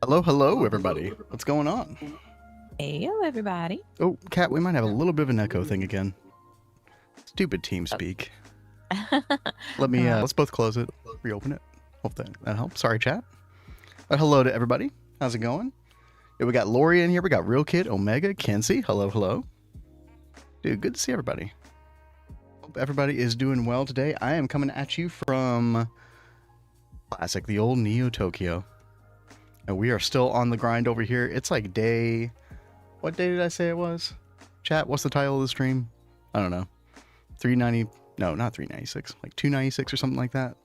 Hello, hello, everybody. What's going on? Heyo, everybody. Oh, Kat, we might have a little bit of an echo thing again. Stupid TeamSpeak. Let's both close it, reopen it. Hope that helps. Sorry, chat. Hello to everybody. How's it going? Yeah, we got Lori in here. We got Real Kid, Omega, Kenzie. Hello, hello. Dude, good to see everybody. Hope everybody is doing well today. I am coming at you from Classic, the old Neo Tokyo. And we are still on the grind over here. It's like day... What day did I say it was? Chat, what's the title of the stream? I don't know. 390... No, not 396. Like 296 or something like that.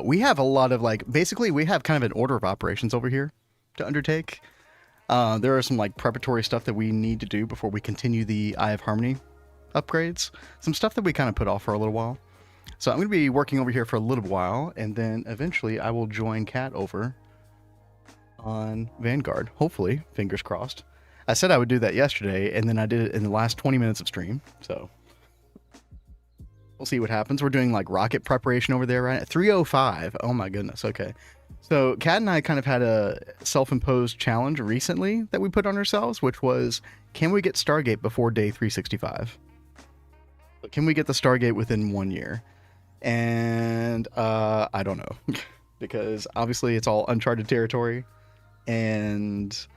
We have a lot of like... Basically, we have kind of an order of operations over here to undertake. There are some like preparatory stuff that we need to do before we continue the Eye of Harmony upgrades. Some stuff that we kind of put off for a little while. So I'm going to be working over here for a little while. And then eventually I will join Kat over on Vanguard, hopefully, fingers crossed. I said I would do that yesterday, and then I did it in the last 20 minutes of stream, so we'll see what happens. We're doing like rocket preparation over there, right? At 3:05. Oh my goodness. Okay. So Kat and I kind of had a self-imposed challenge recently that we put on ourselves, which was, can we get Stargate before day 365? Can we get the Stargate within 1 year? And I don't know, because obviously it's all uncharted territory. And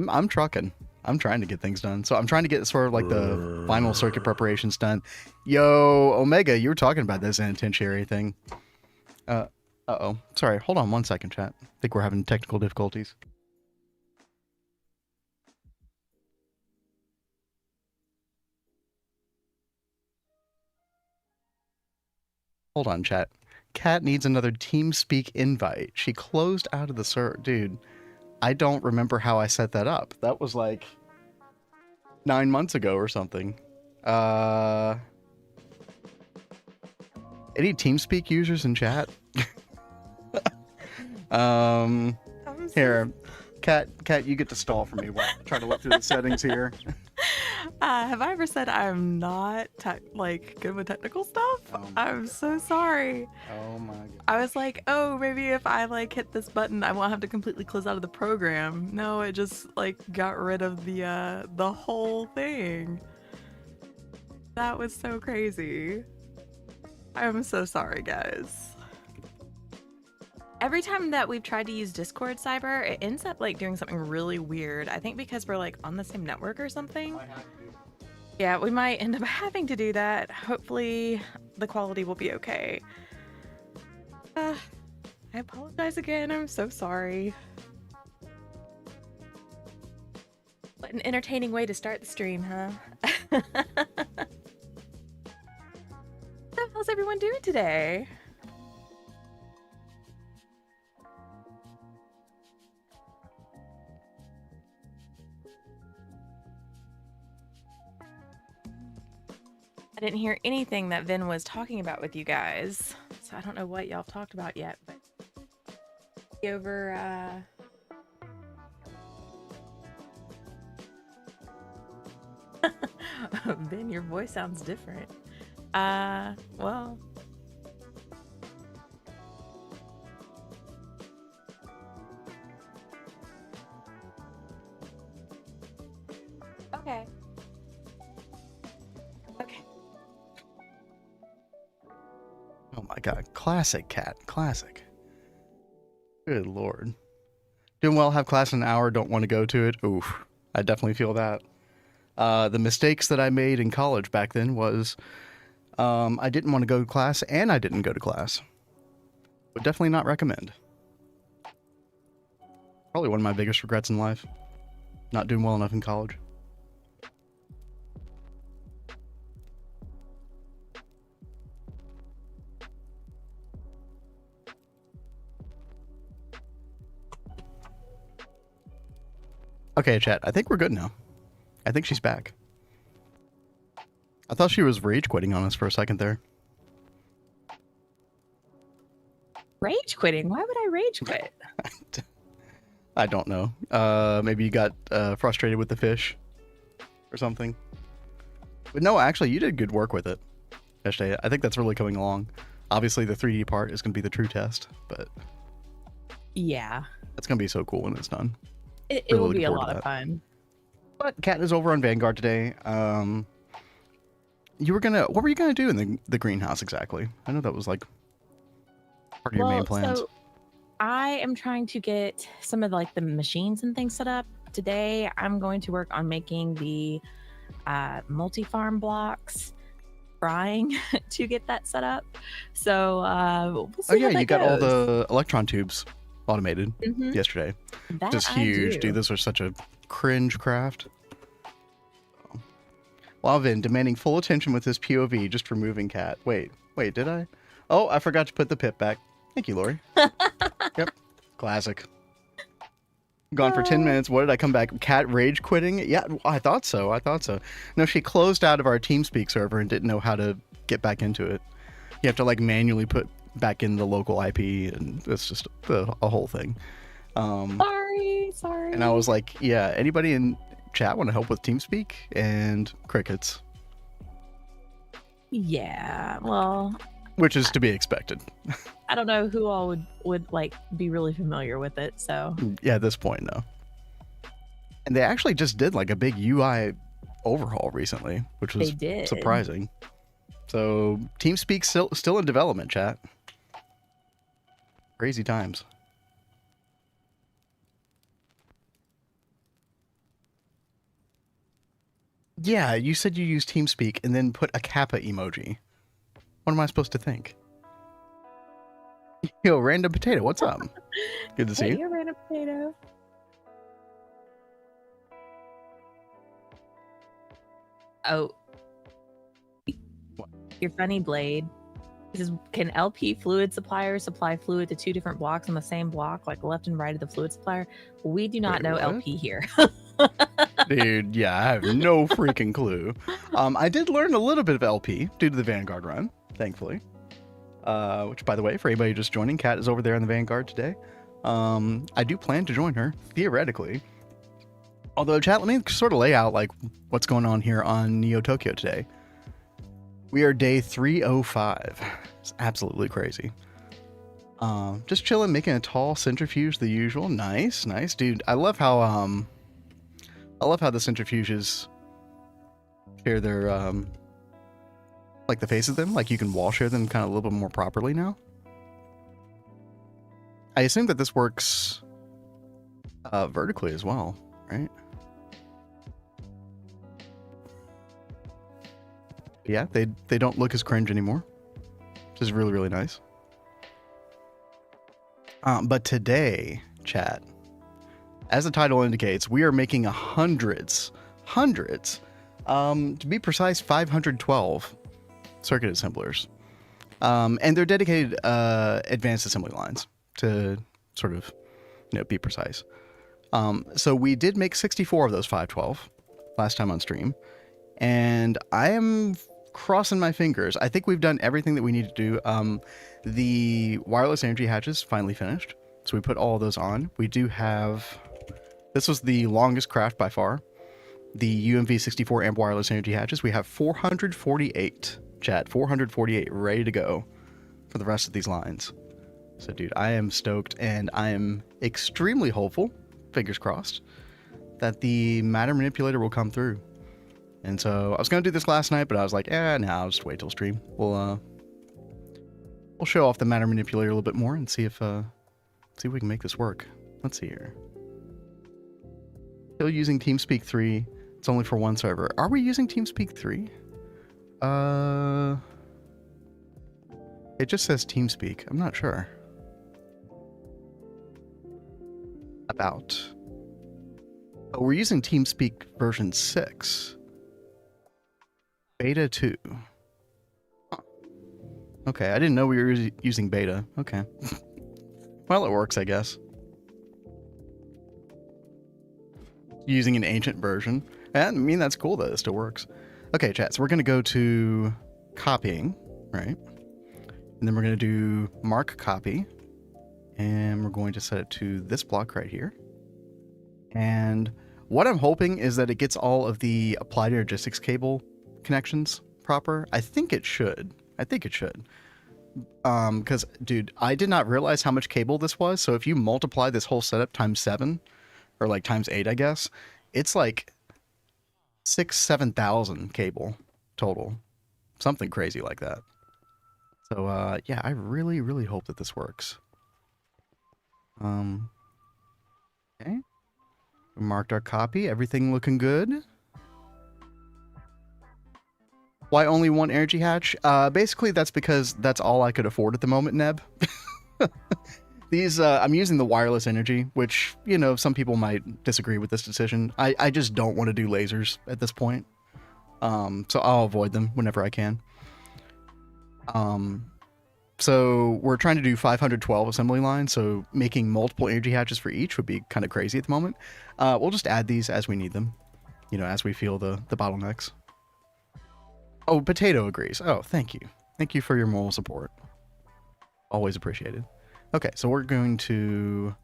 I'm trucking. I'm trying to get things done. So I'm trying to get sort of like the final circuit preparations done. Yo, Omega, you were talking about this penitentiary thing. Uh-oh. Sorry, hold on 1 second, chat. I think we're having technical difficulties. Hold on, chat. Kat needs another TeamSpeak invite. She closed out of the server. Dude, I don't remember how I set that up. That was like 9 months ago or something. Any TeamSpeak users in chat? Here. Kat, you get to stall for me while I try to look through the settings here. Have I ever said I'm not good with technical stuff? Oh I'm so sorry. Oh my god. I was like, oh, maybe if I like hit this button, I won't have to completely close out of the program. No, it just like got rid of the whole thing. That was so crazy. I'm so sorry, guys. Every time that we've tried to use Discord Cyber, it ends up like doing something really weird. I think because we're like on the same network or something. Yeah, we might end up having to do that. Hopefully the quality will be okay. I apologize again. I'm so sorry. What an entertaining way to start the stream, huh? So how's everyone doing today? I didn't hear anything that Vin was talking about with you guys, so I don't know what y'all talked about yet, but over Vin, your voice sounds different. Well, okay. Oh my god, classic, Kat, classic. Good lord. Doing well, have class in an hour, don't want to go to it. Oof, I definitely feel that. The mistakes that I made in college back then was I didn't want to go to class and I didn't go to class. Would definitely not recommend. Probably one of my biggest regrets in life. Not doing well enough in college. Okay, chat, I think we're good now. I think she's back. I thought she was rage quitting on us for a second there. Rage quitting? Why would I rage quit? I don't know. Maybe you got frustrated with the fish or something. But no, actually, you did good work with it yesterday. I think that's really coming along. Obviously, the 3D part is going to be the true test, but Yeah, That's gonna be so cool when it's done. it Really will looking be a forward to lot of that. fun. But Kat is over on Vanguard today. What were you gonna do in the greenhouse exactly? I know that was like part of your main Well, plans. so I am trying to get some of like the machines and things set up. Today, I'm going to work on making the multi-farm blocks, trying to get that set up. So we'll Oh see yeah, how that you got all goes. the electron tubes automated Mhm. yesterday. That Just I huge, do. dude. Those are such a cringe craft. Lavin demanding full attention with his POV, just removing Cat. Wait, did I? Oh, I forgot to put the pip back. Thank you, Lori. Yep, classic. Gone for 10 minutes. What did I come back? Cat rage quitting? Yeah, I thought so. No, she closed out of our TeamSpeak server and didn't know how to get back into it. You have to like manually put back in the local IP, and it's just a whole thing. Sorry. And I was like, yeah, anybody in chat want to help with TeamSpeak? And crickets. Yeah, well, Which is to be expected. I don't know who all would like be really familiar with it. So Yeah, at this point, no. And they actually just did like a big UI overhaul recently, which was they did. surprising. So TeamSpeak still in development, chat. Crazy times. Yeah, you said you used TeamSpeak and then put a kappa emoji. What am I supposed to think? Yo, random potato, what's up? Good to see you. Hey, you're random potato. Oh, What? your funny blade. This is, can LP fluid suppliers supply fluid to two different blocks on the same block, like left and right of the fluid supplier? We do not Wait, know what? LP here. Dude, yeah, I have no freaking clue. I did learn a little bit of LP due to the Vanguard run, thankfully. Which, by the way, for anybody just joining, Kat is over there in the Vanguard today. I do plan to join her, theoretically. Although, chat, let me sort of lay out like what's going on here on Neo Tokyo today. We are day 305. It's absolutely crazy. Just chilling, making a tall centrifuge, the usual. Nice, dude. I love how the centrifuges share their like the face of them. Like you can wall share them kind of a little bit more properly now. I assume that this works vertically as well, right? Yeah, they don't look as cringe anymore, which is really, really nice. But today, chat, as the title indicates, we are making hundreds, to be precise, 512 circuit assemblers. And they're dedicated advanced assembly lines to sort of, be precise. So we did make 64 of those 512 last time on stream. And I am crossing my fingers. I think we've done everything that we need to do. The wireless energy hatches finally finished. So we put all of those on. We do have... This was the longest craft by far. The UMV 64 amp wireless energy hatches. We have 448, chat. 448 ready to go for the rest of these lines. So, dude, I am stoked, and I am extremely hopeful, fingers crossed, that the matter manipulator will come through. And so I was going to do this last night, but I was like, I'll just wait till stream. We'll show off the matter manipulator a little bit more and see if we can make this work. Let's see here. Still using TeamSpeak 3. It's only for one server. Are we using TeamSpeak 3? It just says TeamSpeak. I'm not sure. About. Oh, we're using TeamSpeak version 6. Beta 2. Huh. Okay, I didn't know we were using beta. Okay. Well, it works, I guess. Using an ancient version. I mean, that's cool that it still works. Okay, chat, so we're going to go to copying, right? And then we're going to do mark copy. And we're going to set it to this block right here. And what I'm hoping is that it gets all of the applied energistics cable connections proper. I think it should. Because, dude, I did not realize how much cable this was. So if you multiply this whole setup times 7, or like times 8, I guess, it's like 7,000 cable total. Something crazy like that. So, yeah, I really, really hope that this works. Okay. We marked our copy. Everything looking good. Why only one energy hatch? Basically, that's because that's all I could afford at the moment, Neb. These, I'm using the wireless energy, which, you know, some people might disagree with this decision. I just don't want to do lasers at this point. So I'll avoid them whenever I can. So we're trying to do 512 assembly lines, so making multiple energy hatches for each would be kind of crazy at the moment. We'll just add these as we need them, you know, as we feel the bottlenecks. Oh, Potato agrees. Oh, thank you. Thank you for your moral support. Always appreciated. Okay, so we're going to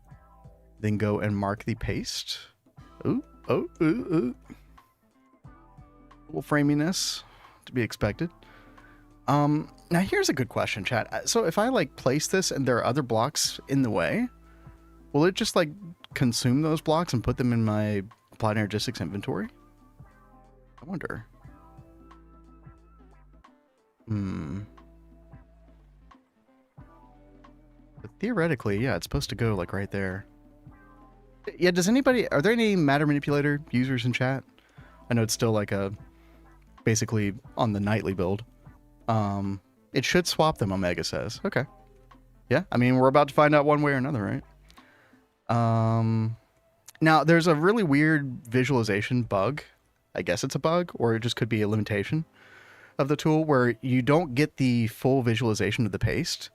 then go and mark the paste. Ooh. Little framiness to be expected. Now here's a good question, chat. So if I like place this and there are other blocks in the way, will it just like consume those blocks and put them in my applied energistics inventory? I wonder. But theoretically, yeah, it's supposed to go like right there. Yeah, are there any matter manipulator users in chat? I know it's still like basically on the nightly build. It should swap them, Omega says. Okay. Yeah, I mean, we're about to find out one way or another, right? Now, there's a really weird visualization bug. I guess it's a bug, or it just could be a limitation of the tool where you don't get the full visualization of the paste.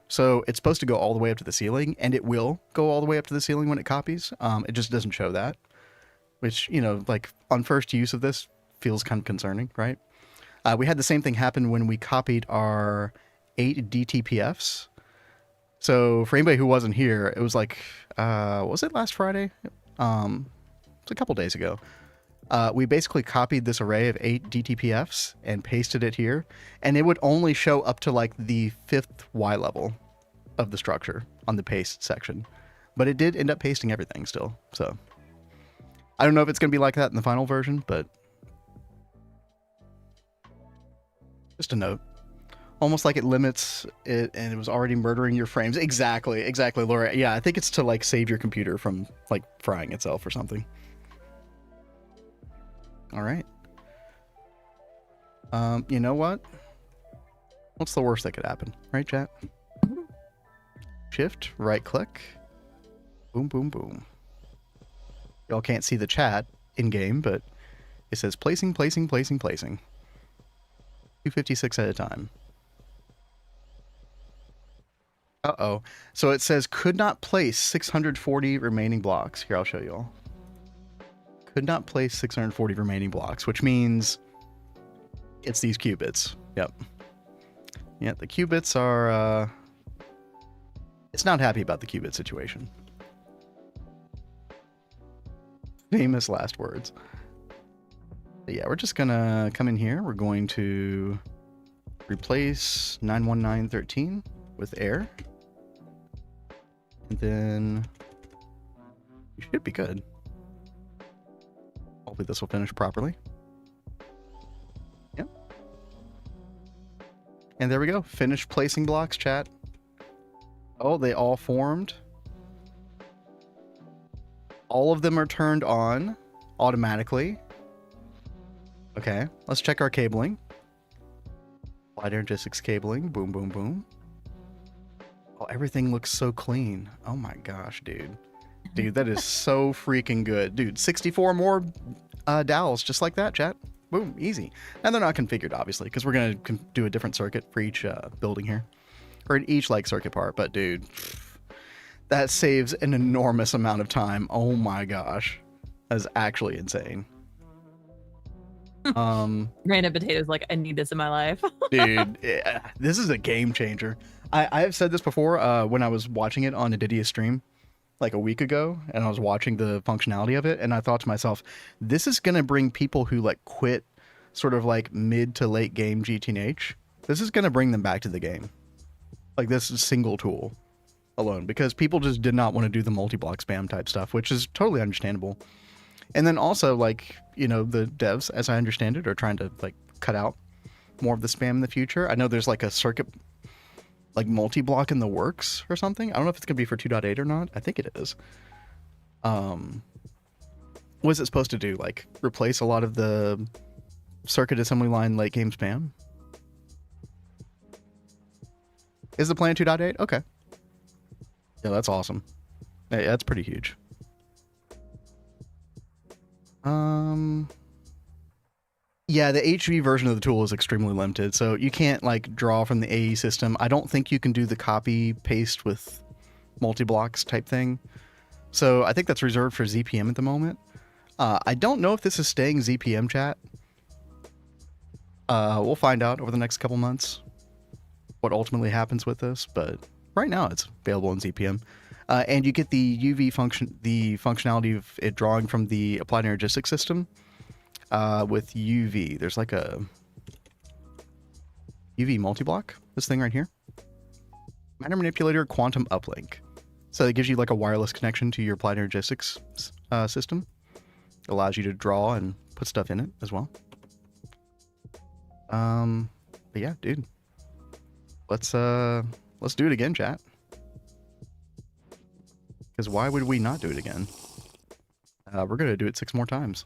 So it's supposed to go all the way up to the ceiling, and it will go all the way up to the ceiling when it copies. It just doesn't show that, which, you know, like on first use of this feels kind of concerning, right? We had the same thing happen when we copied our 8 DTPFs. So for anybody who wasn't here, it was like, was it last Friday? It was a couple days ago. We basically copied this array of 8 DTPFs and pasted it here, and it would only show up to like the 5th Y level of the structure on the paste section. But it did end up pasting everything still. So I don't know if it's going to be like that in the final version, but just a note. Almost like it limits it and it was already murdering your frames. Exactly, Laura. Yeah, I think it's to like save your computer from like frying itself or something. All right. You know what? What's the worst that could happen? Right, chat? Shift, right click. Boom, boom, boom. Y'all can't see the chat in game, but it says placing. 256 at a time. Uh-oh. So it says could not place 640 remaining blocks. Here, I'll show you all. Could not place 640 remaining blocks, which means it's these qubits. Yep. Yeah, the qubits are, it's not happy about the qubit situation. Famous last words. But yeah, we're just gonna come in here. We're going to replace 91913 with air. And then you should be good. Hopefully this will finish properly. Yep. And there we go. Finish placing blocks, chat. Oh, they all formed. All of them are turned on automatically. Okay, let's check our cabling. Light energistics cabling. Boom, boom, boom. Oh, everything looks so clean. Oh my gosh, dude. Dude, that is so freaking good. Dude, 64 more dowels just like that, chat. Boom, easy. And they're not configured, obviously, because we're going to do a different circuit for each building here. Or in each, like, circuit part. But, dude, that saves an enormous amount of time. Oh my gosh. That is actually insane. Random Potatoes like, I need this in my life. Dude, yeah, this is a game changer. I have said this before when I was watching it on Adidia's stream like a week ago, and I was watching the functionality of it, and I thought to myself, this is going to bring people who like quit sort of like mid to late game GTNH. This is going to bring them back to the game. Like this single tool alone, because people just did not want to do the multi-block spam type stuff, which is totally understandable. And then also, like, you know, the devs, as I understand it, are trying to like cut out more of the spam in the future. I know there's like a circuit like multi-block in the works or something. I don't know if it's gonna be for 2.8 or not. I think it is. What is it supposed to do? Like replace a lot of the circuit assembly line late game spam? Is the plan 2.8? Okay. Yeah, that's awesome. Hey, that's pretty huge. Yeah, the HV version of the tool is extremely limited, so you can't like draw from the AE system. I don't think you can do the copy paste with multi-blocks type thing. So I think that's reserved for ZPM at the moment. I don't know if this is staying ZPM, chat. We'll find out over the next couple months what ultimately happens with this, but right now it's available in ZPM. And you get the UV function, the functionality of it drawing from the applied energistic system with UV. There's like a UV multi-block, this thing right here. Matter manipulator quantum uplink. So it gives you like a wireless connection to your applied energistics system. It allows you to draw and put stuff in it as well. But yeah, dude. Let's do it again, chat. Because why would we not do it again? We're gonna do it 6 more times.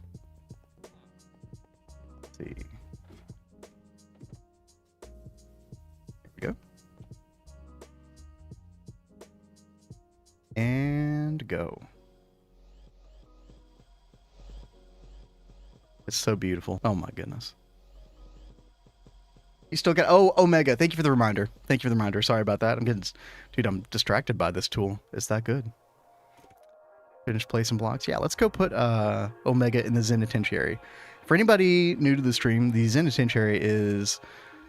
Let's see. Here we go. And go. It's so beautiful. Oh my goodness. You still got... Oh, Omega, thank you for the reminder. Thank you for the reminder. Sorry about that. Dude, I'm distracted by this tool. It's that good. Finish placing blocks. Yeah, let's go put Omega in the Zenitentiary. For anybody new to the stream, the Zenitentiary is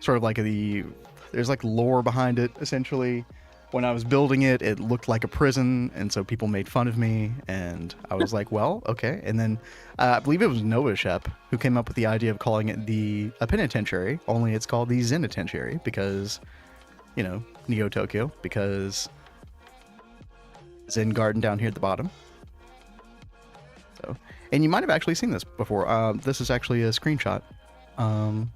sort of like there's like lore behind it, essentially. When I was building it, it looked like a prison, and so people made fun of me, and I was like, well, okay. And then I believe it was NovaShep who came up with the idea of calling it a penitentiary, only it's called the Zenitentiary because, you know, Neo Tokyo, because Zen Garden down here at the bottom. So, and you might have actually seen this before. This is actually a screenshot on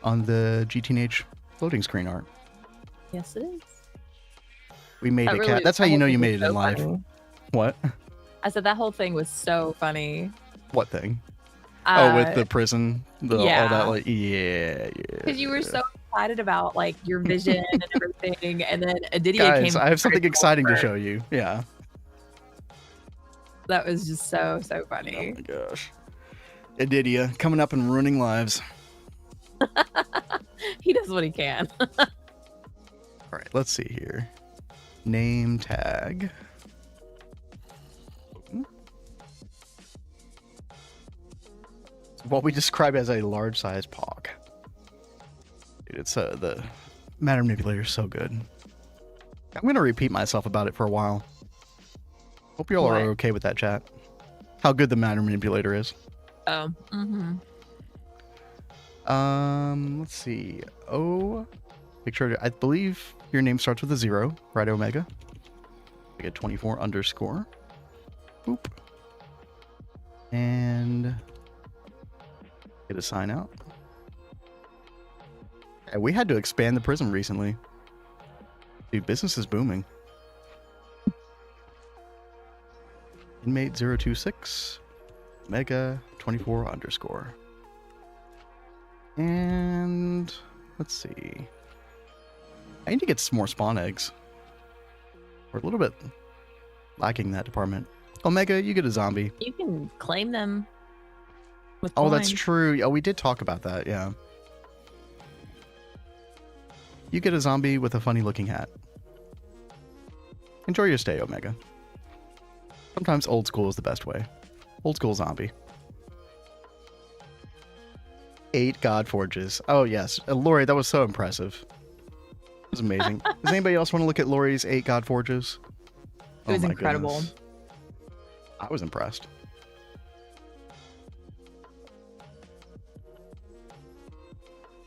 the GTNH loading screen art. Yes, it is. We made it, Cat. That's how you know you made it in life. Funny. What? I said that whole thing was so funny. What thing? Oh, with the prison, all yeah. that, like, yeah. Because you were so excited about like your vision and everything, and then Adidia Guys, came. I have something exciting to show you. Yeah. That was just so funny. Oh my gosh. Adidia coming up and ruining lives. He does what he can. All right, let's see here. Name tag. What we describe as a large size POG. Dude, it's the matter manipulator is so good. I'm gonna repeat myself about it for a while. Hope you all are okay with that, chat. How good the matter manipulator is. Oh. Let's see. Make sure I believe your name starts with a 0, right, Omega? We get 24 underscore. Boop. And get a sign out. Yeah, we had to expand the prison recently. Dude, business is booming. Inmate 026. Mega 24 underscore. And let's see. I need to get some more spawn eggs. We're a little bit lacking that department. Omega, you get a zombie. You can claim them with Oh, coins. that's true. Oh, we did talk about that, yeah. You get a zombie with a funny looking hat. Enjoy your stay, Omega. Sometimes old school is the best way. Old school zombie. 8 God Forges. Oh, yes. Lori, that was so impressive. It was amazing. Does anybody else want to look at Lori's 8 God Forges? It was incredible. Goodness. I was impressed.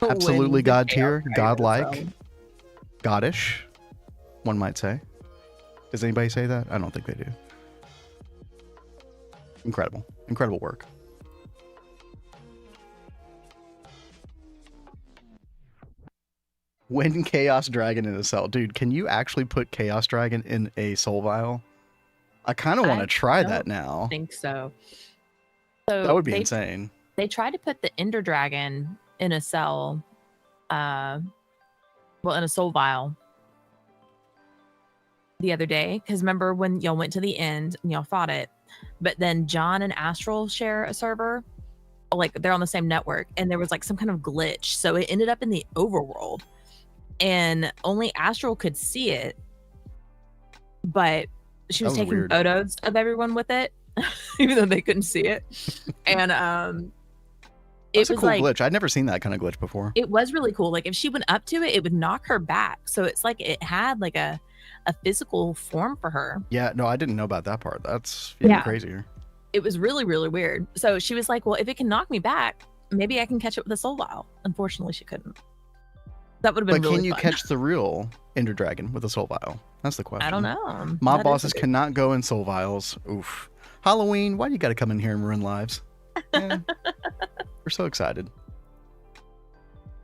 Absolutely God tier, godlike, goddish. one might say. Does anybody say that? I don't think they do. Incredible. Incredible work. When Chaos Dragon in a cell. Dude, can you actually put Chaos Dragon in a soul vial? I kind of want to try that now. I think so. That would be insane. They tried to put the Ender Dragon in a cell, well, in a soul vial the other day. Because remember when y'all went to the end and y'all fought it, but then John and Astral share a server, like they're on the same network, and there was like some kind of glitch. So it ended up in the overworld, and only Astral could see it, but she was taking photos of everyone with it, even though they couldn't see it. And it's a cool glitch. I'd never seen that kind of glitch before. It was really cool. Like if she went up to it, it would knock her back. So it's like it had like a physical form for her. Yeah, no, I didn't know about that part. That's even crazier. It was really, really weird. So she was like, well, if it can knock me back, maybe I can catch it with a soul vial. Unfortunately, she couldn't. That would have been really fun. But can you catch the real Ender Dragon with a soul vial? That's the question. I don't know. Mob bosses cannot go in soul vials. Oof. Halloween, why do you got to come in here and ruin lives? Yeah. We're so excited.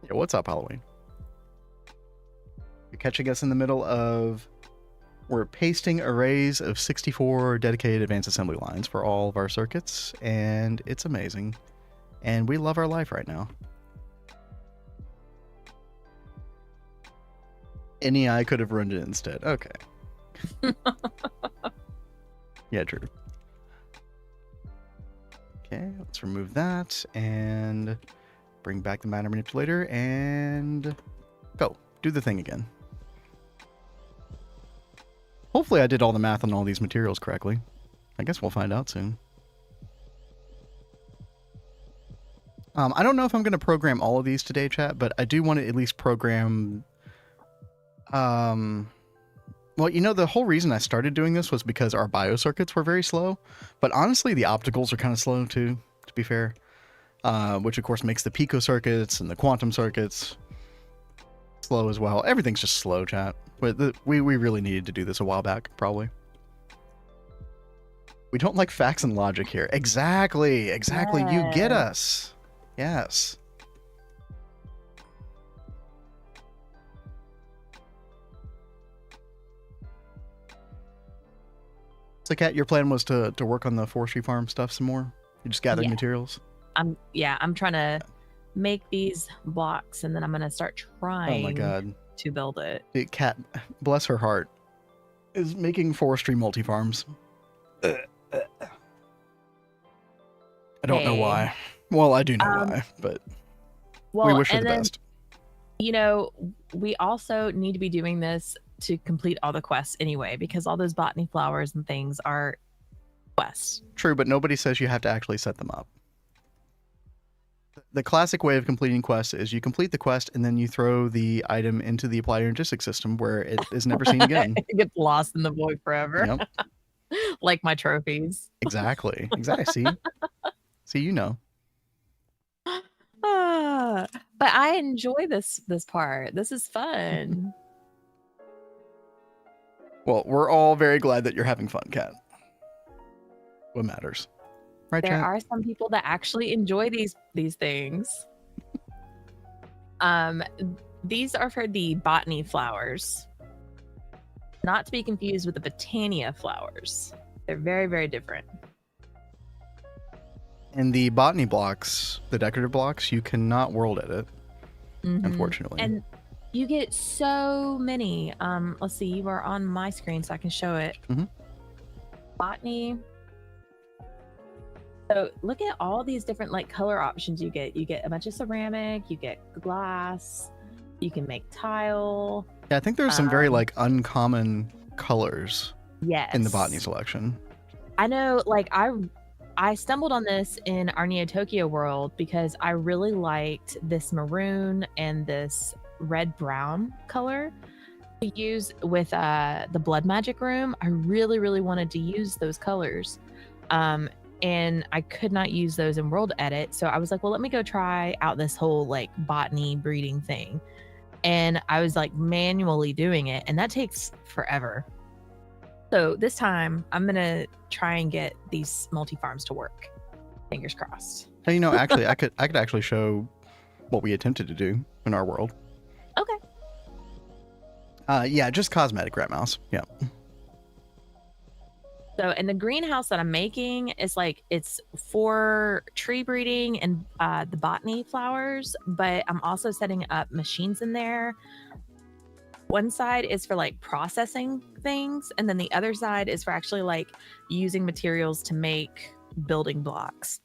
Yeah, what's up, Halloween? You're catching us in the middle of... We're pasting arrays of 64 dedicated advanced assembly lines for all of our circuits, and it's amazing. And we love our life right now. NEI could have ruined it instead. Okay. Yeah, true. Okay, let's remove that and bring back the matter manipulator and go. Do the thing again. Hopefully I did all the math on all these materials correctly. I guess we'll find out soon. I don't know if I'm going to program all of these today, chat, but I do want to at least program... Well, you know, the whole reason I started doing this was because our biocircuits were very slow. But honestly, the opticals are kind of slow too, to be fair. Which, of course, makes the pico circuits and the quantum circuits slow as well. Everything's just slow, chat. But we really needed to do this a while back, probably. We don't like facts and logic here. Exactly. Exactly. Yes. You get us. Yes. So, Kat, your plan was to work on the forestry farm stuff some more? You're just gathering materials? I'm trying to make these blocks, and then I'm going to start trying to build it. Kat, bless her heart, is making forestry multi-farms. I don't know why. Well, I do know why, but we wish her the best. You know, we also need to be doing this to complete all the quests anyway, because all those botany flowers and things are quests. True, but nobody says you have to actually set them up. The classic way of completing quests is you complete the quest and then you throw the item into the applied logistic system where it is never seen again. It gets lost in the void forever. Yep. Like my trophies. Exactly. See? See, you know. But I enjoy this part. This is fun. Well, we're all very glad that you're having fun, Kat. What matters? Right, there chat? Are some people that actually enjoy these things. These are for the botany flowers. Not to be confused with the Botania flowers. They're very, very different. And the botany blocks, the decorative blocks, you cannot world edit, unfortunately. And you get so many. Let's see, you are on my screen so I can show it. Botany. So look at all these different like color options you get. You get a bunch of ceramic, you get glass, you can make tile. Yeah, I think there's some very like uncommon colors in the botany selection. I know, like I stumbled on this in our Neo Tokyo world because I really liked this maroon and this red brown color to use with the blood magic room. I really wanted to use those colors. And I could not use those in world edit. So I was like, well, let me go try out this whole like botany breeding thing. and I was like manually doing it, and that takes forever. So this time I'm gonna try and get these multi-farms to work. Fingers crossed. Hey, you know, actually, I could actually show what we attempted to do in our world. Okay. Yeah, just cosmetic, rat mouse. Yeah. So, and the greenhouse that I'm making is like, it's for tree breeding and the botany flowers, but I'm also setting up machines in there. One side is for like processing things, and then the other side is for actually like using materials to make building blocks.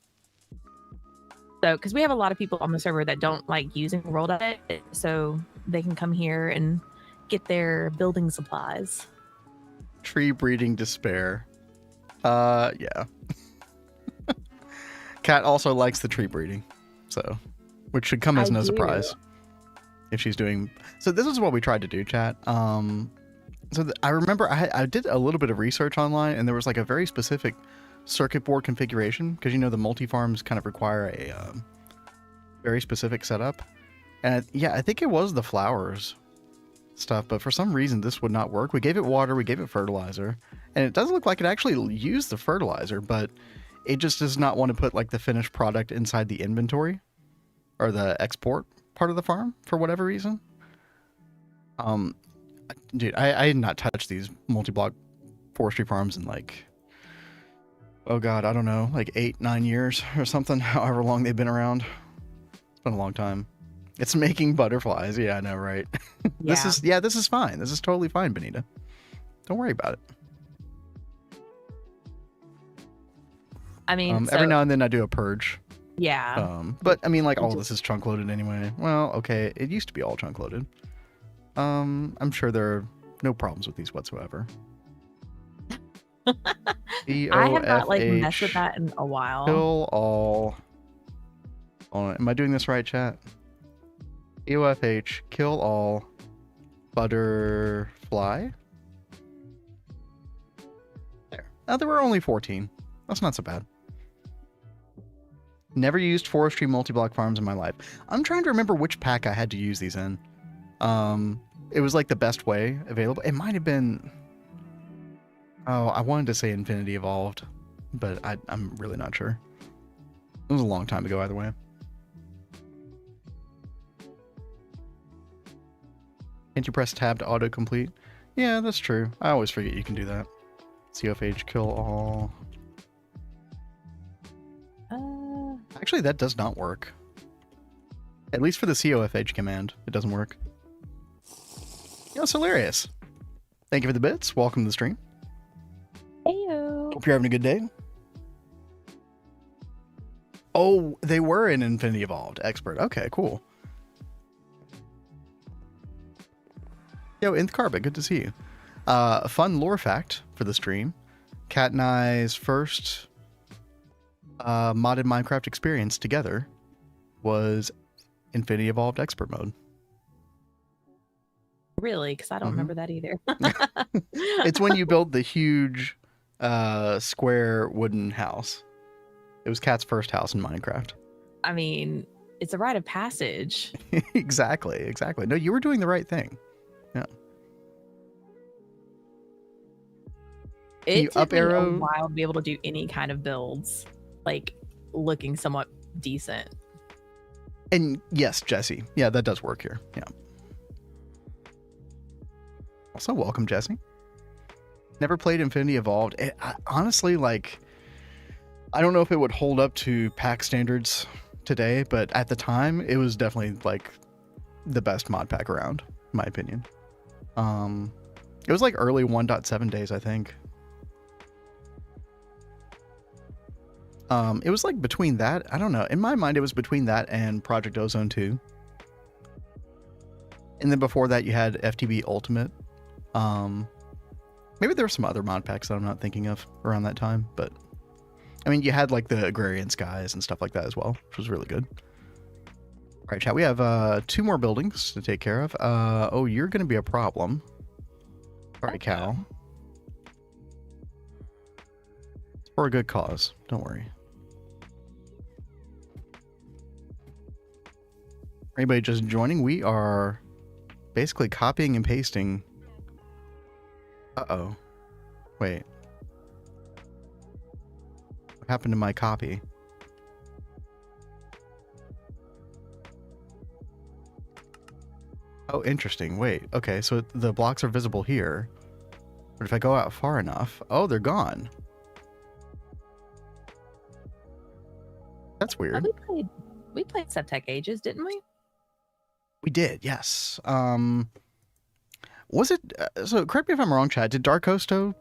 So, because we have a lot of people on the server that don't like using World Edit, so they can come here and get their building supplies. Tree breeding despair. Yeah. Cat also likes the tree breeding, so which should come as no surprise if she's doing. So this is what we tried to do, chat. I remember I did a little bit of research online, and there was like a very specific circuit board configuration, because you know the multi-farms kind of require a very specific setup, and yeah, I think it was the flowers stuff, but for some reason this would not work. We gave it water, we gave it fertilizer, and it doesn't look like it actually used the fertilizer, but it just does not want to put like the finished product inside the inventory or the export part of the farm for whatever reason. Dude, I had not touched these multi-block forestry farms in like, oh god, I don't know, like 8-9 years or something, however long they've been around. It's been a long time. It's making butterflies. Yeah, I know, right? Yeah. This is fine. This is totally fine, Benita. Don't worry about it. I mean, every now and then I do a purge. Yeah. But I mean, like, all this is chunk loaded anyway. Well, okay, it used to be all chunk loaded. I'm sure there are no problems with these whatsoever. I have not like messed with that in a while. Kill all. Am I doing this right, chat? EOFH, kill all butterfly. There. Now there were only 14. That's not so bad. Never used forestry multi-block farms in my life. I'm trying to remember which pack I had to use these in. It was like the best way available. It might have been... Oh, I wanted to say Infinity Evolved, but I'm really not sure. It was a long time ago either way. Can't you press tab to autocomplete? Yeah, that's true. I always forget you can do that. COFH kill all. Actually, that does not work. At least for the COFH command, it doesn't work. Yo, Hilarious. Thank you for the bits. Welcome to the stream. Heyo. Hope you're having a good day. Oh, they were in Infinity Evolved Expert. Okay, cool. Yo, Nth Carpet, good to see you. Fun lore fact for the stream. Cat and I's first modded Minecraft experience together was Infinity Evolved Expert mode. Really? Because I don't remember that either. It's when you build the huge square wooden house. It was Cat's first house in Minecraft. I mean, it's a rite of passage. Exactly. No, you were doing the right thing. Yeah. It took me a while to be able to do any kind of builds, like looking somewhat decent. And yes, Jesse. Yeah, that does work here. Yeah. Also, welcome, Jesse. Never played Infinity Evolved. Honestly, like, I don't know if it would hold up to pack standards today, but at the time, it was definitely like the best mod pack around, in my opinion. It was like early 1.7 days, I think. It was like between that, I don't know. In my mind, it was between that and Project Ozone 2. And then before that, you had FTB Ultimate. Maybe there were some other mod packs that I'm not thinking of around that time, but I mean, you had like the Agrarian Skies and stuff like that as well, which was really good. All right, chat, we have 2 more buildings to take care of. Oh, you're going to be a problem. All right, Cal. It's for a good cause. Don't worry. Anybody just joining? We are basically copying and pasting. Uh-oh. Wait. What happened to my copy? Oh, interesting. Wait. Okay, so the blocks are visible here. But if I go out far enough... Oh, they're gone. That's weird. We played Subtech Ages, didn't we? We did, yes. Was it... so, correct me if I'm wrong, Chad. Did Darkosto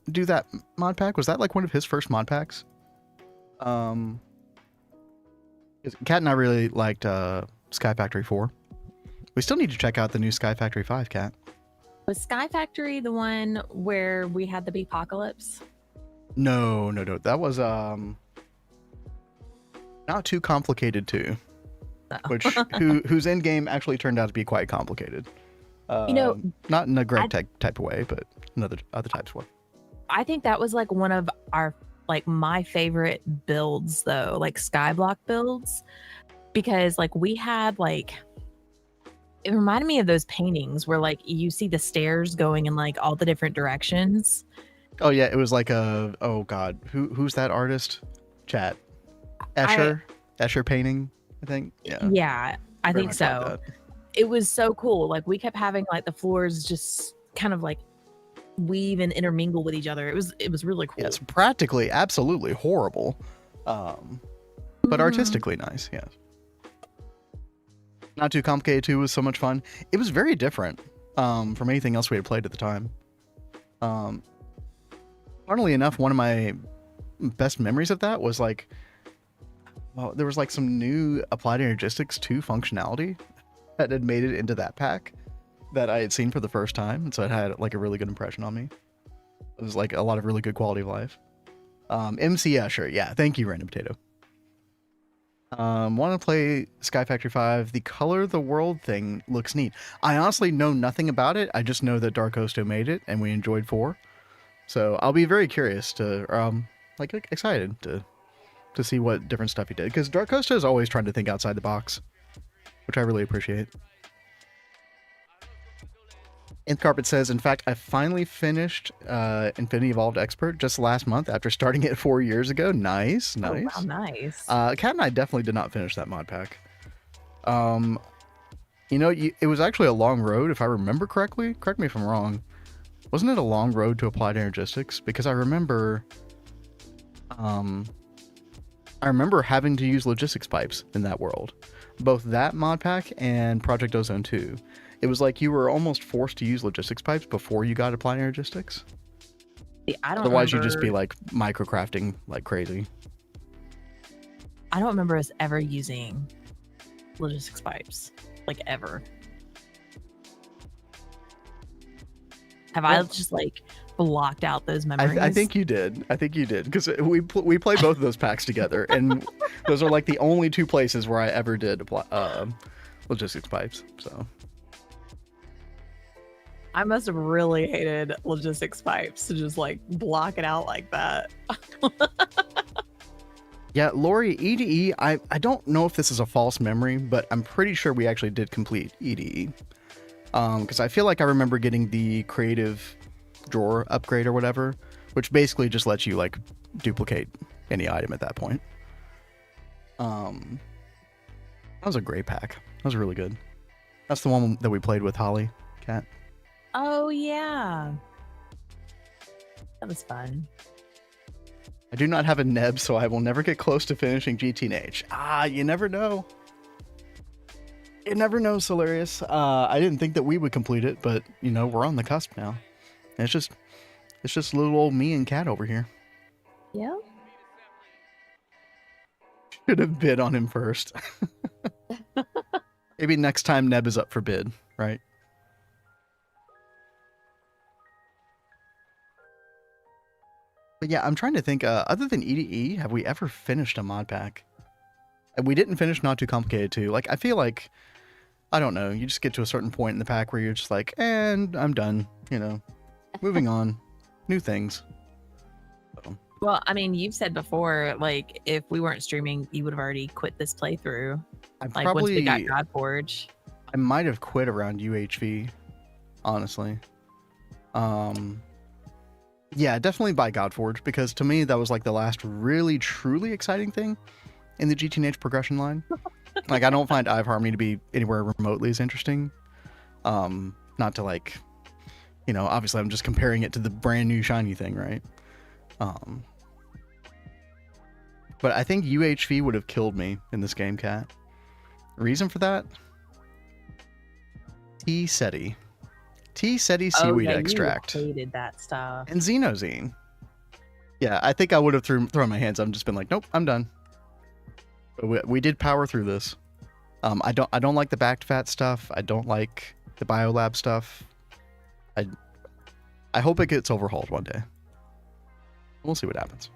do that mod pack? Was that like one of his first mod packs? 'Cause Kat and I really liked Sky Factory 4. We still need to check out the new Sky Factory 5, Kat. Was Sky Factory the one where we had the apocalypse? No. That was Not Too Complicated 2. No. Which whose end game actually turned out to be quite complicated. Not in a Greg type of way, but in other types of way. I think that was like one of our my favorite builds though, like Skyblock builds, because like we had like it reminded me of those paintings where like you see the stairs going in like all the different directions. Oh yeah, it was like oh god, who's that artist? Chat. Escher painting, I think. Yeah, I think so. It was so cool. Like we kept having like the floors just kind of like weave and intermingle with each other. It was really cool. Yeah, it's practically absolutely horrible, but artistically nice. Yes. Not Too Complicated 2 was so much fun. It was very different from anything else we had played at the time. Funnily enough, one of my best memories of that was like, there was like some new Applied Energistics 2 functionality that had made it into that pack that I had seen for the first time, and so it had like a really good impression on me. It was like a lot of really good quality of life. MC Escher, yeah, thank you, Random Potato. Want to play Sky Factory 5. The Color the World thing looks neat. I honestly know nothing about it. I just know that Darkosto made it, and we enjoyed 4. So I'll be very curious to, excited to see what different stuff he did, because Darkosto is always trying to think outside the box, which I really appreciate. Nth Carpet says, in fact, I finally finished Infinity Evolved Expert just last month after starting it 4 years ago. Nice. Oh, wow, nice. Kat and I definitely did not finish that mod pack. It was actually a long road, if I remember correctly. Correct me if I'm wrong. Wasn't it a long road to Applied Energistics? Because I remember having to use logistics pipes in that world. Both that mod pack and Project Ozone 2. It was like you were almost forced to use logistics pipes before you got Applied Energistics. Yeah, Otherwise, you'd just be like microcrafting like crazy. I don't remember us ever using logistics pipes, like ever. I just like blocked out those memories? I think you did. Because we played both of those packs together, and those are like the only 2 places where I ever did apply logistics pipes. So I must have really hated logistics pipes to just like block it out like that. Yeah, Lori, EDE, I don't know if this is a false memory, but I'm pretty sure we actually did complete EDE. Because I feel like I remember getting the creative drawer upgrade or whatever, which basically just lets you like duplicate any item at that point. That was a great pack. That was really good. That's the one that we played with Holly, Kat. Oh yeah, that was fun. I do not have a Neb, so I will never get close to finishing GTNH. You never know. You never know, Solarius. I didn't think that we would complete it, but we're on the cusp now. And it's just little old me and Kat over here. Yeah. Should have bid on him first. Maybe next time Neb is up for bid, right? But yeah, I'm trying to think, other than EDE, have we ever finished a mod pack? And we didn't finish Not Too Complicated 2. Like, I feel like, I don't know, you just get to a certain point in the pack where you're just like, and I'm done, moving on, new things. So. Well, I mean, you've said before, like, if we weren't streaming, you would have already quit this playthrough. Once we got Godforge. I might have quit around UHV, honestly. Yeah, definitely buy Godforge, because to me that was like the last really truly exciting thing in the GTNH progression line. Like, I don't find Eye of Harmony to be anywhere remotely as interesting. Not to like, you know, obviously I'm just comparing it to the brand new shiny thing, right? But I think UHV would have killed me in this game, Cat. Reason for that? T-Seti. T-Seti seaweed extract. You hated that stuff. And Xenozine. Yeah, I think I would have thrown my hands up and just been like, nope, I'm done. But we did power through this. I don't like the backed fat stuff. I don't like the biolab stuff. I hope it gets overhauled one day. We'll see what happens.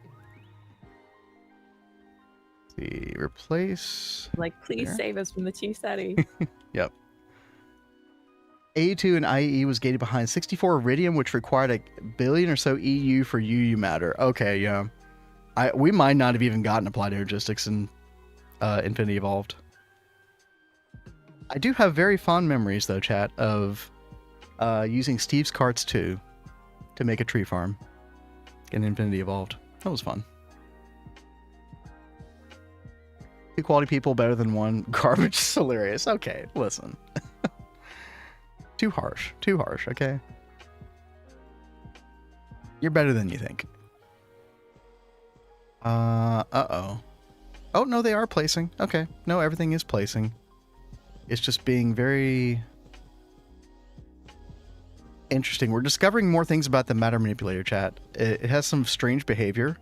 Let's see, replace. Like, please there. save us from the T-Seti. Yep. A2 and IE was gated behind 64 Iridium, which required a billion or so EU for UU matter. Okay, yeah. We might not have even gotten applied energistics in Infinity Evolved. I do have very fond memories, though, chat, of using Steve's Carts 2 to make a tree farm in Infinity Evolved. That was fun. 2 quality people better than 1. Garbage is hilarious. Okay, listen. Too harsh, okay? You're better than you think. Uh-oh. Oh, no, they are placing. Okay. No, everything is placing. It's just being very interesting. We're discovering more things about the matter manipulator, chat. It has some strange behavior.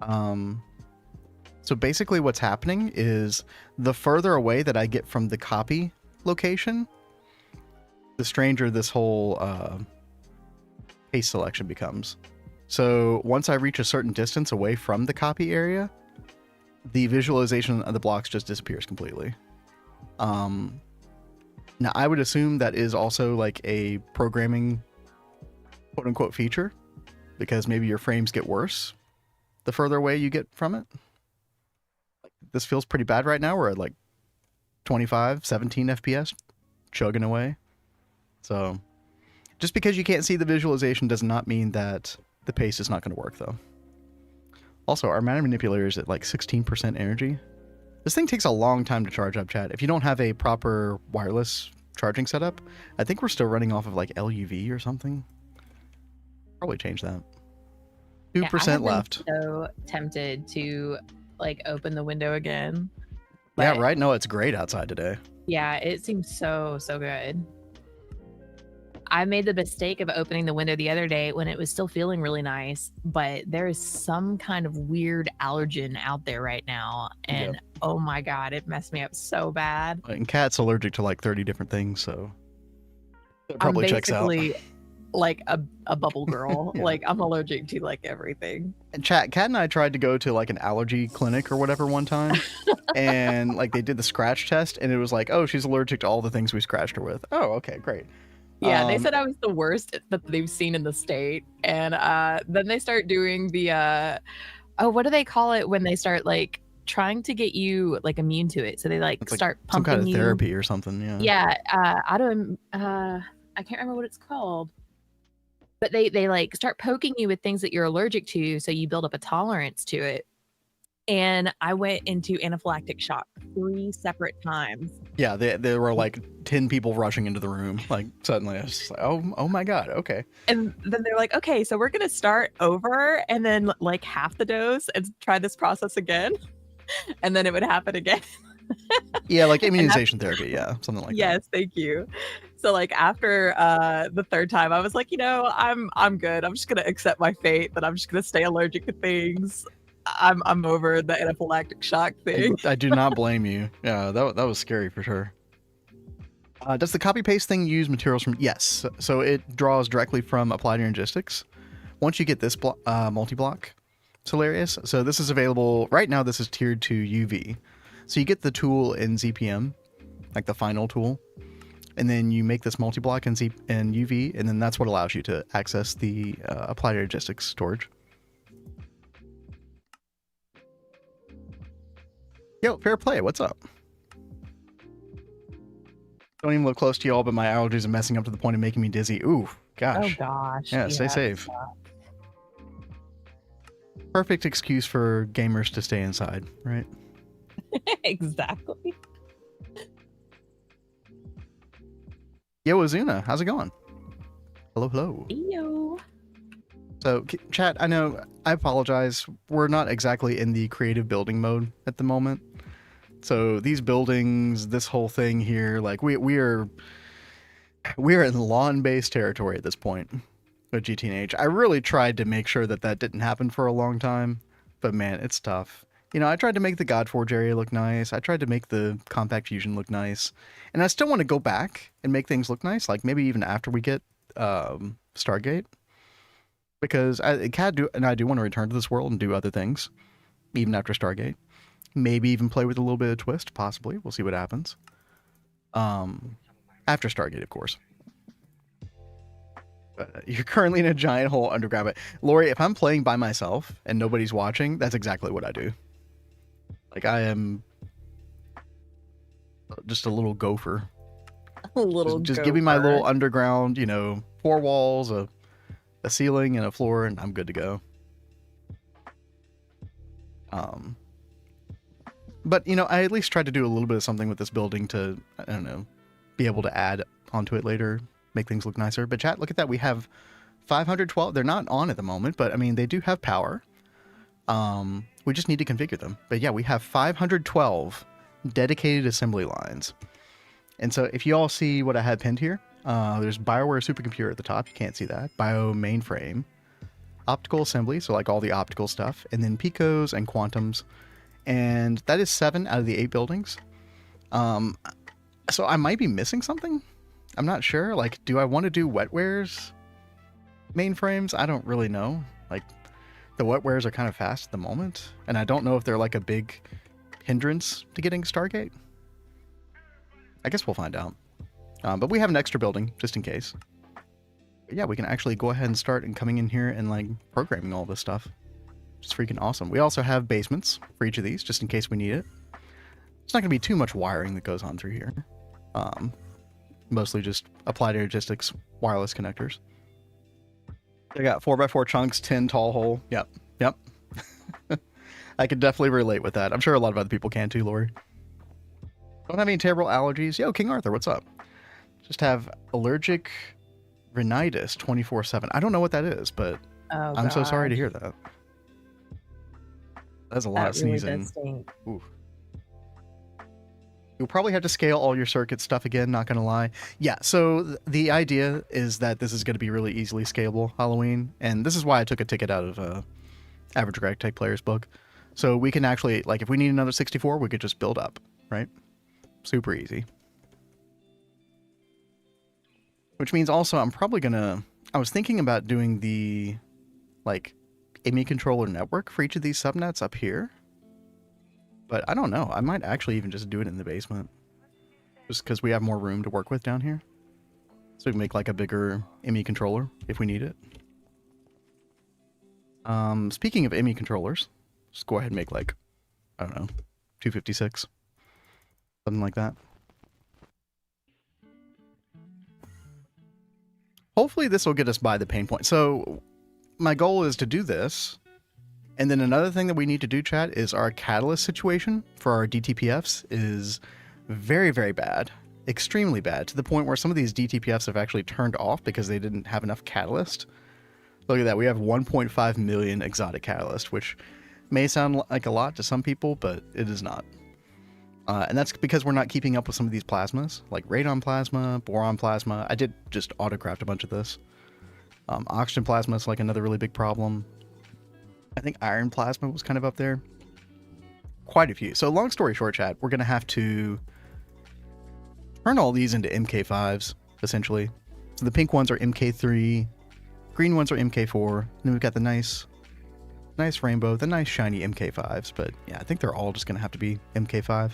So basically what's happening is the further away that I get from the copy location, the stranger this whole case selection becomes. So once I reach a certain distance away from the copy area, the visualization of the blocks just disappears completely. Now I would assume that is also like a programming quote unquote feature, because maybe your frames get worse the further away you get from it. This feels pretty bad right now. We're at like 25, 17 FPS chugging away. So just because you can't see the visualization does not mean that the pace is not going to work, though. Also, our matter manipulator is at like 16% energy. This thing takes a long time to charge up, chat. If you don't have a proper wireless charging setup, I think we're still running off of like LUV or something. Probably change that. 2% left. So tempted to like open the window again. Yeah, right? No, it's great outside today. Yeah, it seems so good. I made the mistake of opening the window the other day when it was still feeling really nice, but there is some kind of weird allergen out there right now, and oh my god, it messed me up so bad. And Cat's allergic to like 30 different things, so it probably checks out. Like a bubble girl. Yeah. Like, I'm allergic to like everything. And Cat and I tried to go to like an allergy clinic or whatever one time, and like they did the scratch test, and it was like, oh, she's allergic to all the things we scratched her with. Oh, okay, great. Yeah, they said I was the worst that they've seen in the state. And then they start doing the, what do they call it when they start like trying to get you like immune to it? So they like start pumping some kind of you. therapy or something. Yeah. Yeah. I can't remember what it's called. But they like start poking you with things that you're allergic to, so you build up a tolerance to it. And I went into anaphylactic shock 3 separate times. Yeah, there were like 10 people rushing into the room. Like suddenly I was just like, oh my god, okay. And then they're like, okay, so we're gonna start over and then like half the dose and try this process again. And then it would happen again. Yeah, like immunization therapy, yeah, something like that. Yes, thank you. So like after the 3rd time, I was like, you know, I'm good. I'm just gonna accept my fate that I'm just gonna stay allergic to things. I'm over the anaphylactic shock thing. I do not blame you. Yeah, that was scary for sure. Does the copy paste thing use materials from? Yes. So it draws directly from applied energistics. Once you get this multi-block, it's hilarious. So this is available right now. This is tiered to UV. So you get the tool in ZPM, like the final tool, and then you make this multi-block in UV, and then that's what allows you to access the applied energistics storage. Yo, fair play. What's up? Don't even look close to y'all, but my allergies are messing up to the point of making me dizzy. Ooh, Oh gosh. gosh. Yeah, stay safe. Perfect excuse for gamers to stay inside, right? Exactly. Yo, Azuna, how's it going? Hello, hello. Yo. So, chat, I know, I apologize. We're not exactly in the creative building mode at the moment. So these buildings, this whole thing here, like we are in lawn-based territory at this point with GTNH. I really tried to make sure that that didn't happen for a long time, but man, it's tough. You know, I tried to make the Godforge area look nice. I tried to make the Compact Fusion look nice. And I still want to go back and make things look nice, like maybe even after we get Stargate. Because Cat and I do want to return to this world and do other things, even after Stargate. Maybe even play with a little bit of twist, possibly. We'll see what happens. After Stargate, of course. You're currently in a giant hole underground. But Lori, if I'm playing by myself and nobody's watching, that's exactly what I do. Like, I am just a little gopher. A little just give me my little underground, you know, 4 walls, a ceiling, and a floor, and I'm good to go. But, you know, I at least tried to do a little bit of something with this building to, I don't know, be able to add onto it later, make things look nicer. But chat, look at that. We have 512. They're not on at the moment, but, I mean, they do have power. We just need to configure them. But, yeah, we have 512 dedicated assembly lines. And so if you all see what I had pinned here, there's BioWare supercomputer at the top. You can't see that. Bio mainframe. Optical assembly, so like all the optical stuff. And then picos and quantums. And that is 7 out of the 8 buildings. So I might be missing something. I'm not sure. Like, do I want to do wetwares mainframes? I don't really know. Like, the wetwares are kind of fast at the moment. And I don't know if they're like a big hindrance to getting Stargate. I guess we'll find out. But we have an extra building, just in case. But yeah, we can actually go ahead and start and coming in here and like programming all this stuff. It's freaking awesome. We also have basements for each of these, just in case we need it. It's not going to be too much wiring that goes on through here. Mostly just applied logistics wireless connectors. I got 4x4 chunks, 10 tall hole. Yep. I could definitely relate with that. I'm sure a lot of other people can too, Lori. Don't have any terrible allergies. Yo, King Arthur, what's up? Just have allergic rhinitis 24/7. I don't know what that is, but I'm so sorry to hear that. That's a lot of sneezing. Oof. You'll probably have to scale all your circuit stuff again, not going to lie. Yeah, so the idea is that this is going to be really easily scalable Halloween, and this is why I took a ticket out of Average Greg Tech Player's book. So we can actually, like, if we need another 64, we could just build up, right? Super easy. Which means also I'm probably going to... I was thinking about doing the, like, IMI controller network for each of these subnets up here. But I don't know. I might actually even just do it in the basement. Just because we have more room to work with down here. So we can make like a bigger IMI controller if we need it. Speaking of IMI controllers, just go ahead and make like, I don't know, 256. Something like that. Hopefully this will get us by the pain point. So my goal is to do this. And then another thing that we need to do, chat, is our catalyst situation for our DTPFs is very, very bad. Extremely bad. To the point where some of these DTPFs have actually turned off because they didn't have enough catalyst. Look at that. We have 1.5 million exotic catalyst, which may sound like a lot to some people, but it is not. And that's because we're not keeping up with some of these plasmas, like radon plasma, boron plasma. I did just autocraft a bunch of this. Oxygen plasma is like another really big problem. I think iron plasma was kind of up there. Quite a few. So long story short, chat, we're going to have to turn all these into MK5s, essentially. So the pink ones are MK3, green ones are MK4, and then we've got the nice rainbow, the nice shiny MK5s. But yeah, I think they're all just going to have to be MK5.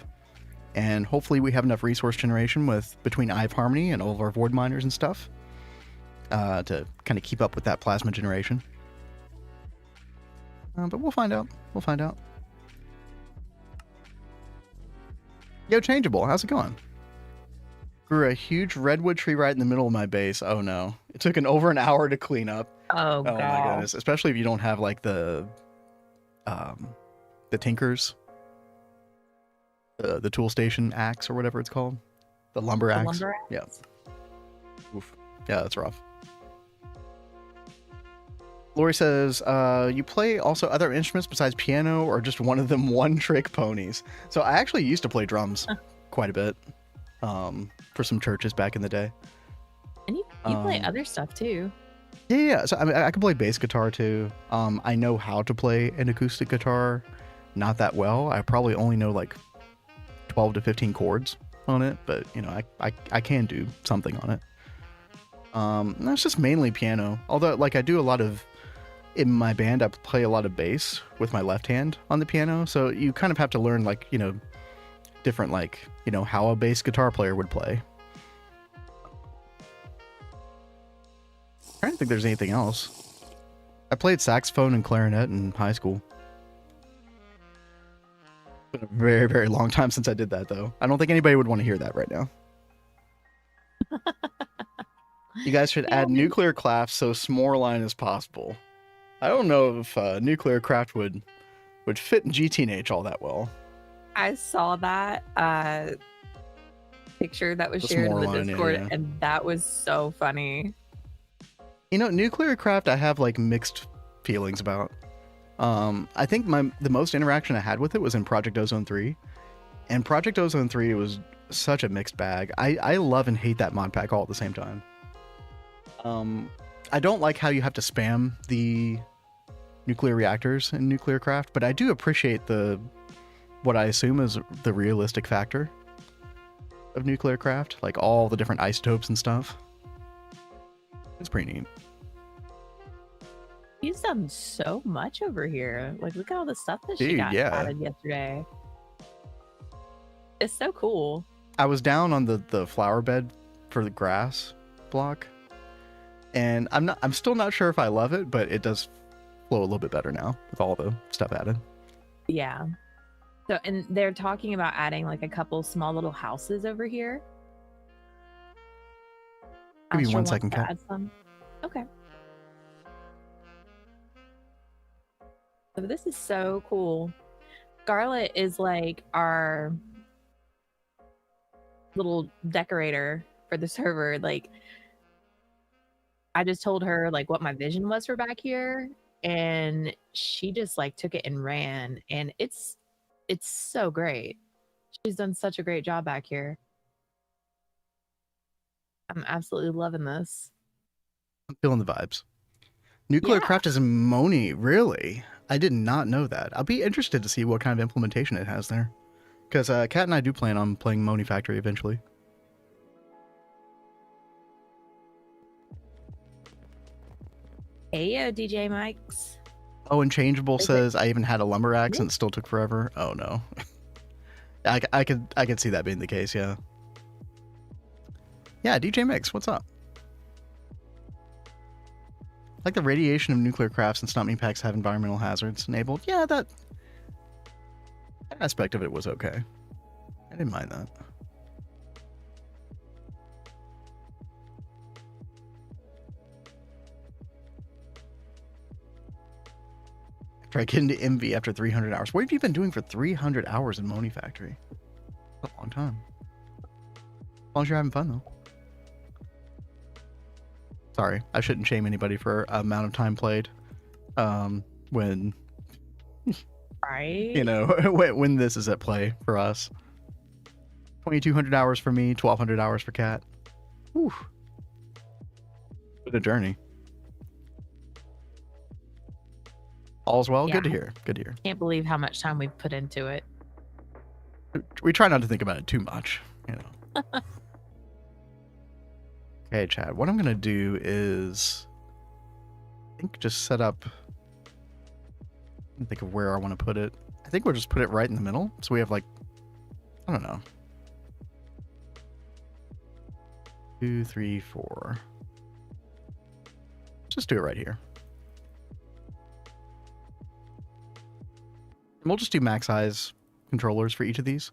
And hopefully we have enough resource generation with between Eye of Harmony and all of our void miners and stuff to kind of keep up with that plasma generation. But we'll find out. We'll find out. Yo, Changeable, how's it going? Grew a huge redwood tree right in the middle of my base. Oh no. It took over an hour to clean up. Oh, Oh my goodness. Especially if you don't have like the tinkers, the tool station axe or whatever it's called. The lumber axe. Lumber axe? Yeah. Oof. Yeah, that's rough. Lori says, you play also other instruments besides piano or just one of them one-trick ponies? So I actually used to play drums quite a bit for some churches back in the day. And you play other stuff too. Yeah. So I mean, I can play bass guitar too. I know how to play an acoustic guitar, not that well. I probably only know like 12 to 15 chords on it, but you know, I can do something on it. That's just mainly piano. Although, like, I do a lot of in my band. I play a lot of bass with my left hand on the piano, so you kind of have to learn, like, you know, different, like, you know, how a bass guitar player would play. I don't think there's anything else. I played saxophone and clarinet in high school. It's been a very, very long time since I did that, though. I don't think anybody would want to hear that right now. You guys should add nuclear craft so Smorline is possible. I don't know if nuclear craft would fit in GTNH all that well. I saw that picture that was shared in the Discord, and that was so funny. You know, nuclear craft I have like mixed feelings about. I think the most interaction I had with it was in Project Ozone 3. And Project Ozone 3 was such a mixed bag. I love and hate that mod pack all at the same time. I don't like how you have to spam the nuclear reactors in nuclear craft, but I do appreciate what I assume is the realistic factor of nuclear craft, like all the different isotopes and stuff. It's pretty neat. He's done so much over here. Like, look at all the stuff that she got added yesterday. It's so cool. I was down on the flower bed for the grass block, and I'm still not sure if I love it, but it does flow a little bit better now with all the stuff added. Yeah. So, and they're talking about adding like a couple small little houses over here. Give me 1 second, Kat. Add some. Okay. So this is so cool. Scarlett is like our little decorator for the server. Like, I just told her like what my vision was for back here, and she just like took it and ran, and it's so great. She's done such a great job back here. I'm absolutely loving this. I'm feeling the vibes. Nuclear craft is in Moni, really? I did not know that. I'll be interested to see what kind of implementation it has there, because Kat and I do plan on playing Moni Factory eventually. Hey, yo, DJ Mikes. Oh, and Changeable says I even had a lumber axe and it still took forever. Oh no. I could see that being the case, yeah. Yeah, DJ Mix, what's up? Like the radiation of nuclear crafts and stomping packs have environmental hazards enabled. Yeah, that aspect of it was okay. I didn't mind that. Try getting to MV after 300 hours. What have you been doing for 300 hours in Moni Factory? That's a long time. As long as you're having fun, though. Sorry, I shouldn't shame anybody for amount of time played. When, right? You know, when this is at play for us. 2,200 hours for me, 1,200 hours for Kat. Whew. What a journey. All's well. Yeah. Good to hear. Good to hear. Can't believe how much time we've put into it. We try not to think about it too much, you know. Okay, Chad, what I'm going to do is, I think, just set up, think of where I want to put it. I think we'll just put it right in the middle. So we have like, I don't know, 2, 3, 4. Just do it right here. And we'll just do max size controllers for each of these.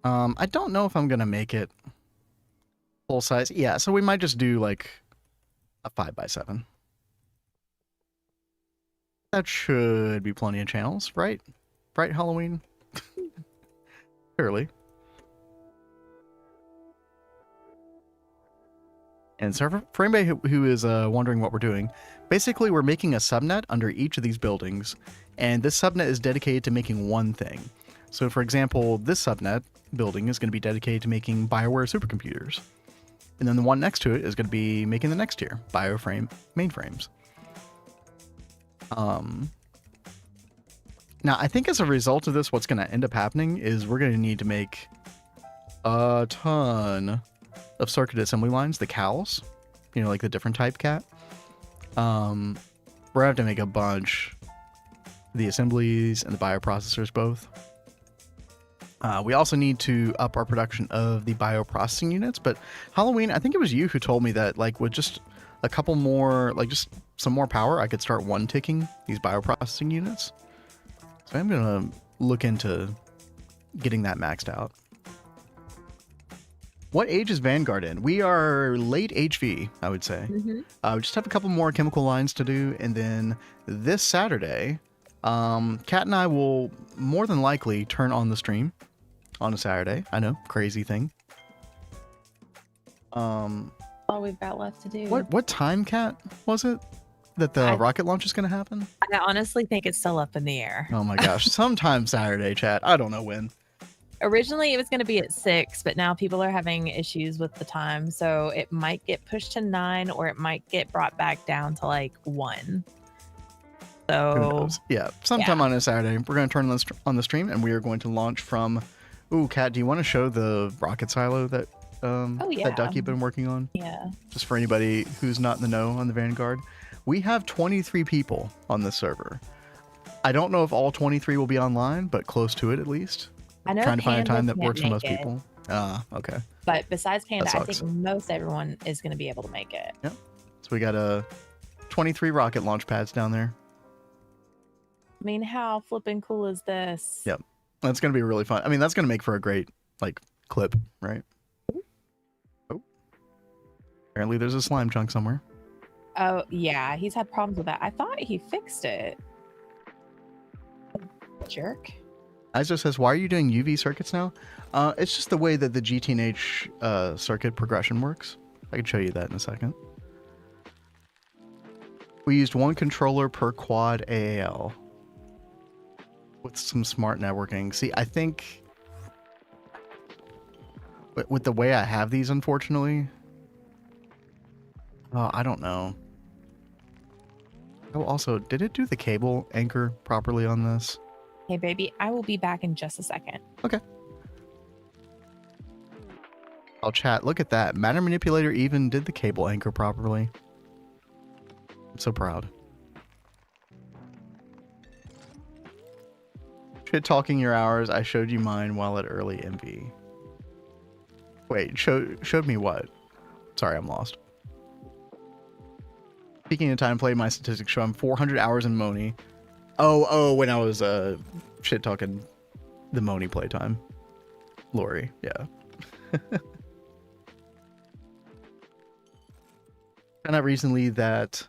I don't know if I'm gonna make it full size. Yeah, so we might just do like a 5x7. That should be plenty of channels, right? Right, Halloween? Surely. And so for anybody who is wondering what we're doing, basically we're making a subnet under each of these buildings, and this subnet is dedicated to making one thing. So for example, this subnet building is going to be dedicated to making BioWare supercomputers. And then the one next to it is going to be making the next tier, BioFrame mainframes. Now, I think as a result of this, what's going to end up happening is we're going to need to make a ton of circuit assembly lines, the cows, you know, like the different type cat. We're going to have to make a bunch, the assemblies and the bioprocessors both. We also need to up our production of the bioprocessing units, but Halloween, I think it was you who told me that like with just a couple more, like just some more power, I could start one ticking these bioprocessing units. So I'm going to look into getting that maxed out. What age is Vanguard in? We are late HV, I would say. We just have a couple more chemical lines to do, and then this Saturday, Kat and I will more than likely turn on the stream on a Saturday. I know, crazy thing. All we've got left to do. What time, Kat, was it that the rocket launch is going to happen? I honestly think it's still up in the air. Oh my gosh, sometime Saturday, chat. I don't know when. Originally, it was going to be at 6, but now people are having issues with the time, so it might get pushed to 9, or it might get brought back down to like 1. So who knows? Yeah, sometime on a Saturday, we're going to turn on the stream, and we are going to launch from. Ooh, Kat, do you want to show the rocket silo that that Ducky been working on? Yeah. Just for anybody who's not in the know on the Vanguard, we have 23 people on this server. I don't know if all 23 will be online, but close to it at least. I know trying to find a time that Panda works for can't most make it. people. Okay. But besides Panda, That I sucks. think most everyone is going to be able to make it. Yep. So we got 23 rocket launch pads down there. I mean, how flippin' cool is this? Yep. That's going to be really fun. I mean, that's going to make for a great like clip, right? Oh. Apparently there's a slime chunk somewhere. Oh, yeah. He's had problems with that. I thought he fixed it. Jerk. Iso says, why are you doing UV circuits now? It's just the way that the GTNH circuit progression works. I can show you that in a second. We used one controller per quad AAL with some smart networking. See, I think with the way I have these, unfortunately, I don't know. Oh, also, did it do the cable anchor properly on this? Hey, baby, I will be back in just a second. Okay. I'll chat. Look at that. Matter Manipulator even did the cable anchor properly. I'm so proud. Shit talking your hours. I showed you mine while at early MV. Wait, showed me what? Sorry, I'm lost. Speaking of time play, my statistics show I'm 400 hours in Moni. Oh, when I was shit talking the Moni playtime. Lori, yeah. Found out recently that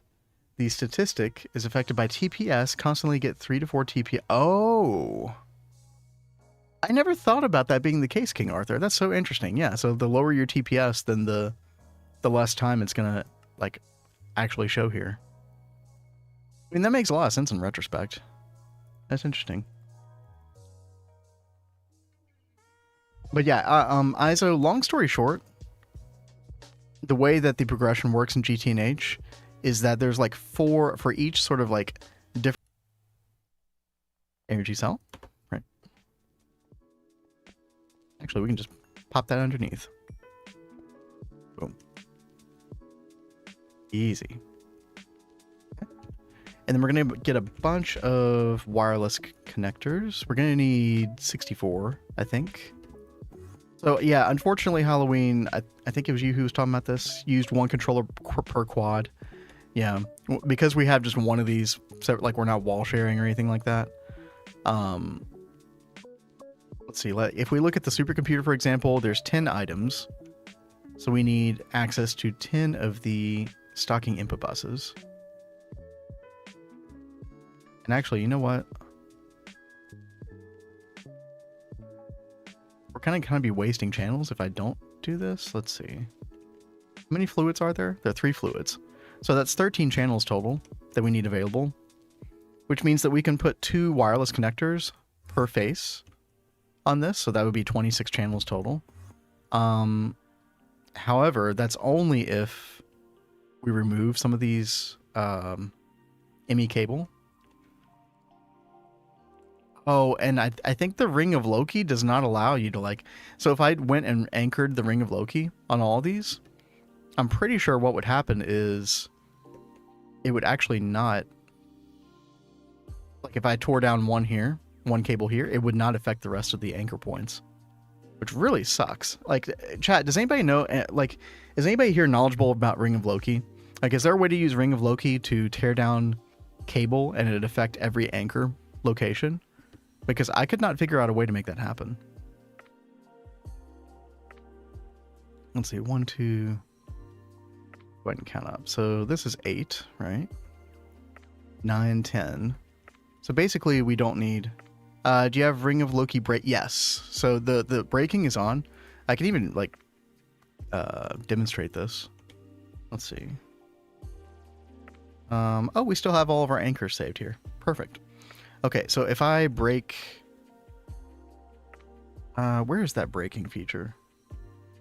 the statistic is affected by TPS. Constantly get 3 to 4 TPS. Oh, I never thought about that being the case, King Arthur. That's so interesting. Yeah, so the lower your TPS, then the less time it's gonna like actually show here. I mean, that makes a lot of sense in retrospect. That's interesting. But yeah, Iso, long story short, the way that the progression works in GTNH is that there's like 4 for each sort of like different energy cell, right? Actually, we can just pop that underneath. Boom. Easy. And then we're going to get a bunch of wireless connectors. We're going to need 64, I think. So yeah, unfortunately, Halloween, I think it was you who was talking about this, used one controller per quad. Yeah, because we have just one of these, so like we're not wall sharing or anything like that. let's see. If we look at the supercomputer, for example, there's 10 items. So we need access to 10 of the stocking input buses. And actually, you know what? We're kind of be wasting channels if I don't do this. Let's see. How many fluids are there? There are 3 fluids. So that's 13 channels total that we need available, which means that we can put 2 wireless connectors per face on this. So that would be 26 channels total. However, that's only if we remove some of these ME cable. Oh, and I think the Ring of Loki does not allow you to like... So if I went and anchored the Ring of Loki on all these, I'm pretty sure what would happen is it would actually not... Like if I tore down one here, one cable here, it would not affect the rest of the anchor points. Which really sucks. Like, chat, does anybody know... Like, is anybody here knowledgeable about Ring of Loki? Like, is there a way to use Ring of Loki to tear down cable and it'd affect every anchor location? Because I could not figure out a way to make that happen. Let's see, 1, 2. Go ahead and count up. So this is 8, right? 9, 10. So basically, we don't need. Do you have Ring of Loki break? Yes. So the braking is on. I can even like demonstrate this. Let's see. Oh, we still have all of our anchors saved here. Perfect. Okay, so if I break... where is that braking feature?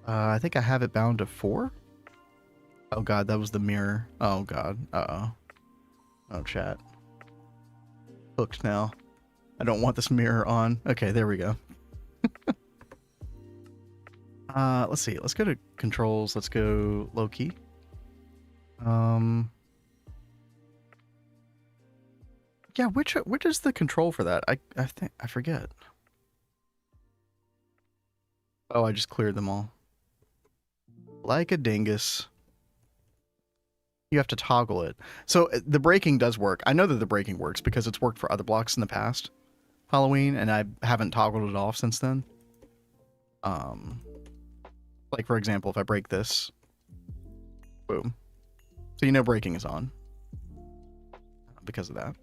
I think I have it bound to 4? Oh god, that was the mirror. Oh god. Uh-oh. Oh, chat. Hooked now. I don't want this mirror on. Okay, there we go. Let's see. Let's go to controls. Let's go low key. Yeah, which is the control for that? I think I forget. Oh, I just cleared them all. Like a dingus. You have to toggle it. So the braking does work. I know that the braking works because it's worked for other blocks in the past. Halloween, and I haven't toggled it off since then. Like for example, if I break this, boom. So you know braking is on because of that.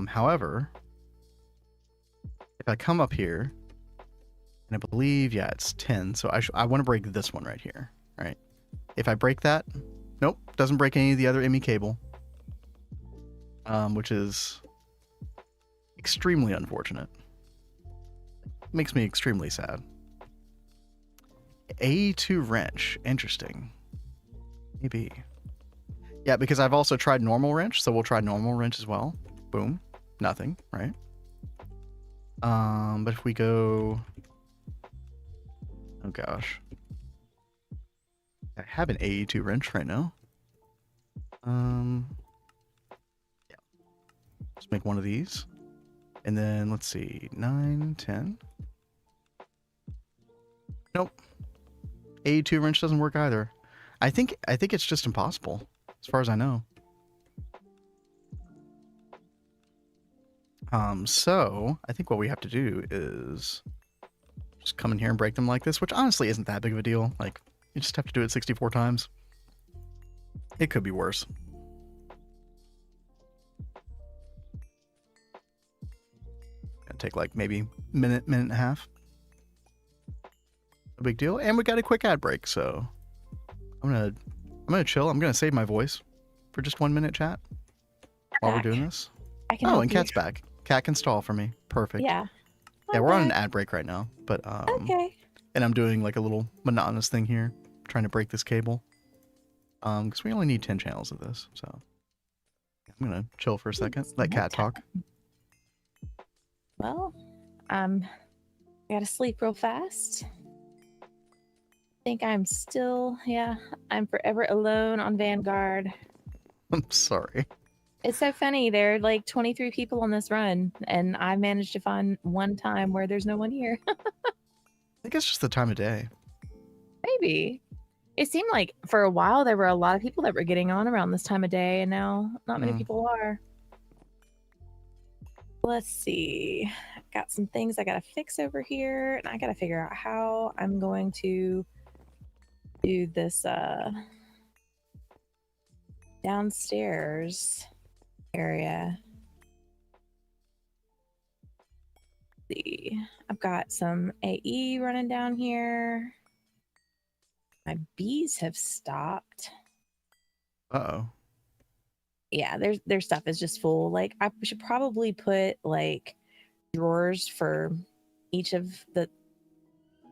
However, if I come up here, and I believe, yeah, it's 10, so I want to break this one right here, right? If I break that, nope, doesn't break any of the other ME cable, which is extremely unfortunate. Makes me extremely sad. A2 wrench, interesting. Maybe. Yeah, because I've also tried normal wrench, so we'll try normal wrench as well. Boom. Nothing, right? But if we go... Oh gosh. I have an AE2 wrench right now. Yeah. Let's make one of these. And then let's see, 9, 10. Nope. AE2 wrench doesn't work either. I think it's just impossible, as far as I know. So I think what we have to do is just come in here and break them like this, which honestly isn't that big of a deal. Like, you just have to do it 64 times. It could be worse. It'd take like maybe minute and a half. No big deal. And we got a quick ad break, so I'm gonna chill. I'm gonna save my voice for just 1 minute, chat, while we're doing this. I can Oh, help and you. Cat's back. Cat can stall for me. Perfect. Yeah. Yeah, we're on an ad break right now, but Okay. and I'm doing like a little monotonous thing here, trying to break this cable. Because we only need 10 channels of this, so I'm gonna chill for a second. Let Cat talk. Well, gotta sleep real fast. Think I'm still, I'm forever alone on Vanguard. I'm sorry. It's so funny. There are like 23 people on this run, and I managed to find one time where there's no one here. I think it's just the time of day. Maybe. It seemed like for a while there were a lot of people that were getting on around this time of day, and now not many people are. Let's see. I've got some things I gotta fix over here, and I gotta figure out how I'm going to do this downstairs area. Let's see. I've got some AE running down here. My bees have stopped. Uh-oh. Yeah, their stuff is just full. Like, I should probably put like drawers for each of the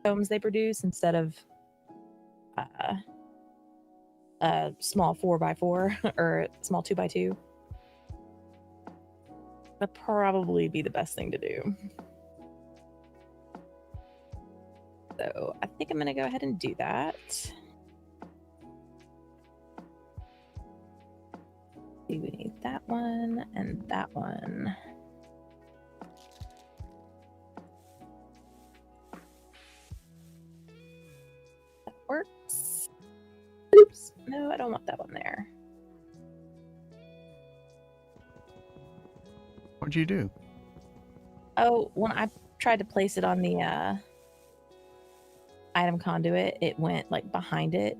combs they produce instead of a small 4x4 or small 2x2. That'd probably be the best thing to do. So I think I'm gonna go ahead and do that. We need that one and that one. That works. Oops, no, I don't want that one there. What'd you do? Oh, when I tried to place it on the item conduit, it went like behind it.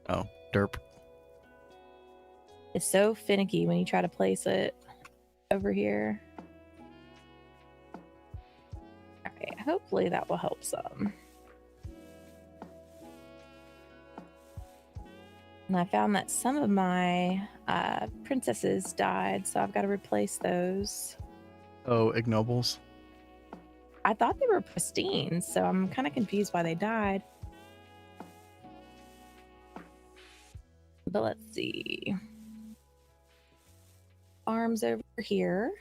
Oh, derp. It's so finicky when you try to place it over here. All right, hopefully that will help some. And I found that some of my princesses died, so I've got to replace those. Oh, ignobles. I thought they were pristine, so I'm kind of confused why they died. But let's see. Arms over here.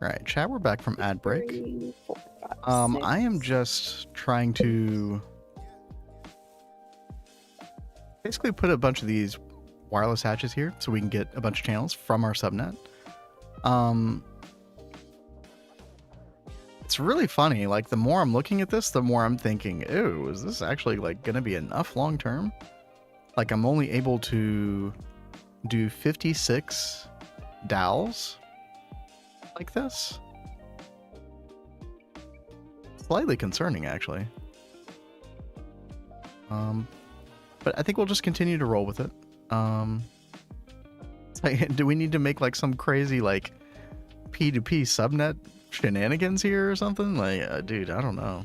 All right, chat, we're back from ad break. 3, 4, 5, I am 6. just trying to basically put a bunch of these wireless hatches here so we can get a bunch of channels from our subnet. It's really funny. Like, the more I'm looking at this, the more I'm thinking, ew, is this actually like gonna be enough long term? Like, I'm only able to do 56 dowels like this. Slightly concerning, actually. But I think we'll just continue to roll with it. It's like, do we need to make like some crazy like P2P subnet shenanigans here or something? Like, dude, I don't know.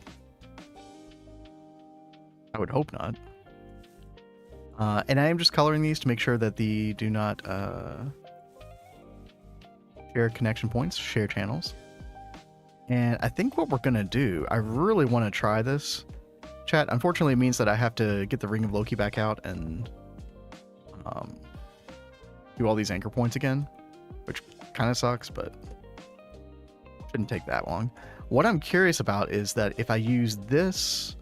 I would hope not. And I am just coloring these to make sure that the do not share connection points, share channels. And I think what we're gonna do, I really want to try this. Chat, unfortunately, it means that I have to get the Ring of Loki back out and do all these anchor points again, which kind of sucks, but shouldn't take that long. What I'm curious about is that if I use this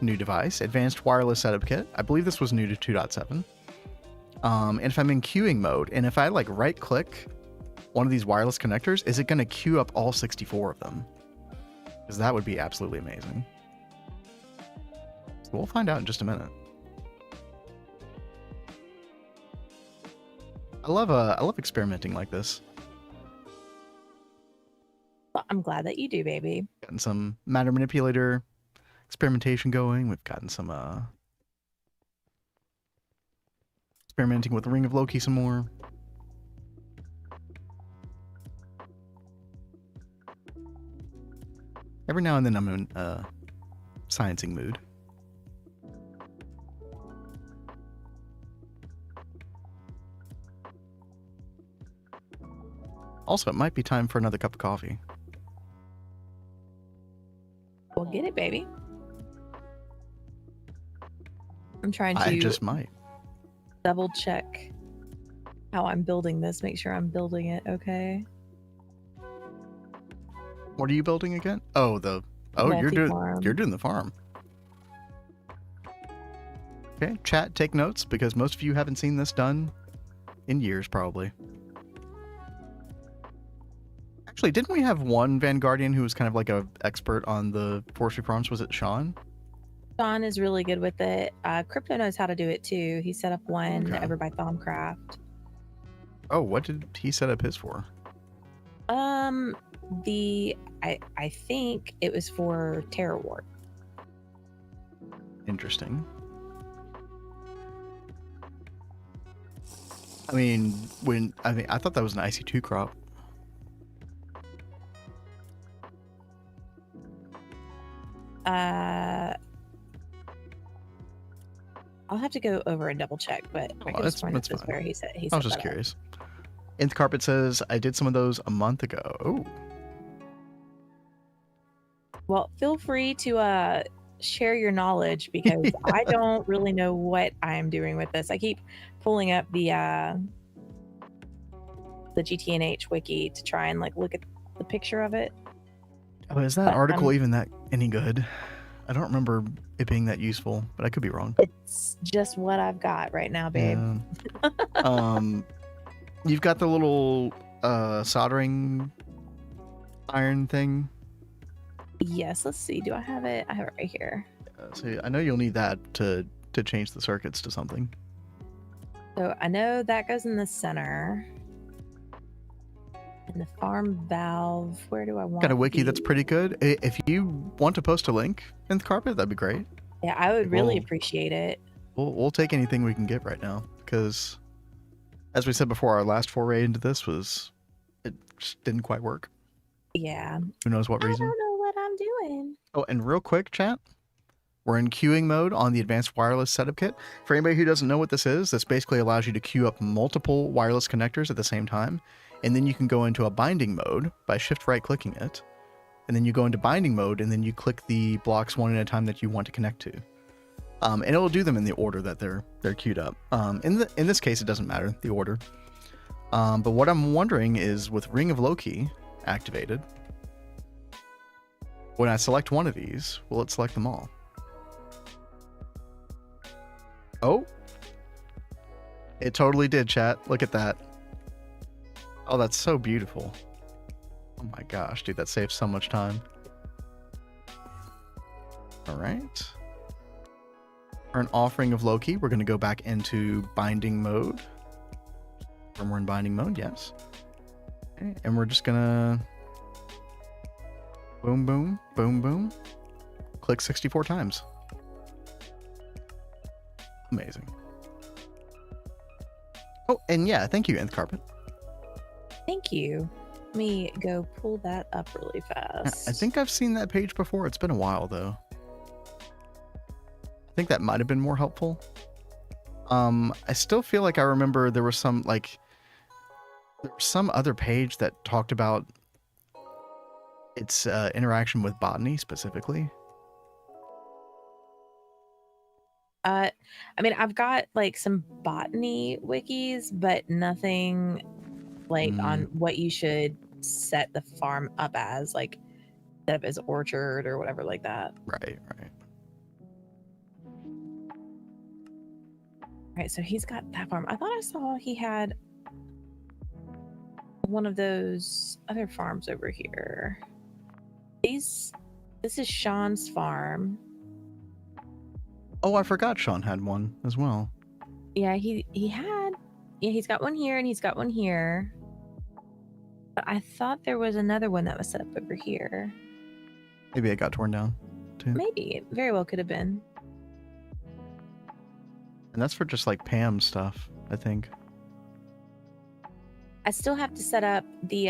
new device, Advanced Wireless Setup Kit, I believe this was new to 2.7, and if I'm in queuing mode, and if I like right click one of these wireless connectors, is it going to queue up all 64 of them? Because that would be absolutely amazing. So we'll find out in just a minute. I love experimenting like this. Well, I'm glad that you do, baby. Gotten some matter manipulator experimentation going. We've gotten some experimenting with the Ring of Loki some more. Every now and then I'm in sciencing mood. Also, it might be time for another cup of coffee. We'll get it, baby. I'm trying I to just might. double check how I'm building this, make sure I'm building it okay. What are you building again? Oh, you're doing the farm. Okay, chat, take notes because most of you haven't seen this done in years, probably. Actually, didn't we have one Vanguardian who was kind of like a expert on the forestry farms? Was it Shawn? Shawn is really good with it. Crypto knows how to do it too. He set up one Okay. over by Thaumcraft. Oh, what did he set up his for? I think it was for Terror Ward. Interesting. I mean, I thought that was an IC2 crop. I'll have to go over and double check, but I could have sworn that's this is fine. where he said I was just curious. Nth Carpet says, I did some of those a month ago. Oh. Well, feel free to share your knowledge because I don't really know what I'm doing with this. I keep pulling up the GTNH wiki to try and like look at the picture of it. Oh, is that article even that any good? I don't remember it being that useful, but I could be wrong. It's just what I've got right now, babe. Yeah. You've got the little soldering iron thing. Yes, let's see. Do I have it? I have it right here. So I know you'll need that to change the circuits to something. So I know that goes in the center. And the farm valve, where do I want Got a wiki the... that's pretty good. If you want to post a link in the carpet, that'd be great. Yeah, I would really appreciate it. We'll take anything we can get right now because, as we said before, our last foray into this it just didn't quite work. Yeah. Who knows what reason? I don't know what I'm doing. Oh, and real quick, chat. We're in queuing mode on the Advanced Wireless Setup Kit. For anybody who doesn't know what this is, this basically allows you to queue up multiple wireless connectors at the same time. And then you can go into a binding mode by shift right clicking it. And then you go into binding mode and then you click the blocks one at a time that you want to connect to. And it'll do them in the order that they're queued up. In this case, it doesn't matter, the order. But what I'm wondering is with Ring of Loki activated, when I select one of these, will it select them all? Oh, it totally did, chat. Look at that. Oh, that's so beautiful. Oh my gosh, dude, that saves so much time. All right. For an offering of Loki, we're going to go back into binding mode. When we're in binding mode, yes. Okay, and we're just going to boom, boom, boom, boom. Click 64 times. Amazing. Oh, and yeah, thank you, Nth Carpet. Thank you. Let me go pull that up really fast. I think I've seen that page before. It's been a while, though. I think that might have been more helpful. I still feel like I remember there was some, some other page that talked about its interaction with Botany specifically. I mean, I've got like some botany wikis, but nothing like on what you should set the farm up as, like set up as orchard or whatever like that. Right. Right, so he's got that farm. I thought I saw he had one of those other farms over here. This is Shawn's farm. Oh, I forgot Shawn had one as well. Yeah, he's got one here and he's got one here. But I thought there was another one that was set up over here. Maybe it got torn down too. Maybe. It very well could have been. And that's for just like Pam stuff, I think. I still have to set up the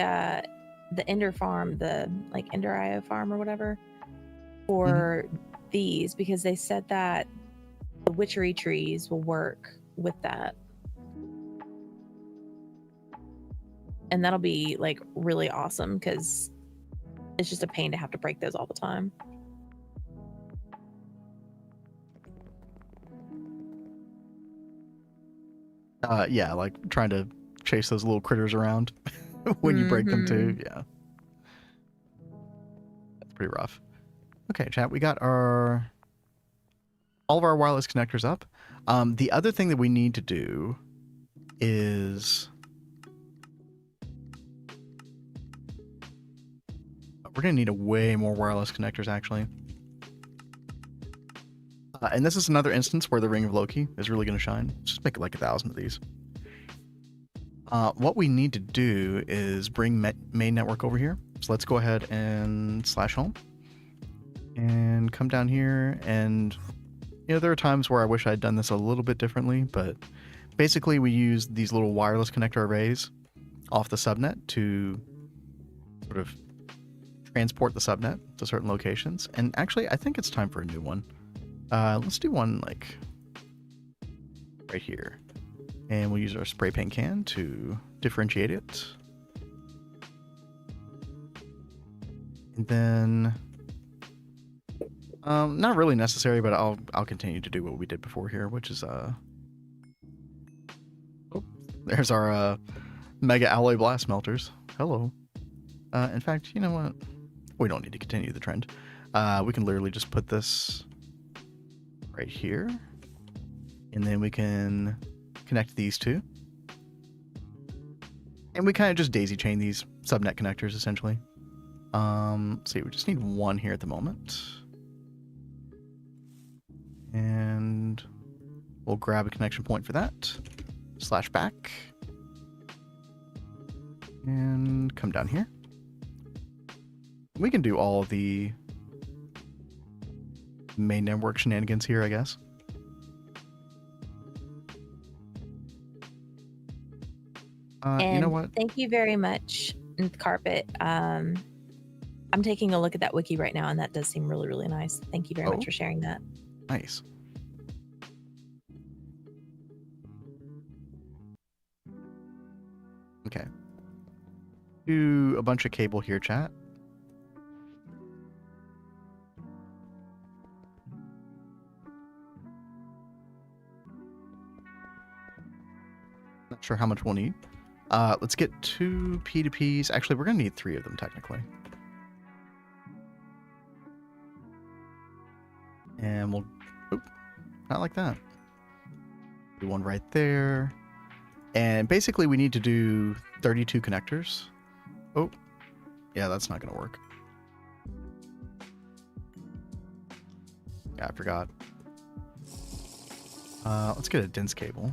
Ender farm, the like Ender IO farm or whatever for these, because they said that the witchery trees will work with that. And that'll be like really awesome because it's just a pain to have to break those all the time. Yeah, like trying to chase those little critters around when you break them too. Yeah. That's pretty rough. Okay, chat, we got all of our wireless connectors up. The other thing that we need to do is We're going to need a way more wireless connectors, actually. And this is another instance where the Ring of Loki is really going to shine. Just make like 1,000 of these. What we need to do is bring main network over here. So let's go ahead and /home. And come down here, and there are times where I wish I'd done this a little bit differently, but basically we use these little wireless connector arrays off the subnet to sort of transport the subnet to certain locations. And actually, I think it's time for a new one. Let's do one like right here. And we'll use our spray paint can to differentiate it. And then not really necessary, but I'll continue to do what we did before here, which is there's our mega alloy blast melters. Hello. In fact, you know what? We don't need to continue the trend. We can literally just put this right here, and then we can connect these two. And we kind of just daisy chain these subnet connectors essentially. See, we just need one here at the moment. And we'll grab a connection point for that. /back. And come down here. We can do all of the main network shenanigans here, I guess. You know what? Thank you very much, Carpet. I'm taking a look at that wiki right now, and that does seem really, really nice. Thank you very much for sharing that. Nice. Okay. Do a bunch of cable here, chat. Not sure how much we'll need. Let's get 2 P2Ps. Actually, we're going to need 3 of them, technically. And we'll... Oop, not like that. Do one right there. And basically, we need to do 32 connectors. Oh, yeah, that's not going to work. Yeah, I forgot. Let's get a dense cable.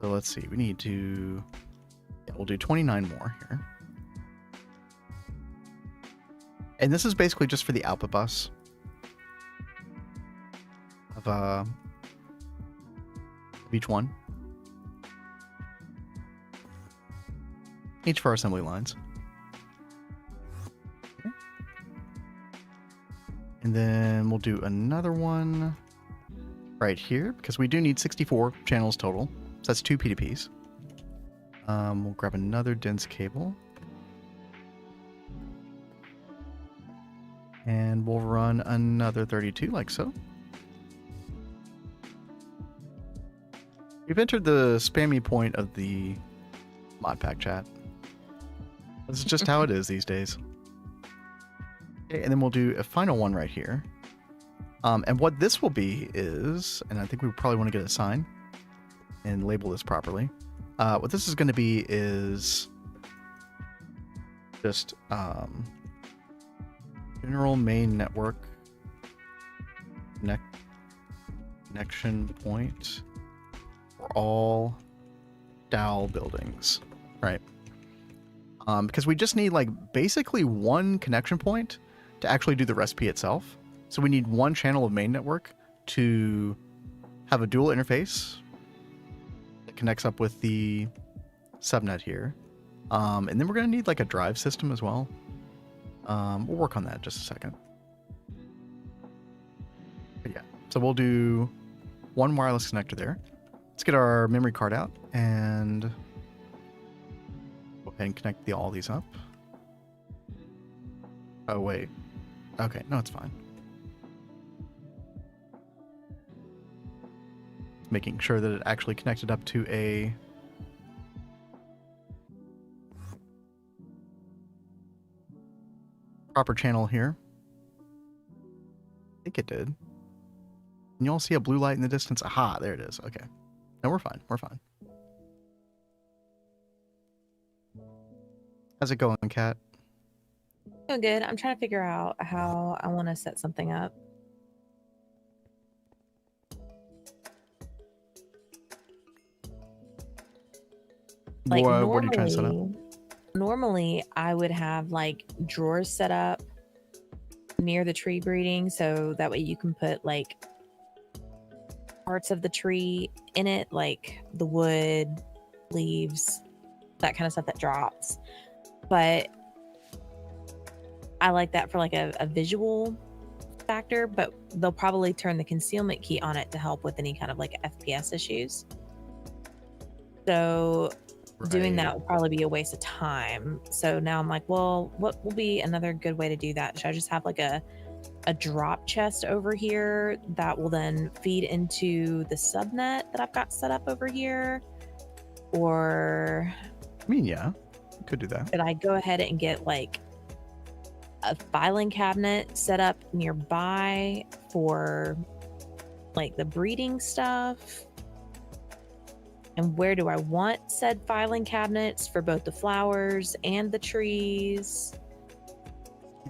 So let's see, we need to, yeah, we'll do 29 more here. And this is basically just for the output bus of each one. Each for our assembly lines. Okay. And then we'll do another one right here, because we do need 64 channels total. So that's 2 P2Ps. We'll grab another dense cable. And we'll run another 32 like so. We've entered the spammy point of the mod pack chat. This is just how it is these days. Okay, and then we'll do a final one right here. And what this will be is, and I think we probably want to get a sign and label this properly. What this is going to be is just general main network connection point for all DAO buildings, right? Because we just need like basically one connection point to actually do the recipe itself. So we need one channel of main network to have a dual interface that connects up with the subnet here. And then we're going to need like a drive system as well. We'll work on that in just a second. But yeah, so we'll do one wireless connector there. Let's get our memory card out and go ahead and connect all these up. Oh, wait. Okay, no, it's fine. Making sure that it actually connected up to a proper channel here. think it did. Can you all see a blue light in the distance? Aha, there it is. Okay. No, we're fine. We're fine. How's it going, Kat? Oh, good. I'm trying to figure out how I want to set something up. Like What are you trying to set up? Normally, I would have like drawers set up near the tree breeding, so that way you can put like parts of the tree in it, like the wood, leaves, that kind of stuff that drops. But I like that for like a visual factor, but they'll probably turn the concealment key on it to help with any kind of like FPS issues. So doing that would probably be a waste of time. So now I'm like, well, what will be another good way to do that? Should I just have like a drop chest over here that will then feed into the subnet that I've got set up over here? Or I mean, yeah, could do that. should I go ahead and get like a filing cabinet set up nearby for like the breeding stuff? And where do I want said filing cabinets for both the flowers and the trees?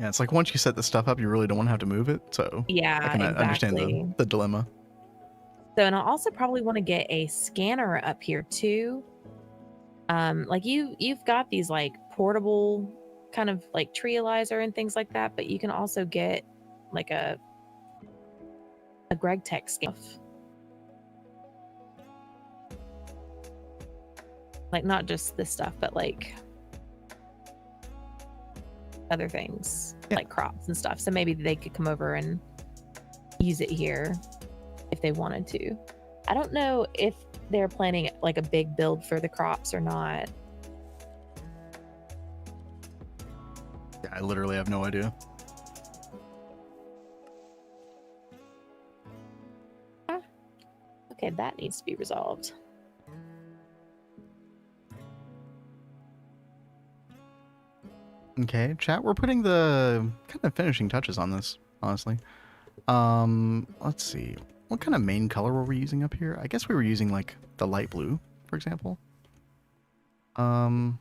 Yeah, it's like once you set the stuff up, you really don't want to have to move it. So Yeah, I can exactly. understand the dilemma. So, and I also probably want to get a scanner up here too. Like you've got these like portable kind of like treealizer and things like that, but you can also get like a Greg Tech scanner. Like not just this stuff, but like other things, like crops and stuff. So maybe they could come over and use it here if they wanted to. I don't know if they're planning like a big build for the crops or not. Yeah, I literally have no idea. Okay, that needs to be resolved. Okay, chat, we're putting the kind of finishing touches on this, honestly. Let's see. What kind of main color were we using up here? I guess we were using like the light blue, for example. We'll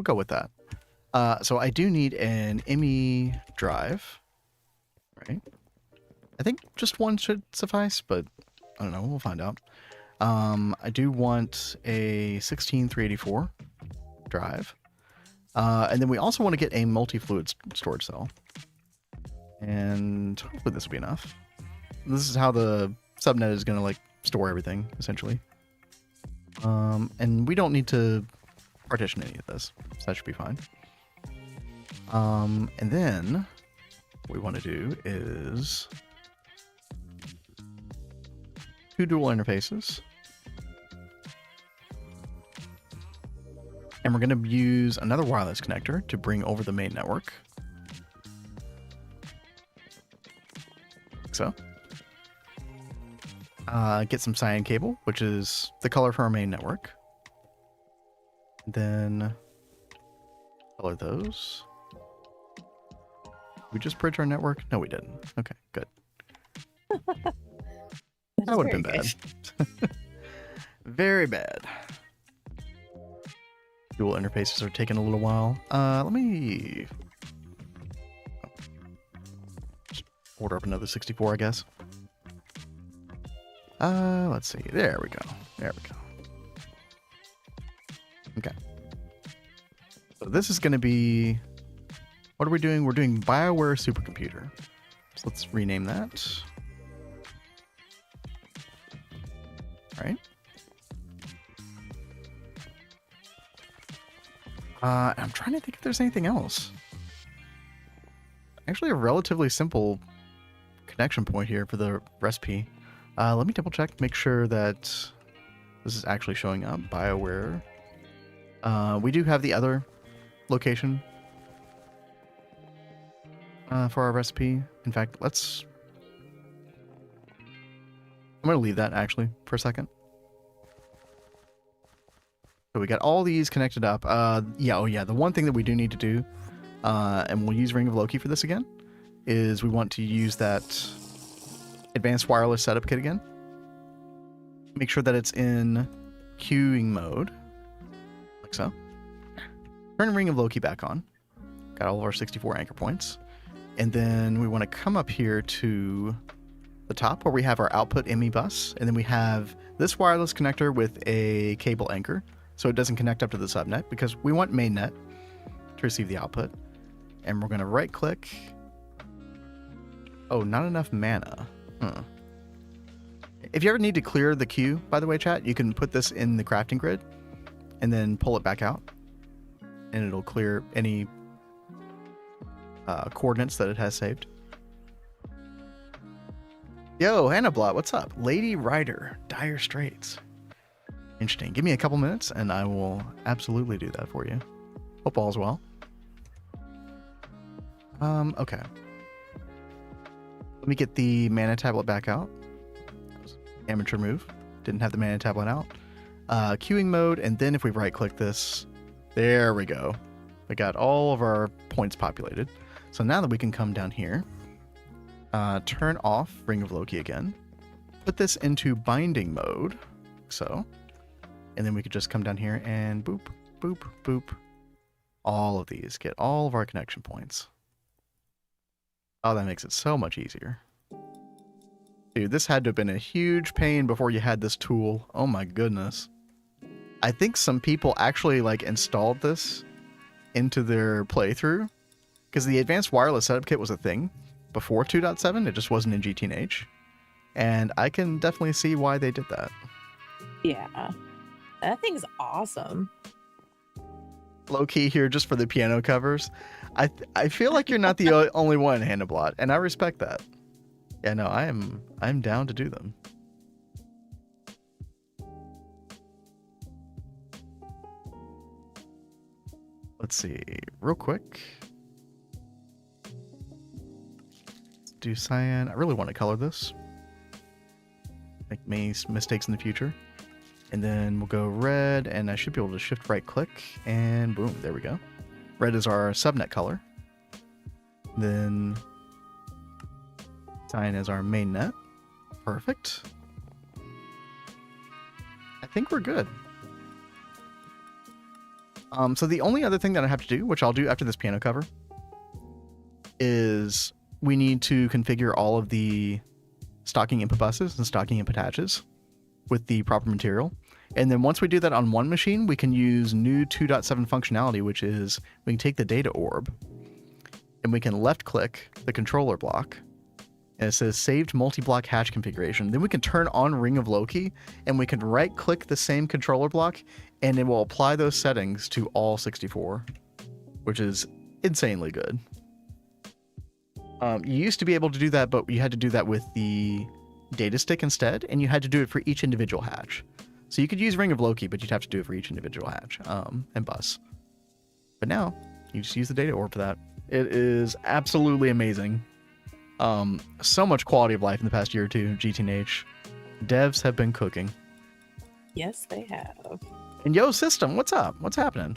go with that. So I do need an ME drive, right? I think just one should suffice, but I don't know. We'll find out. I do want a 16384 drive. And then we also want to get a multi-fluid storage cell. And hopefully this will be enough. This is how the subnet is going to like store everything, essentially. And we don't need to partition any of this, so that should be fine. And then what we want to do is 2 dual interfaces. And we're going to use another wireless connector to bring over the main network. Like so. Get some cyan cable, which is the color for our main network. Then color those. We just bridge our network? No, we didn't. Okay, good. That would have been bad. Very bad. Dual interfaces are taking a little while. Let me just order up another 64, I guess. Let's see. There we go. There we go. Okay. So this is going to be... What are we doing? We're doing BioWare Supercomputer. So let's rename that. All right. I'm trying to think if there's anything else. Actually, a relatively simple connection point here for the recipe. Let me double check, make sure that this is actually showing up. BioWare. We do have the other location for our recipe. In fact, I'm going to leave that actually for a second. So we got all these connected up. The one thing that we do need to do, and we'll use Ring of Loki for this again, is we want to use that advanced wireless setup kit again. Make sure that it's in queuing mode, like so. Turn Ring of Loki back on. Got all of our 64 anchor points. And then we want to come up here to the top where we have our output ME bus. And then we have this wireless connector with a cable anchor, so it doesn't connect up to the subnet, because we want mainnet to receive the output. And we're going to right click. Oh, not enough mana. If you ever need to clear the queue, by the way, chat, you can put this in the crafting grid and then pull it back out, and it'll clear any coordinates that it has saved. Yo, Hannablot, what's up? Lady Rider, Dire Straits. Interesting. Give me a couple minutes and I will absolutely do that for you. Hope all's well. Okay. Let me get the mana tablet back out. That was an amateur move. Didn't have the mana tablet out. Queuing mode, and then if we right click this, there we go. We got all of our points populated. So now that we can come down here, turn off Ring of Loki again, put this into binding mode, so, and then we could just come down here and boop, boop, boop, all of these, get all of our connection points. Oh, that makes it so much easier. Dude, this had to have been a huge pain before you had this tool. Oh my goodness. I think some people actually like installed this into their playthrough, because the advanced wireless setup kit was a thing before 2.7. It just wasn't in GTNH. And I can definitely see why they did that. Yeah. That thing's awesome. Low key here just for the piano covers. I feel like you're not the only one, Hannablot, and I respect that. Yeah, no, I'm down to do them. Let's see, real quick. Let's do cyan. I really want to color this. Make many mistakes in the future. And then we'll go red, and I should be able to shift right click, and boom, there we go. Red is our subnet color. Then cyan is our main net. Perfect. I think we're good. So the only other thing that I have to do, which I'll do after this piano cover, is we need to configure all of the stocking input buses and stocking input hatches with the proper material. And then once we do that on one machine, we can use new 2.7 functionality, which is we can take the data orb and we can left click the controller block, and it says saved multi-block hatch configuration. Then we can turn on Ring of Loki and we can right click the same controller block and it will apply those settings to all 64, which is insanely good. You used to be able to do that, but you had to do that with the data stick instead, and you had to do it for each individual hatch. So you could use Ring of Loki, but you'd have to do it for each individual hatch and bus. But now, you just use the data orb for that. It is absolutely amazing. So much quality of life in the past year or two, GTNH. Devs have been cooking. Yes, they have. And yo, system, what's up? What's happening?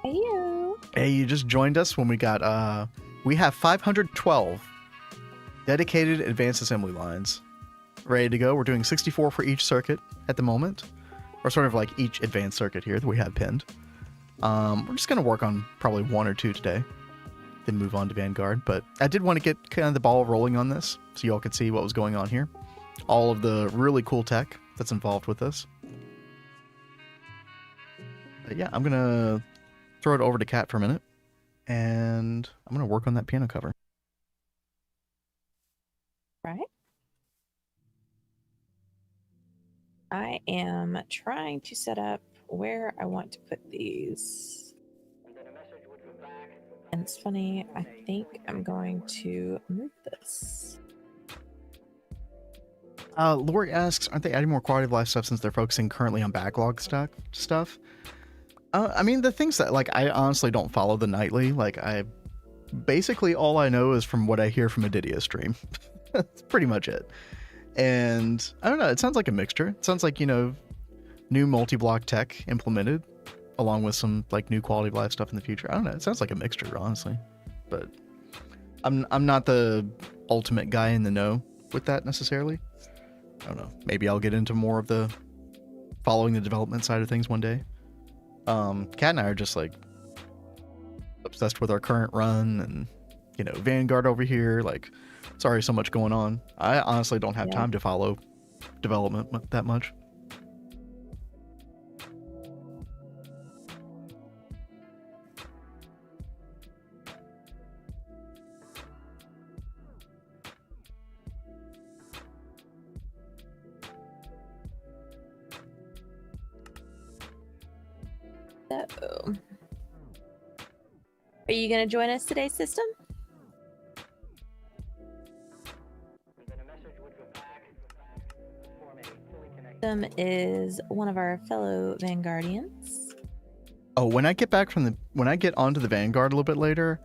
Hey, you. Hey, you just joined us when we got, we have 512 dedicated advanced assembly lines ready to go. We're doing 64 for each circuit at the moment, or sort of like each advanced circuit here that we have pinned. We're just going to work on probably one or two today, then move on to Vanguard. But I did want to get kind of the ball rolling on this so you all could see what was going on here. All of the really cool tech that's involved with this. But yeah, I'm going to throw it over to Kat for a minute, and I'm going to work on that piano cover. Right. I am trying to set up where I want to put these. And it's funny, I think I'm going to move this. Lori asks, aren't they adding more quality of life stuff since they're focusing currently on backlog stuff? I mean, the things that, like, I honestly don't follow the nightly. Like, basically all I know is from what I hear from Aditya's stream. That's pretty much it. And I don't know, it sounds like a mixture. It sounds like, you know, new multi-block tech implemented. along with some like new quality of life stuff in the future. I don't know. It sounds like a mixture, honestly, but I'm not the ultimate guy in the know with that necessarily. I don't know. Maybe I'll get into more of the following the development side of things one day. Kat and I are just like obsessed with our current run, and you know, Vanguard over here. Like, sorry, so much going on. I honestly don't have time to follow development that much. So, are you going to join us today, system? System is one of our fellow Vanguardians. Oh, when I get onto the Vanguard a little bit later,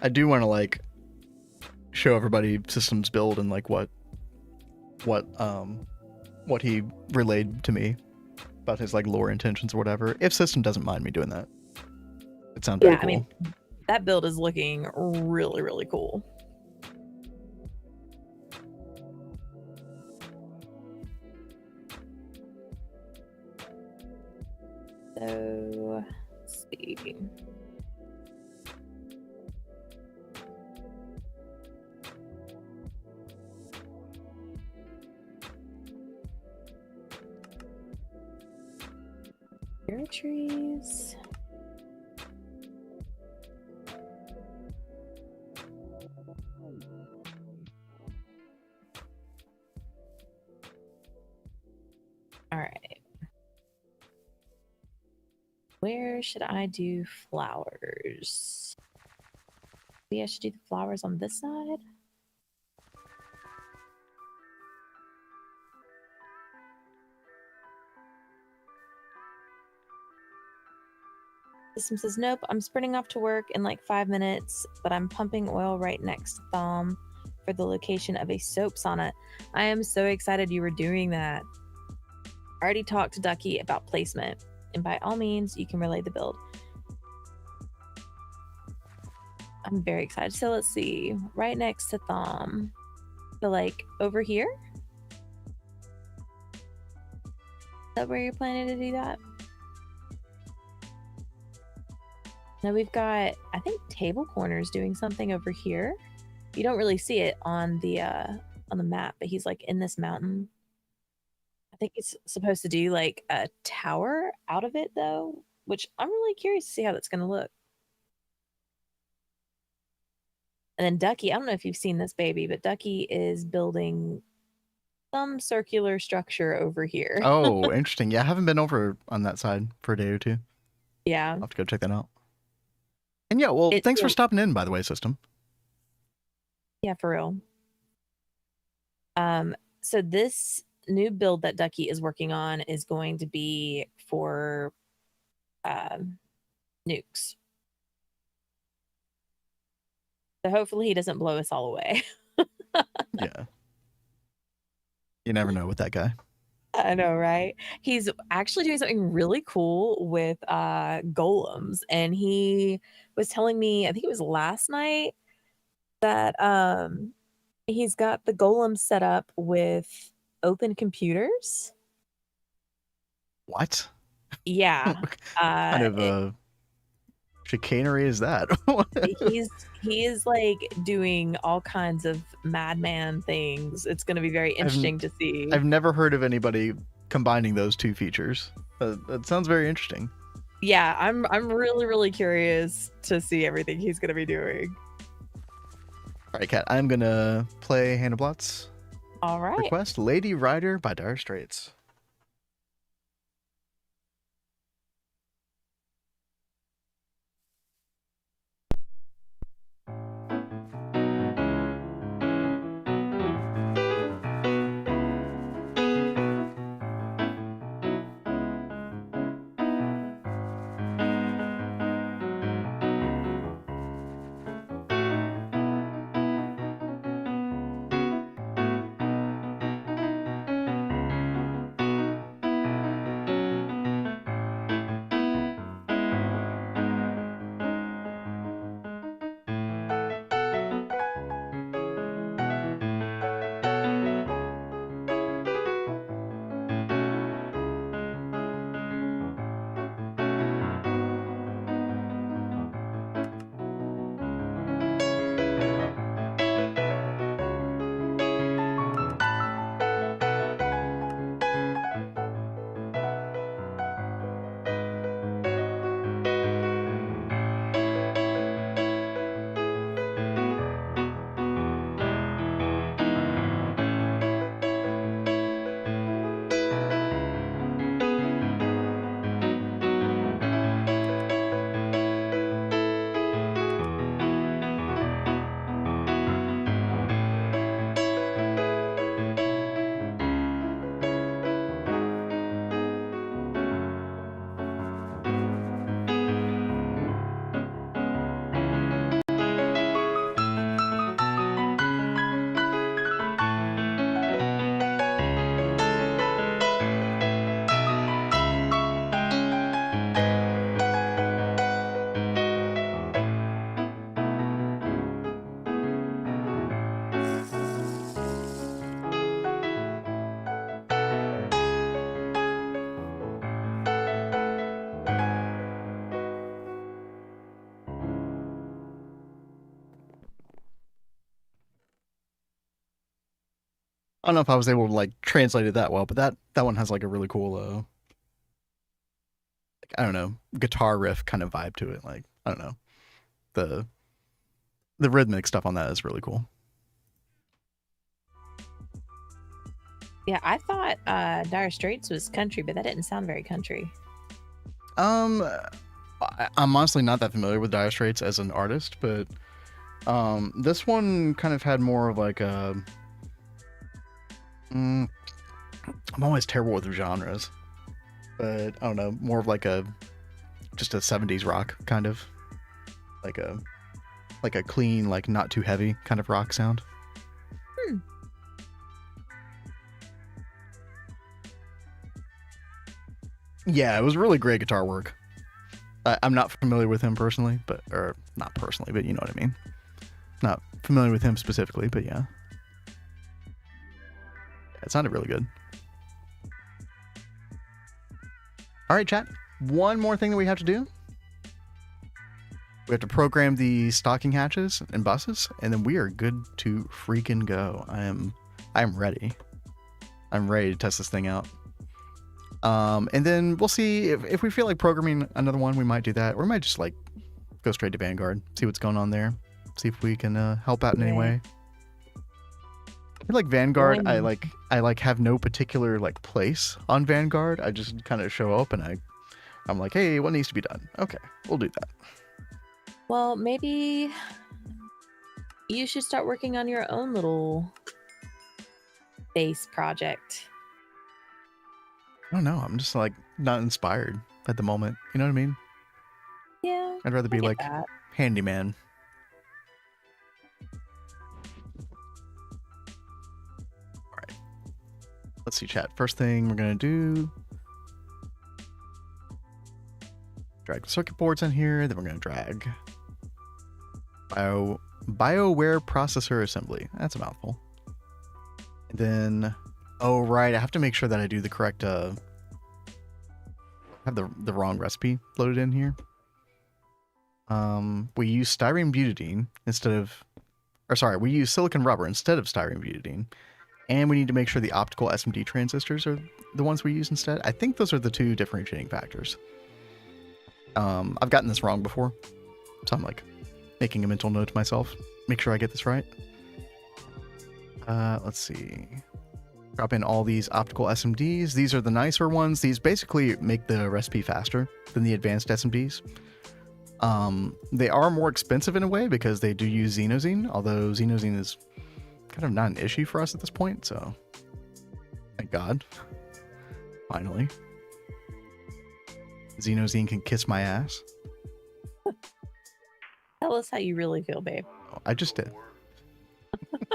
I do want to like show everybody System's build and like what he relayed to me about his like lore intentions or whatever. If System doesn't mind me doing that, it sounds pretty cool. I mean, that build is looking really, really cool. So, let's see. Air trees. All right. Where should I do flowers? Maybe I should do the flowers on this side. System says, nope, I'm sprinting off to work in like 5 minutes, but I'm pumping oil right next to Thom for the location of a soap sauna. I am so excited you were doing that. I already talked to Ducky about placement, and by all means, you can relay the build. I'm very excited. So let's see, right next to Thom. So like over here? Is that where you're planning to do that? Now we've got, I think TableKorner is doing something over here. You don't really see it on the map, but he's like in this mountain. I think he's supposed to do like a tower out of it though, which I'm really curious to see how that's going to look. And then Ducky, I don't know if you've seen this baby, but Ducky is building some circular structure over here. Oh, interesting. Yeah, I haven't been over on that side for a day or two. Yeah. I'll have to go check that out. And yeah, well, thanks for stopping in, by the way, System. Yeah, for real. So this new build that Ducky is working on is going to be for nukes. So hopefully he doesn't blow us all away. Yeah. You never know with that guy. I know, right? He's actually doing something really cool with golems, and he was telling me, I think it was last night, that he's got the golem set up with open computers. What? Yeah. What kind of chicanery is that? he is like doing all kinds of madman things. It's going to be very interesting to see. I've never heard of anybody combining those two features. That sounds very interesting. Yeah, I'm really, really curious to see everything he's going to be doing. All right, Kat, I'm going to play Hannah Blott's request, Lady Rider by Dire Straits. I don't know if I was able to like translate it that well, but that one has like a really cool like, I don't know, guitar riff kind of vibe to it. Like, I don't know. The rhythmic stuff on that is really cool. Yeah, I thought Dire Straits was country, but that didn't sound very country. I'm honestly not that familiar with Dire Straits as an artist, but this one kind of had more of like a I'm always terrible with genres, but I don't know, more of like just a 70s rock kind of like a clean, like not too heavy kind of rock sound. Yeah, it was really great guitar work. I'm not familiar with him personally, or not personally, but you know what I mean. Not familiar with him specifically, but yeah. It sounded really good. All right, chat. One more thing that we have to do. We have to program the stocking hatches and buses, and then we are good to freaking go. I am ready. I'm ready to test this thing out. And then we'll see if we feel like programming another one, we might do that. Or we might just like go straight to Vanguard, see what's going on there, see if we can help out in any way. I feel like Vanguard, I like have no particular like place on Vanguard. I just kind of show up and I'm like, hey, what needs to be done? Okay, we'll do that. Well, maybe you should start working on your own little base project. I don't know. I'm just like not inspired at the moment. You know what I mean? Yeah. I'd rather be like that. handyman. All right. Let's see, chat. First thing we're going to do. Drag the circuit boards in here. Then we're going to drag BioWare processor assembly. That's a mouthful. And then, oh right, I have to make sure that I do the correct. I have the wrong recipe loaded in here. We use styrene butadiene instead of, or sorry, we use silicon rubber instead of styrene butadiene, and we need to make sure the optical SMD transistors are the ones we use instead. I think those are the two differentiating factors. I've gotten this wrong before, so I'm like making a mental note to myself, make sure I get this right. Let's see. Drop in all these optical SMDs. These are the nicer ones. These basically make the recipe faster than the advanced SMDs. They are more expensive in a way because they do use Xenozine, although Xenozine is kind of not an issue for us at this point, so thank God. Finally. Xenozine can kiss my ass. Tell us how you really feel, babe. Oh, I just did. There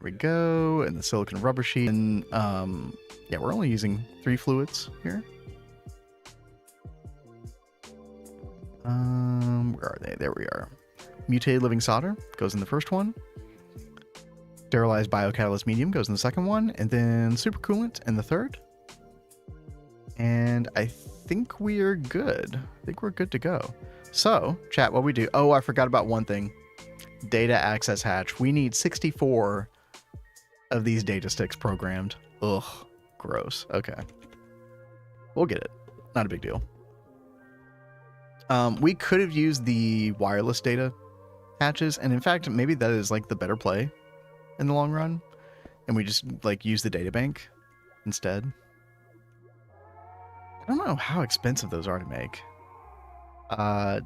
we go, and the silicon rubber sheet. And yeah, we're only using 3 fluids here. Where are they? There we are. Mutated living solder goes in the first one. Sterilized biocatalyst medium goes in the second one, and then supercoolant in the third. And I think we are good. I think we're good to go. So, chat, what we do? Oh, I forgot about one thing. Data access hatch. We need 64 of these data sticks programmed. Ugh, gross. Okay. We'll get it. Not a big deal. We could have used the wireless data hatches, and in fact, maybe that is like the better play in the long run, and we just like use the data bank instead. I don't know how expensive those are to make.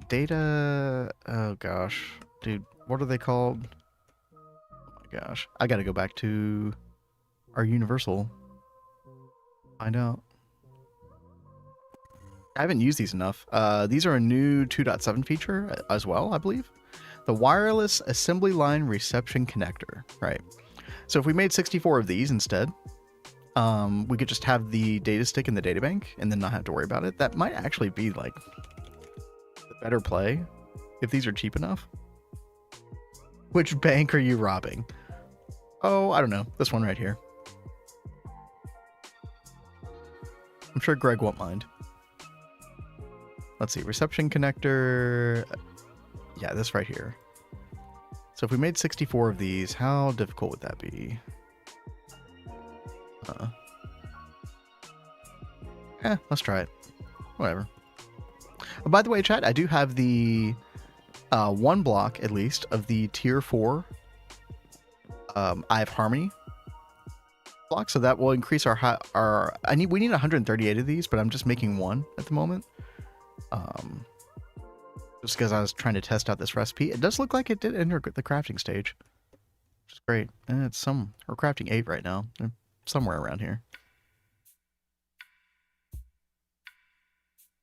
Data, oh gosh, dude, what are they called? Oh my gosh, I gotta go back to our universal, find out. I haven't used these enough. These are a new 2.7 feature as well, I believe. The wireless assembly line reception connector, right? So if we made 64 of these instead, we could just have the data stick in the data bank and then not have to worry about it. That might actually be like the better play if these are cheap enough. Which bank are you robbing? Oh, I don't know. This one right here. I'm sure Greg won't mind. Let's see, reception connector. Yeah, this right here. So if we made 64 of these, how difficult would that be? Let's try it. Whatever. Oh, by the way, chat, I do have the 1 block, at least, of the tier 4 I have Harmony block, so that will increase our we need 138 of these, but I'm just making 1 at the moment. Just because I was trying to test out this recipe. It does look like it did enter the crafting stage, which is great. And it's we're crafting 8 right now. They're somewhere around here.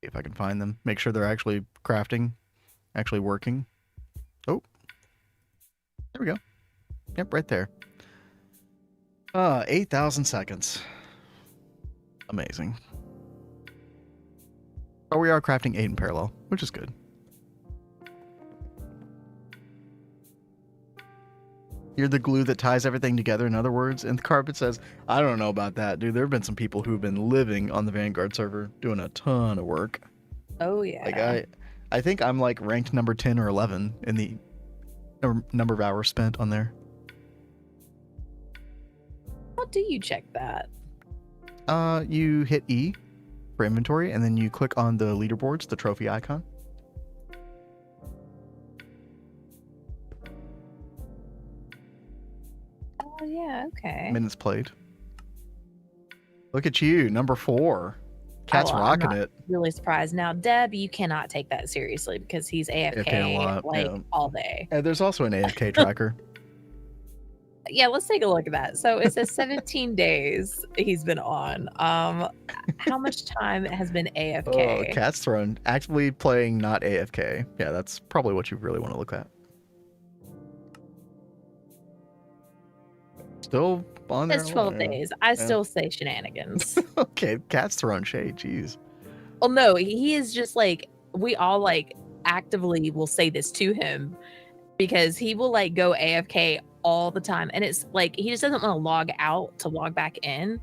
See if I can find them. Make sure they're actually crafting, actually working. Oh, there we go. Yep, right there. 8,000 seconds. Amazing. But we are crafting 8 in parallel, which is good. You're the glue that ties everything together, in other words. And the carpet says, I don't know about that, dude. There have been some people who've been living on the Vanguard server doing a ton of work. Oh, yeah. Like I think I'm like ranked number 10 or 11 in the number of hours spent on there. How do you check that? You hit E for inventory, and then you click on the leaderboards, the trophy icon. Oh, yeah, okay. Minutes played. Look at you, number 4. Cat's rocking it. Really surprised. Now, Deb, you cannot take that seriously because he's AFK a lot, like yeah. all day. And there's also an AFK tracker. Yeah, let's take a look at that. So it says 17 days he's been on. How much time has been AFK? Oh, Cat's Throne, actively playing, not AFK. Yeah, that's probably what you really want to look at. Still on there. It's 12 days. I still say shenanigans. Okay, Cat's Throne shade, jeez. Well, no, he is just like, we all like actively will say this to him because he will like go AFK all the time. And it's like, he just doesn't want to log out to log back in.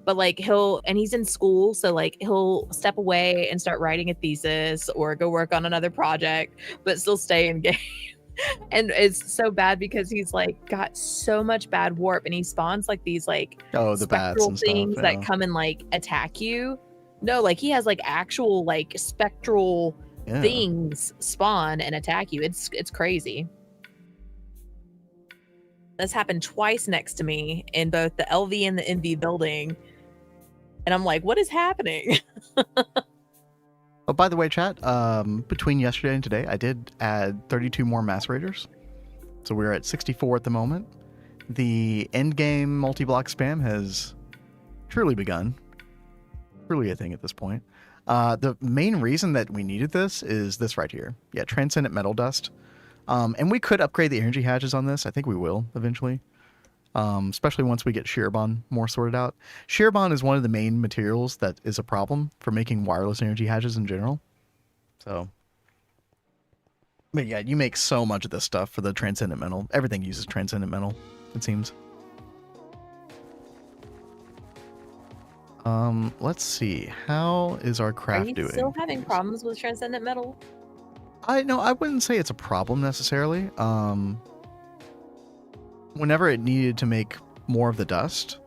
But like and he's in school, so like he'll step away and start writing a thesis or go work on another project, but still stay in game. And it's so bad because he's like got so much bad warp, and he spawns like these like the spectral bats things and stuff, that come and like attack you. No, like he has like actual like spectral things spawn and attack you. It's crazy. This happened twice next to me in both the LV and the NV building. And I'm like, what is happening? Oh, by the way, chat, between yesterday and today, I did add 32 more macerators. So we're at 64 at the moment. The endgame multi-block spam has truly begun. Truly a thing at this point. The main reason that we needed this is this right here. Yeah, Transcendent Metal Dust. And we could upgrade the energy hatches on this. I think we will eventually. Especially once we get Shearbon more sorted out. Shearbon is one of the main materials that is a problem for making wireless energy hatches in general. So, but yeah, you make so much of this stuff for the Transcendent Metal. Everything uses Transcendent Metal, it seems. Let's see. How is our craft doing? Are you still having problems with Transcendent Metal? I wouldn't say it's a problem necessarily. Whenever it needed to make more of the dust,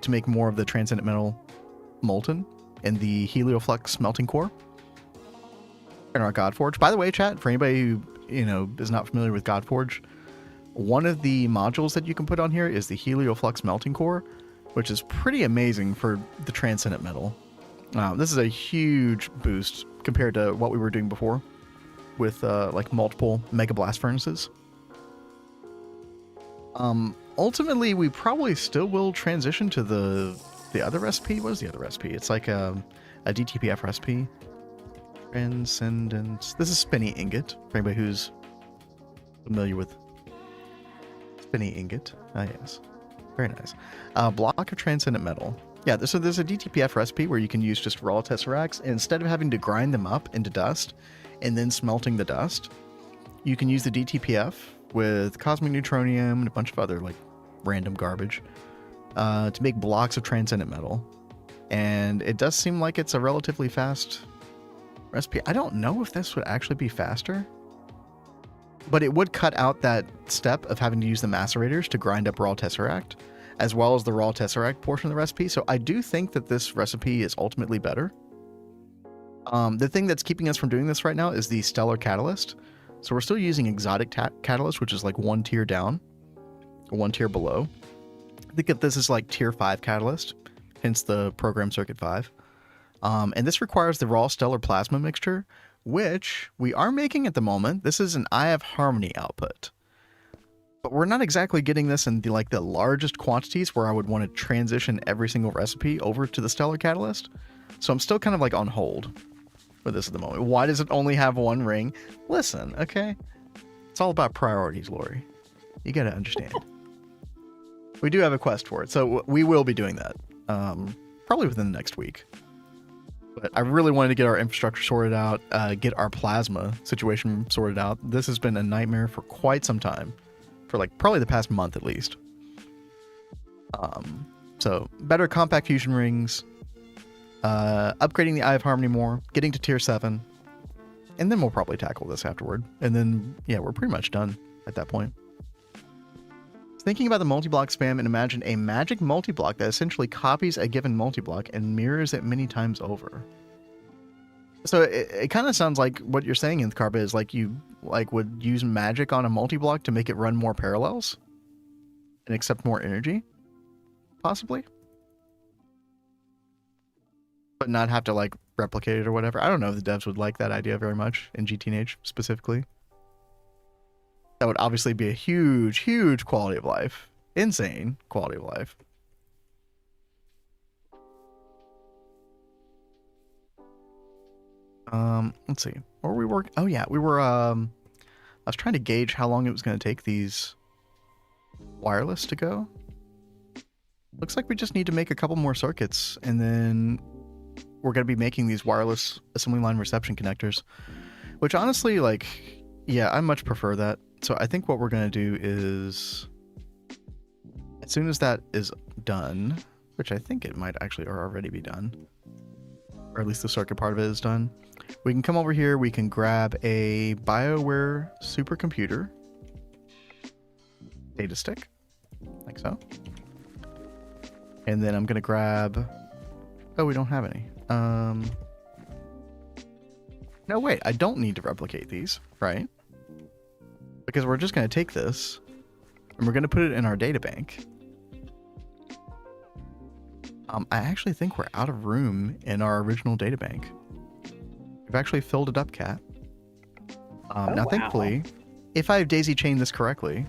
to make more of the Transcendent Metal molten in the Helioflux melting core in our Godforge. By the way, chat, for anybody who is not familiar with Godforge, one of the modules that you can put on here is the Helioflux melting core, which is pretty amazing for the Transcendent Metal. This is a huge boost compared to what we were doing before with like multiple Mega Blast furnaces. Ultimately, we probably still will transition to the other recipe. What is the other recipe? It's like a DTPF recipe. Transcendent. This is Spinny Ingot, for anybody who's familiar with Spinny Ingot. Ah, yes. Very nice. Block of Transcendent Metal. Yeah, so there's a DTPF recipe where you can use just raw Tesseracts. And instead of having to grind them up into dust and then smelting the dust, you can use the DTPF with Cosmic Neutronium and a bunch of other like random garbage to make blocks of Transcendent Metal. And it does seem like it's a relatively fast recipe. I don't know if this would actually be faster. But it would cut out that step of having to use the macerators to grind up raw tesseract, as well as the raw tesseract portion of the recipe. So I do think that this recipe is ultimately better. The thing that's keeping us from doing this right now is the stellar catalyst. So we're still using exotic catalyst, which is like one tier down, one tier below. I think that this is like tier 5 catalyst, hence the program circuit 5. And this requires the raw stellar plasma mixture, which we are making at the moment. This is an Eye of Harmony output. But we're not exactly getting this in the largest quantities where I would want to transition every single recipe over to the stellar catalyst. So I'm still kind of like on hold for this at the moment. Why does it only have one ring? Listen, okay? It's all about priorities, Lori. You got to understand. We do have a quest for it, so we will be doing that. Probably within the next week. But I really wanted to get our infrastructure sorted out, get our plasma situation sorted out. This has been a nightmare for quite some time. For like probably the past month at least. So better compact fusion rings, upgrading the Eye of Harmony more, getting to tier 7, and then we'll probably tackle this afterward. And then, yeah, we're pretty much done at that point. Thinking about the multi-block spam, and imagine a magic multi-block that essentially copies a given multi-block and mirrors it many times over. So it kind of sounds like what you're saying, Nthcarpa, is like you would use magic on a multi-block to make it run more parallels and accept more energy, possibly, but not have to like replicate it or whatever. I don't know if the devs would like that idea very much in GTNH specifically. That would obviously be a huge, huge quality of life. Insane quality of life. Let's see. Where we work? Oh yeah, we were, I was trying to gauge how long it was going to take these wireless to go. Looks like we just need to make a couple more circuits, and then we're going to be making these wireless assembly line reception connectors, which honestly, like, yeah, I much prefer that. So I think what we're going to do is, as soon as that is done, which I think it might actually already be done, or at least the circuit part of it is done, we can come over here, we can grab a BioWare supercomputer data stick, like so. And then I'm going to grab, oh, we don't have any. No, wait, I don't need to replicate these, right? Because we're just going to take this and we're going to put it in our data bank. I actually think we're out of room in our original data bank. We've actually filled it up, Cat. Now, thankfully, if I have daisy chained this correctly,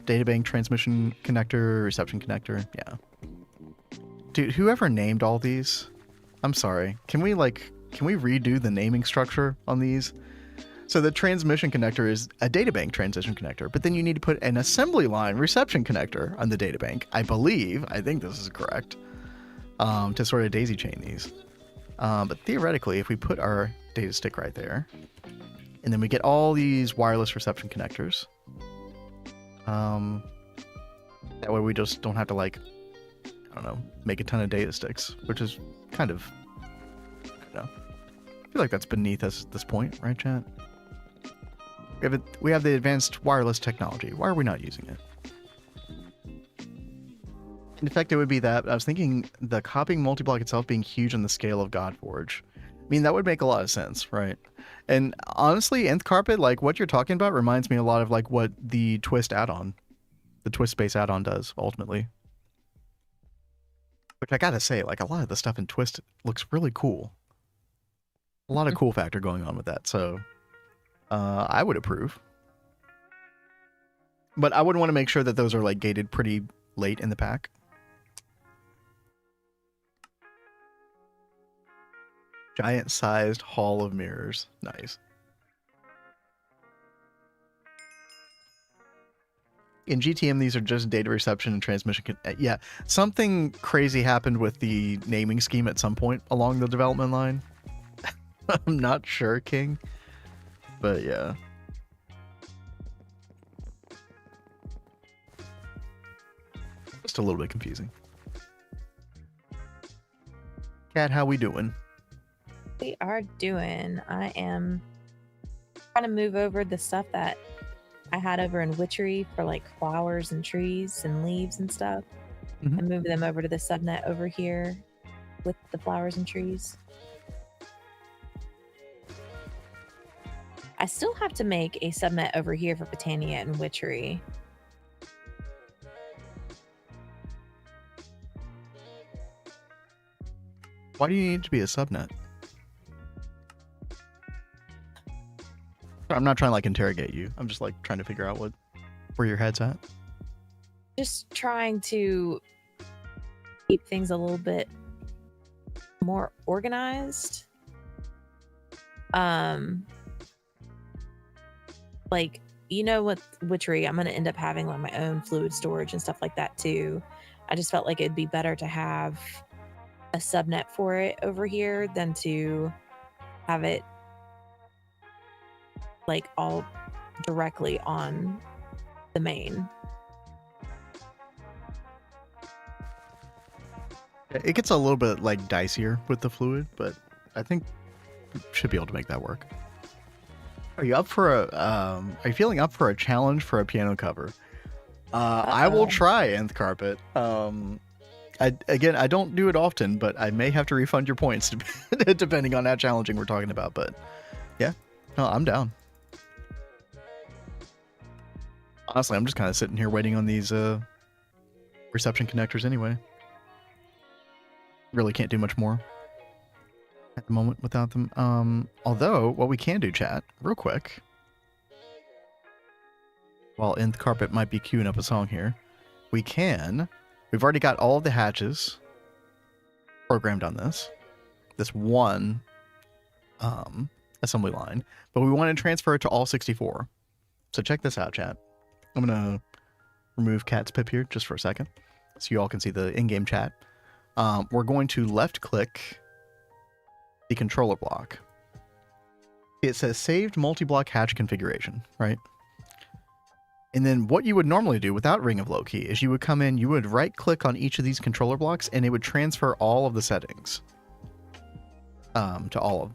data bank transmission connector, reception connector, yeah. Dude, whoever named all these, I'm sorry. Can we redo the naming structure on these? So the transmission connector is a databank transition connector, but then you need to put an assembly line reception connector on the databank. I think this is correct, to sort of daisy chain these. But theoretically, if we put our data stick right there, and then we get all these wireless reception connectors, that way we just don't have to, like, I don't know, make a ton of data sticks, which is kind of, I feel like that's beneath us at this point, right, chat? We have the advanced wireless technology. Why are we not using it? In effect, it would be that. I was thinking the copying multi-block itself being huge on the scale of Godforge. I mean, that would make a lot of sense, right? And honestly, Nth Carpet, like what you're talking about reminds me a lot of like what the Twist add-on, the Twist Space add-on does, ultimately. Which I gotta say, like a lot of the stuff in Twist looks really cool. A lot of cool factor going on with that, so... I would approve. But I would want to make sure that those are like gated pretty late in the pack. Giant sized hall of mirrors. Nice. In GTM, these are just data reception and transmission. Yeah, something crazy happened with the naming scheme at some point along the development line. I'm not sure, King. But yeah. Just a little bit confusing. Cat, how we doing? We are doing. I am trying to move over the stuff that I had over in Witchery for like flowers and trees and leaves and stuff. Mhm. I moved them over to the subnet over here with the flowers and trees. I still have to make a subnet over here for Botany and Witchery. Why do you need to be a subnet? I'm not trying to like interrogate you. I'm just like trying to figure out where your head's at. Just trying to keep things a little bit more organized. Like, you know, with Witchery, I'm going to end up having like my own fluid storage and stuff like that too. I just felt like it'd be better to have a subnet for it over here than to have it like all directly on the main. It gets a little bit like dicier with the fluid, but I think should be able to make that work. Are you up for are you feeling up for a challenge for a piano cover? I will try, Nth Carpet. I don't do it often, but I may have to refund your points depending on how challenging we're talking about. But yeah, no, I'm down. Honestly, I'm just kind of sitting here waiting on these reception connectors anyway. Really can't do much more at the moment without them. Although, what we can do, chat, real quick, while Nth Carpet might be queuing up a song here, we've already got all of the hatches programmed on this one assembly line, but we want to transfer it to all 64. So check this out, chat. I'm going to remove Cat's Pip here just for a second so you all can see the in-game chat. We're going to left-click the controller block. It says saved multi-block hatch configuration, right? And then what you would normally do without Ring of Loki is you would come in, you would right-click on each of these controller blocks, and it would transfer all of the settings to all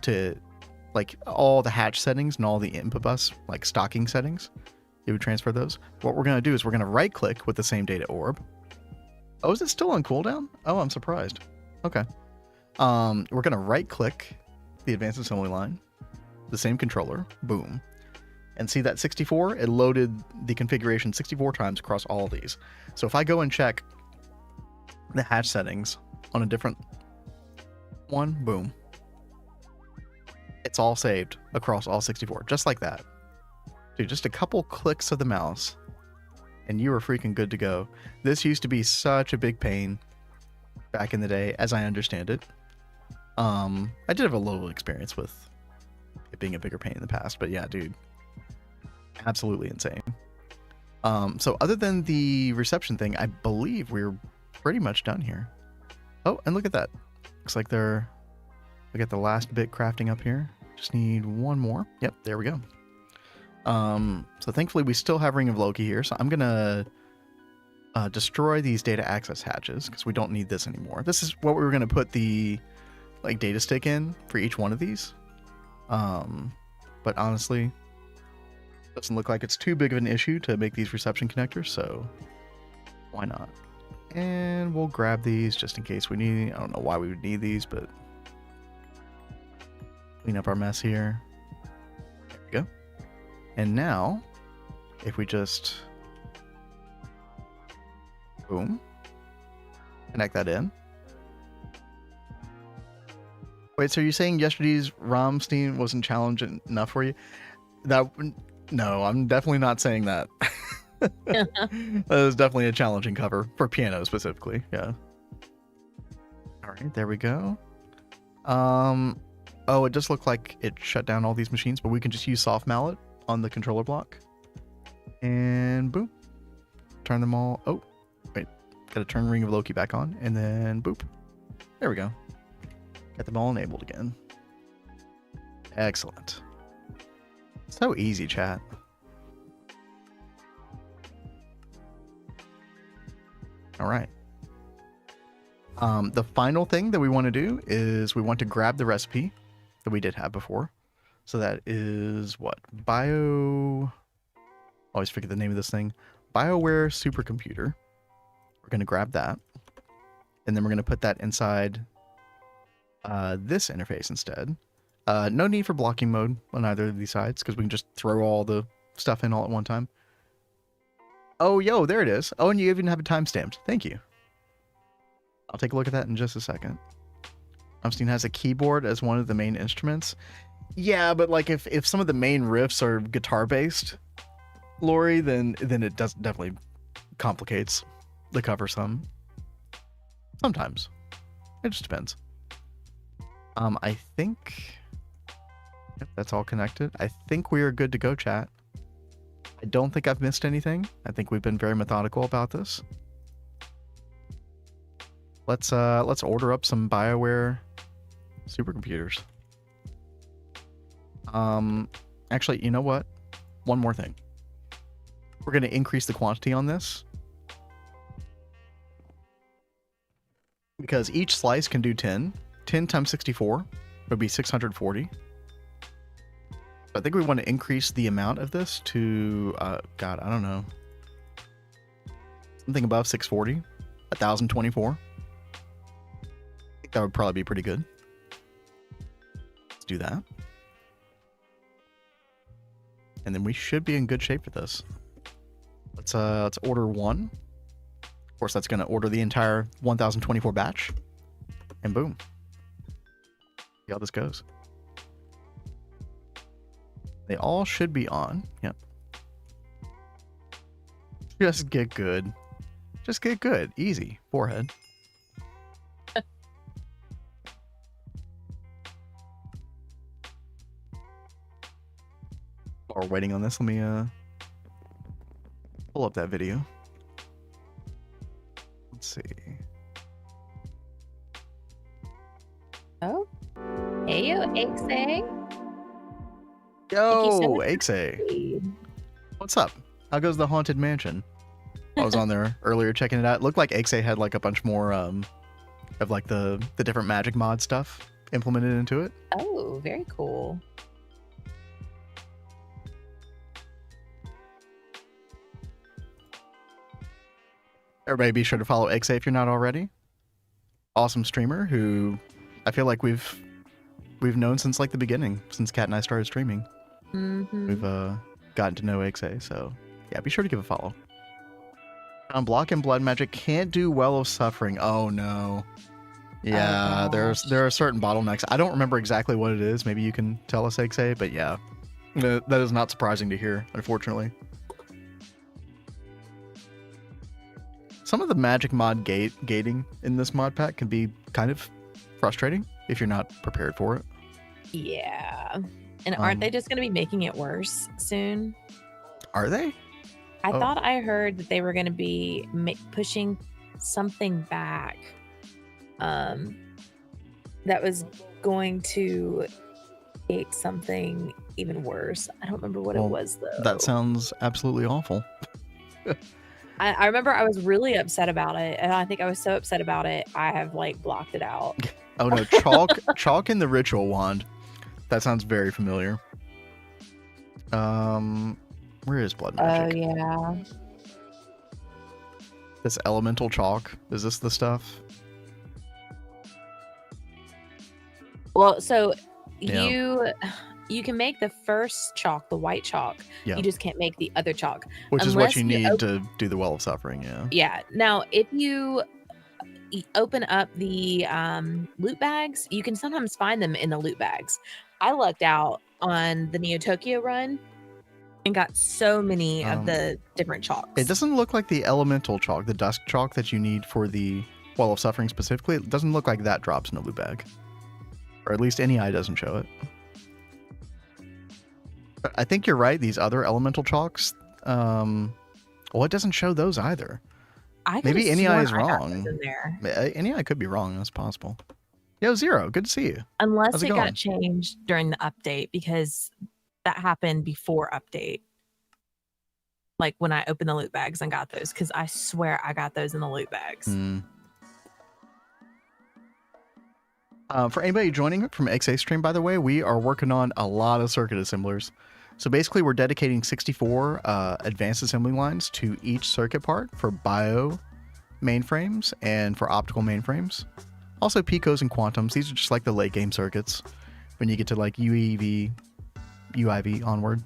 the hatch settings and all the input bus, like stocking settings. It would transfer those. What we're going to do is we're going to right-click with the same data orb. Oh, is it still on cooldown? Oh, I'm surprised. Okay. We're going to right-click the advanced assembly line, the same controller, boom. And see that 64? It loaded the configuration 64 times across all of these. So if I go and check the hatch settings on a different one, boom. It's all saved across all 64, just like that. Dude, just a couple clicks of the mouse and you were freaking good to go. This used to be such a big pain back in the day, as I understand it. I did have a little experience with it being a bigger pain in the past, but yeah, dude, absolutely insane. So other than the reception thing, I believe we're pretty much done here. Oh, and look at that. Looks like we got the last bit crafting up here. Just need one more. Yep, there we go. So thankfully we still have Ring of Loki here, so I'm gonna destroy these data access hatches because we don't need this anymore. This is what we were gonna put the data stick in for each one of these. But honestly, doesn't look like it's too big of an issue to make these reception connectors, so why not? And we'll grab these just in case we need. I don't know why we would need these, but clean up our mess here. There we go. And now, if we just boom, connect that in. Wait, so you're saying yesterday's ROM Steam wasn't challenging enough for you? No, I'm definitely not saying that. That was definitely a challenging cover for piano specifically. Yeah. All right, there we go. Oh, it just looked like it shut down all these machines, but we can just use soft mallet on the controller block. And boom. Turn them all. Oh, wait. Gotta turn Ring of Loki back on, and then boop. There we go. Get them all enabled again. Excellent. So easy, chat. All right. The final thing that we want to do is we want to grab the recipe that we did have before. So that is what? Always forget the name of this thing. BioWare supercomputer. We're going to grab that. And then we're going to put that inside this interface instead. No need for blocking mode on either of these sides because we can just throw all the stuff in all at one time. Oh, yo, there it is. Oh, and you even have it timestamped. Thank you. I'll take a look at that in just a second. Umstein has a keyboard as one of the main instruments. Yeah, but like if some of the main riffs are guitar-based, Lori, then it does definitely complicates the cover some. Sometimes. It just depends. I think that's all connected. I think we are good to go, chat. I don't think I've missed anything. I think we've been very methodical about this. Let's order up some BioWare supercomputers. Actually, you know what? One more thing. We're going to increase the quantity on this. Because each slice can do 10. 10 times 64 would be 640. I think we want to increase the amount of this to, God, I don't know. Something above 640. 1024. I think that would probably be pretty good. Let's do that. And then we should be in good shape for this. Let's order one. Of course, that's going to order the entire 1024 batch. And boom. See how this goes. They all should be on. Yep. Just get good. Just get good. Easy. Forehead. While we're waiting on this, let me pull up that video. Let's see. Oh, hey, yo, Ixay. Yo, Ixay. What's up? How goes the Haunted Mansion? I was on there earlier checking it out. It looked like Ixay had like a bunch more of like the different magic mod stuff implemented into it. Oh, very cool. Everybody be sure to follow Ixay if you're not already. Awesome streamer who I feel like we've known since like the beginning, since Kat and I started streaming. Mm-hmm. We've gotten to know Ixay, so yeah, be sure to give a follow. Block and blood magic can't do Well of Suffering. Oh no. Yeah, there are certain bottlenecks. I don't remember exactly what it is. Maybe you can tell us, Ixay, but yeah. That is not surprising to hear, unfortunately. Some of the magic mod gating in this mod pack can be kind of frustrating if you're not prepared for it. Yeah. And aren't they just going to be making it worse soon? Are they? I thought I heard that they were going to be pushing something back that was going to create something even worse. I don't remember what it was, though. That sounds absolutely awful. I remember I was really upset about it, and I think I was so upset about it, I have like blocked it out. Oh no, chalk in the ritual wand. That sounds very familiar. Where is blood magic? Oh yeah. This elemental chalk. Is this the stuff? Well, so you can make the first chalk, the white chalk. Yeah. You just can't make the other chalk. Which is what you need to do the Well of Suffering, yeah. Yeah. Now, if you open up the loot bags, you can sometimes find them in the loot bags. I lucked out on the Neo Tokyo run and got so many of the different chalks. It doesn't look like the elemental chalk, the dusk chalk that you need for the Well of Suffering specifically. It doesn't look like that drops in a loot bag. Or at least any eye doesn't show it. I think you're right. These other elemental chalks, well, it doesn't show those either. Maybe NEI is wrong. NEI could be wrong. That's possible. Yo, Zero, good to see you. Unless it got changed during the update, because that happened before update. Like when I opened the loot bags and got those, because I swear I got those in the loot bags. For anybody joining from XA stream, by the way, we are working on a lot of circuit assemblers. So basically, we're dedicating 64 advanced assembly lines to each circuit part for bio mainframes and for optical mainframes. Also, picos and quantums. These are just like the late game circuits when you get to like UEV, UIV onward.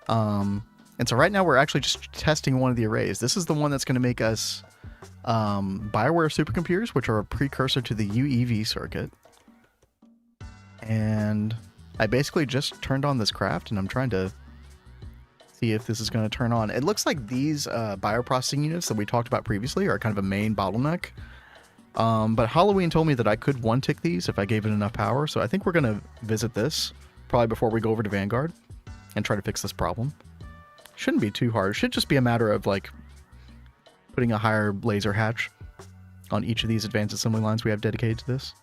And so right now we're actually just testing one of the arrays. This is the one that's going to make us BioWare supercomputers, which are a precursor to the UEV circuit. And I basically just turned on this craft, and I'm trying to see if this is going to turn on. It looks like these bioprocessing units that we talked about previously are kind of a main bottleneck. But Halloween told me that I could one-tick these if I gave it enough power, so I think we're going to visit this probably before we go over to Vanguard and try to fix this problem. Shouldn't be too hard. It should just be a matter of like putting a higher laser hatch on each of these advanced assembly lines we have dedicated to this.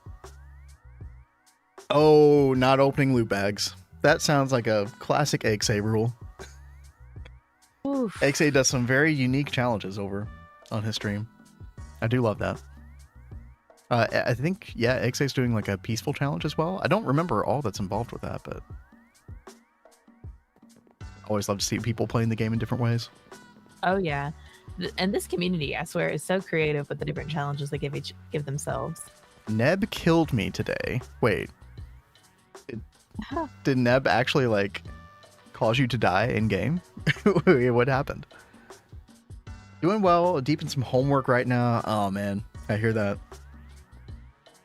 Oh, not opening loot bags. That sounds like a classic XA rule. Oof. XA does some very unique challenges over on his stream. I do love that. I think, yeah, XA's doing like a peaceful challenge as well. I don't remember all that's involved with that, but always love to see people playing the game in different ways. Oh yeah, and this community, I swear, is so creative with the different challenges they give themselves. Neb killed me today. Wait, did Neb actually like cause you to die in game? What happened? Doing well, deep in some homework right now. Oh man, I hear that.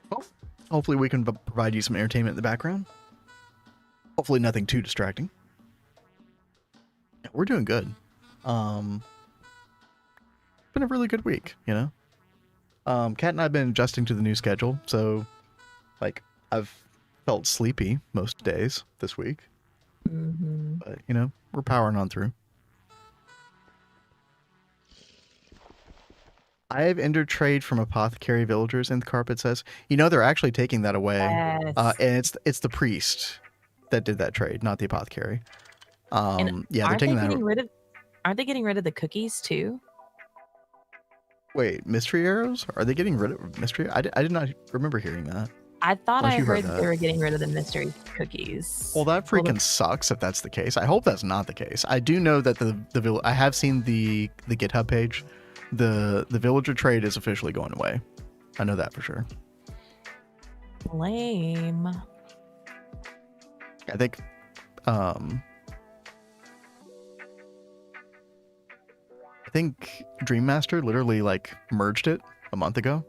Well, hopefully we can provide you some entertainment in the background. Hopefully nothing too distracting. We're doing good. Been a really good week, you know. Kat and I have been adjusting to the new schedule, so like I've felt sleepy most days this week. But you know, we're powering on through. I have entered trade from apothecary villagers, and the carpet says, you know, they're actually taking that away. Yes. And it's the priest that did that trade, not the apothecary. And Yeah, they're taking that. Aren't they getting rid of the cookies too? Wait, mystery arrows? Are they getting rid of mystery? I did not remember hearing that. I thought Unless I you heard heard that they were getting rid of the mystery cookies. Well, that freaking sucks if that's the case. I hope that's not the case. I do know that the I have seen the GitHub page. The villager trade is officially going away. I know that for sure. Lame. I think I think Dream Master literally like merged it a month ago.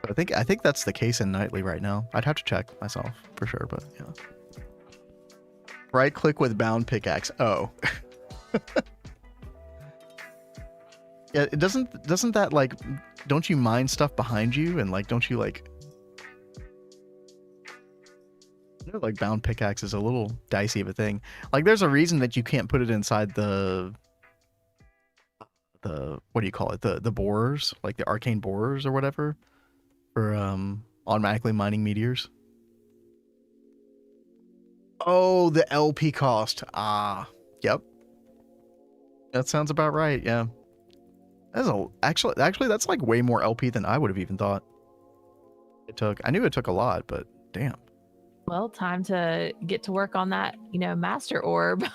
But I think that's the case in Nightly right now. I'd have to check myself for sure, but yeah. Right click with bound pickaxe. Oh. Yeah, it doesn't that like, don't you mine stuff behind you, and like don't you like, you know, like bound pickaxe is a little dicey of a thing. Like there's a reason that you can't put it inside the what do you call it, the borers, like the arcane borers or whatever, for automatically mining meteors. Oh, the LP cost. Yep, that sounds about right. Yeah, that's actually that's like way more LP than I would have even thought it took. I knew it took a lot, but damn. Well, time to get to work on that, you know, master orb.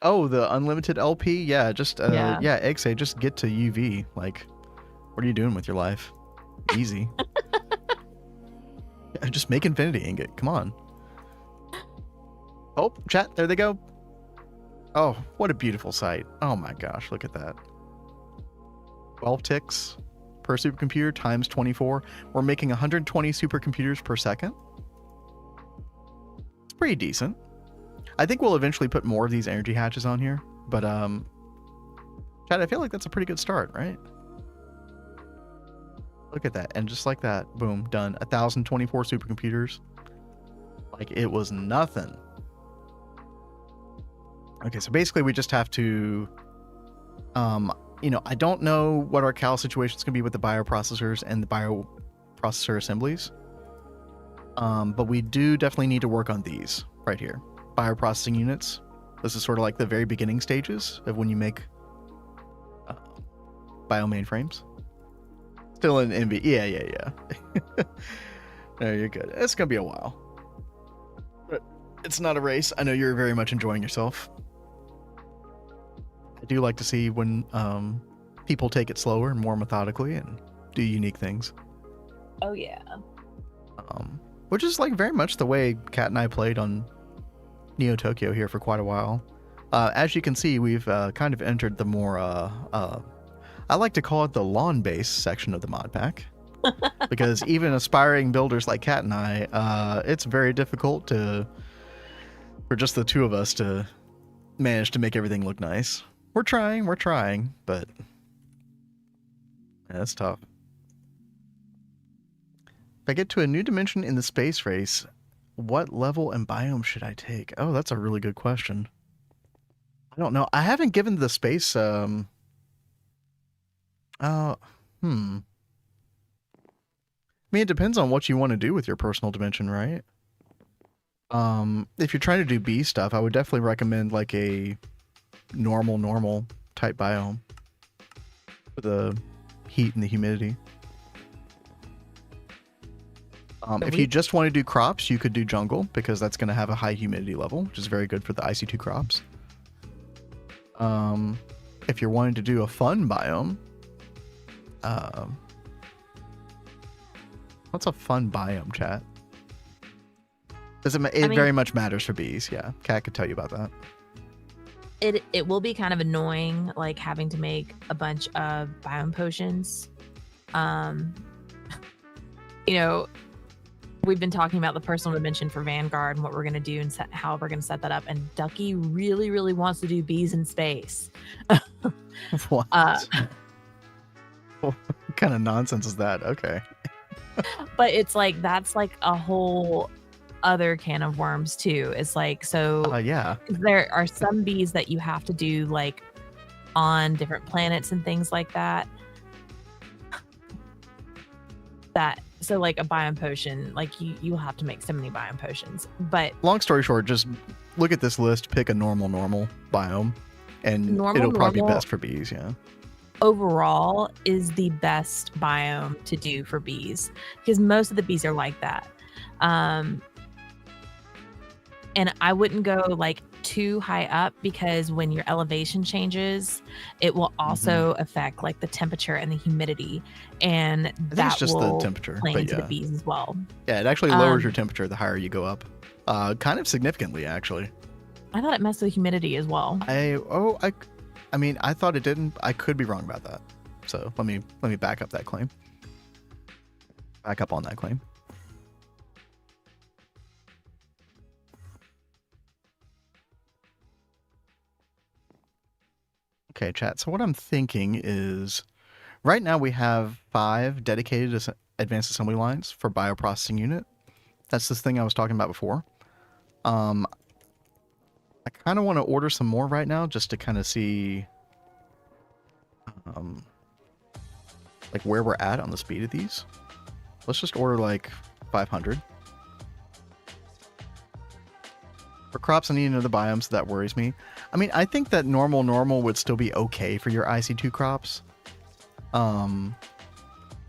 Oh, the unlimited LP? Yeah, just Yeah. yeah, XA, just get to UV. Like, what are you doing with your life? Easy. Yeah, just make infinity ingot. Come on. Oh, chat, there they go. Oh, what a beautiful sight. Oh my gosh, look at that. 12 ticks per supercomputer times 24. We're making 120 supercomputers per second. It's pretty decent. I think we'll eventually put more of these energy hatches on here, but Chad, I feel like that's a pretty good start, right? Look at that, and just like that, boom, done. 1,024 supercomputers. Like it was nothing. Okay, so basically we just have to, you know, I don't know what our cal situation is going to be with the bioprocessors and the bioprocessor assemblies, but we do definitely need to work on these right here. Bioprocessing units. This is sort of like the very beginning stages of when you make bio mainframes. Still in NV. Yeah. No, you're good. It's gonna be a while. But It's not a race. I know you're very much enjoying yourself. I do like to see when people take it slower and more methodically and do unique things. Oh yeah. Which is like very much the way Kat and I played on Neo Tokyo here for quite a while. As you can see, we've kind of entered the more, I like to call it the lawn-based section of the mod pack. Because even aspiring builders like Kat and I, it's very difficult for just the two of us to manage to make everything look nice. We're trying, but yeah, it's tough. If I get to a new dimension in the space race, what level and biome should I take? Oh, that's a really good question. I don't know. I haven't given the space, I mean, it depends on what you want to do with your personal dimension, right? If you're trying to do bee stuff, I would definitely recommend like a normal type biome for the heat and the humidity. If you just want to do crops, you could do jungle because that's going to have a high humidity level, which is very good for the IC2 crops. If you're wanting to do a fun biome, what's a fun biome, chat? It very much matters for bees. Yeah, Kat could tell you about that. It will be kind of annoying, like having to make a bunch of biome potions. You know, we've been talking about the personal dimension for Vanguard and what we're going to do and how we're going to set that up. And Ducky really wants to do bees in space. What? What kind of nonsense is that? Okay. But it's like, that's like a whole other can of worms too. It's like, so yeah, there are some bees that you have to do like on different planets and things like that. So like a biome potion, like you'll have to make so many biome potions. But long story short, just look at this list, pick a normal biome, and it'll probably be best for bees. Yeah. Overall is the best biome to do for bees because most of the bees are like that. And I wouldn't go like too high up because when your elevation changes, it will also affect like the temperature and the humidity, and that just will the temperature play into the bees as well. Yeah, it actually lowers your temperature the higher you go up, kind of significantly actually. I thought it messed with humidity as well. I mean, I thought it didn't. I could be wrong about that. So let me back up that claim. Back up on that claim. Okay, chat. So what I'm thinking is, right now we have 5 dedicated advanced assembly lines for bioprocessing unit. That's this thing I was talking about before. I kind of want to order some more right now just to kind of see like where we're at on the speed of these. Let's just order like 500. For crops, I need another biome, so that worries me. I mean, I think that normal would still be okay for your IC2 crops.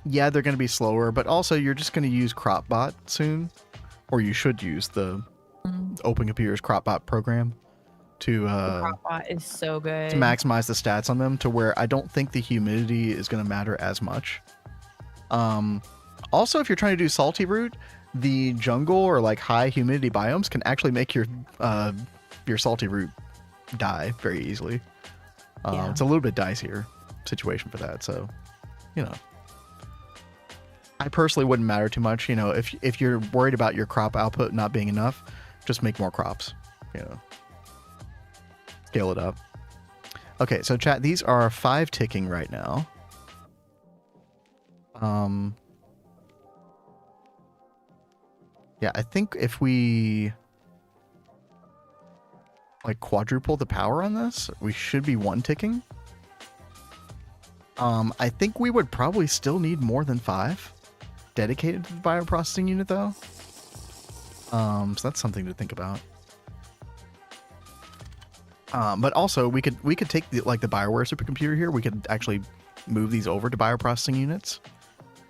Yeah, they're going to be slower, but also you're just going to use CropBot soon. Or you should use the Open Computers CropBot program to CropBot is so good to maximize the stats on them to where I don't think the humidity is going to matter as much. Also, if you're trying to do salty root, the jungle or like high humidity biomes can actually make your salty root die very easily. It's a little bit dicier situation for that, so you know, I personally wouldn't matter too much. You know, if you're worried about your crop output not being enough, just make more crops. You know, scale it up. Okay, so chat, these are 5 ticking right now. Yeah, I think if we like quadruple the power on this, we should be 1 ticking. I think we would probably still need more than 5 dedicated to the bioprocessing unit though. So that's something to think about. But also we could take the Bioware supercomputer here. We could actually move these over to bioprocessing units.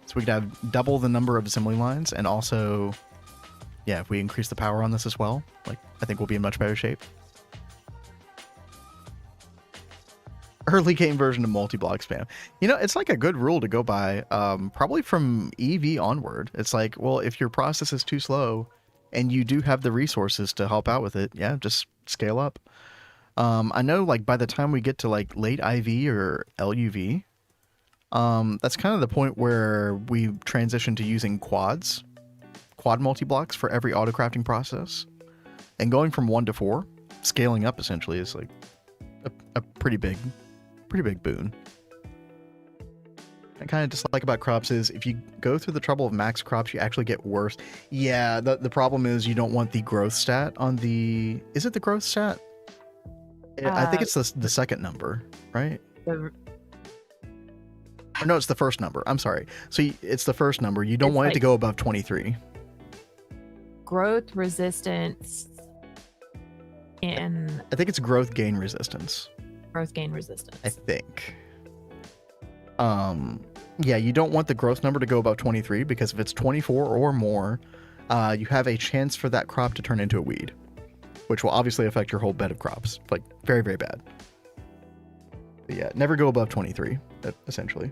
So we could have double the number of assembly lines and also yeah, if we increase the power on this as well, like I think we'll be in much better shape. Early game version of multi-block spam. You know, it's like a good rule to go by, probably from EV onward. It's like, well, if your process is too slow and you do have the resources to help out with it, yeah, just scale up. I know like by the time we get to like late IV or LUV, that's kind of the point where we transition to using quad multi-blocks for every auto-crafting process. And going from 1 to 4, scaling up essentially is like a pretty big boon. I kind of dislike about crops is if you go through the trouble of max crops, you actually get worse. Yeah, the problem is you don't want the growth stat on the... Is it the growth stat? I think it's the second number, right? Or no, it's the first number. I'm sorry. So it's the first number. You don't want it to go above 23. Growth resistance and... I think it's growth gain resistance. Growth gain resistance. I think. Yeah, you don't want the growth number to go above 23 because if it's 24 or more, you have a chance for that crop to turn into a weed, which will obviously affect your whole bed of crops. Like, very, very bad. But yeah, never go above 23, essentially.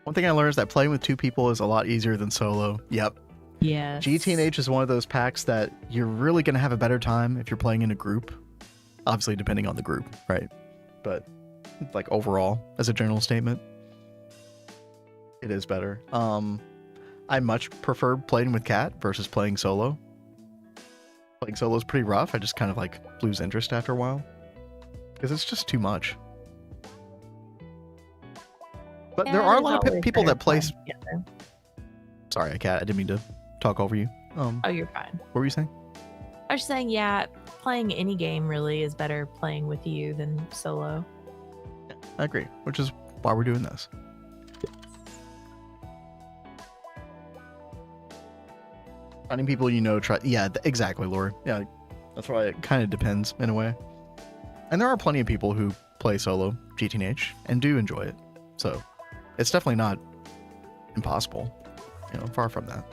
One thing I learned is that playing with 2 people is a lot easier than solo. Yep. Yeah. GTNH is one of those packs that you're really going to have a better time if you're playing in a group. Obviously, depending on the group, right? But, like, overall, as a general statement, it is better. I much prefer playing with Cat versus playing solo. Playing solo is pretty rough. I just kind of, like, lose interest after a while. Because it's just too much. But there are a lot of people that play... Sorry, Cat, I didn't mean to talk over you. Oh, you're fine. What were you saying? I was just saying, yeah, playing any game really is better playing with you than solo. Yeah, I agree, which is why we're doing this. Finding people you know, try... Yeah, exactly, Lori. Yeah, that's why it kind of depends in a way. And there are plenty of people who play solo GTNH and do enjoy it. So it's definitely not impossible. You know, far from that.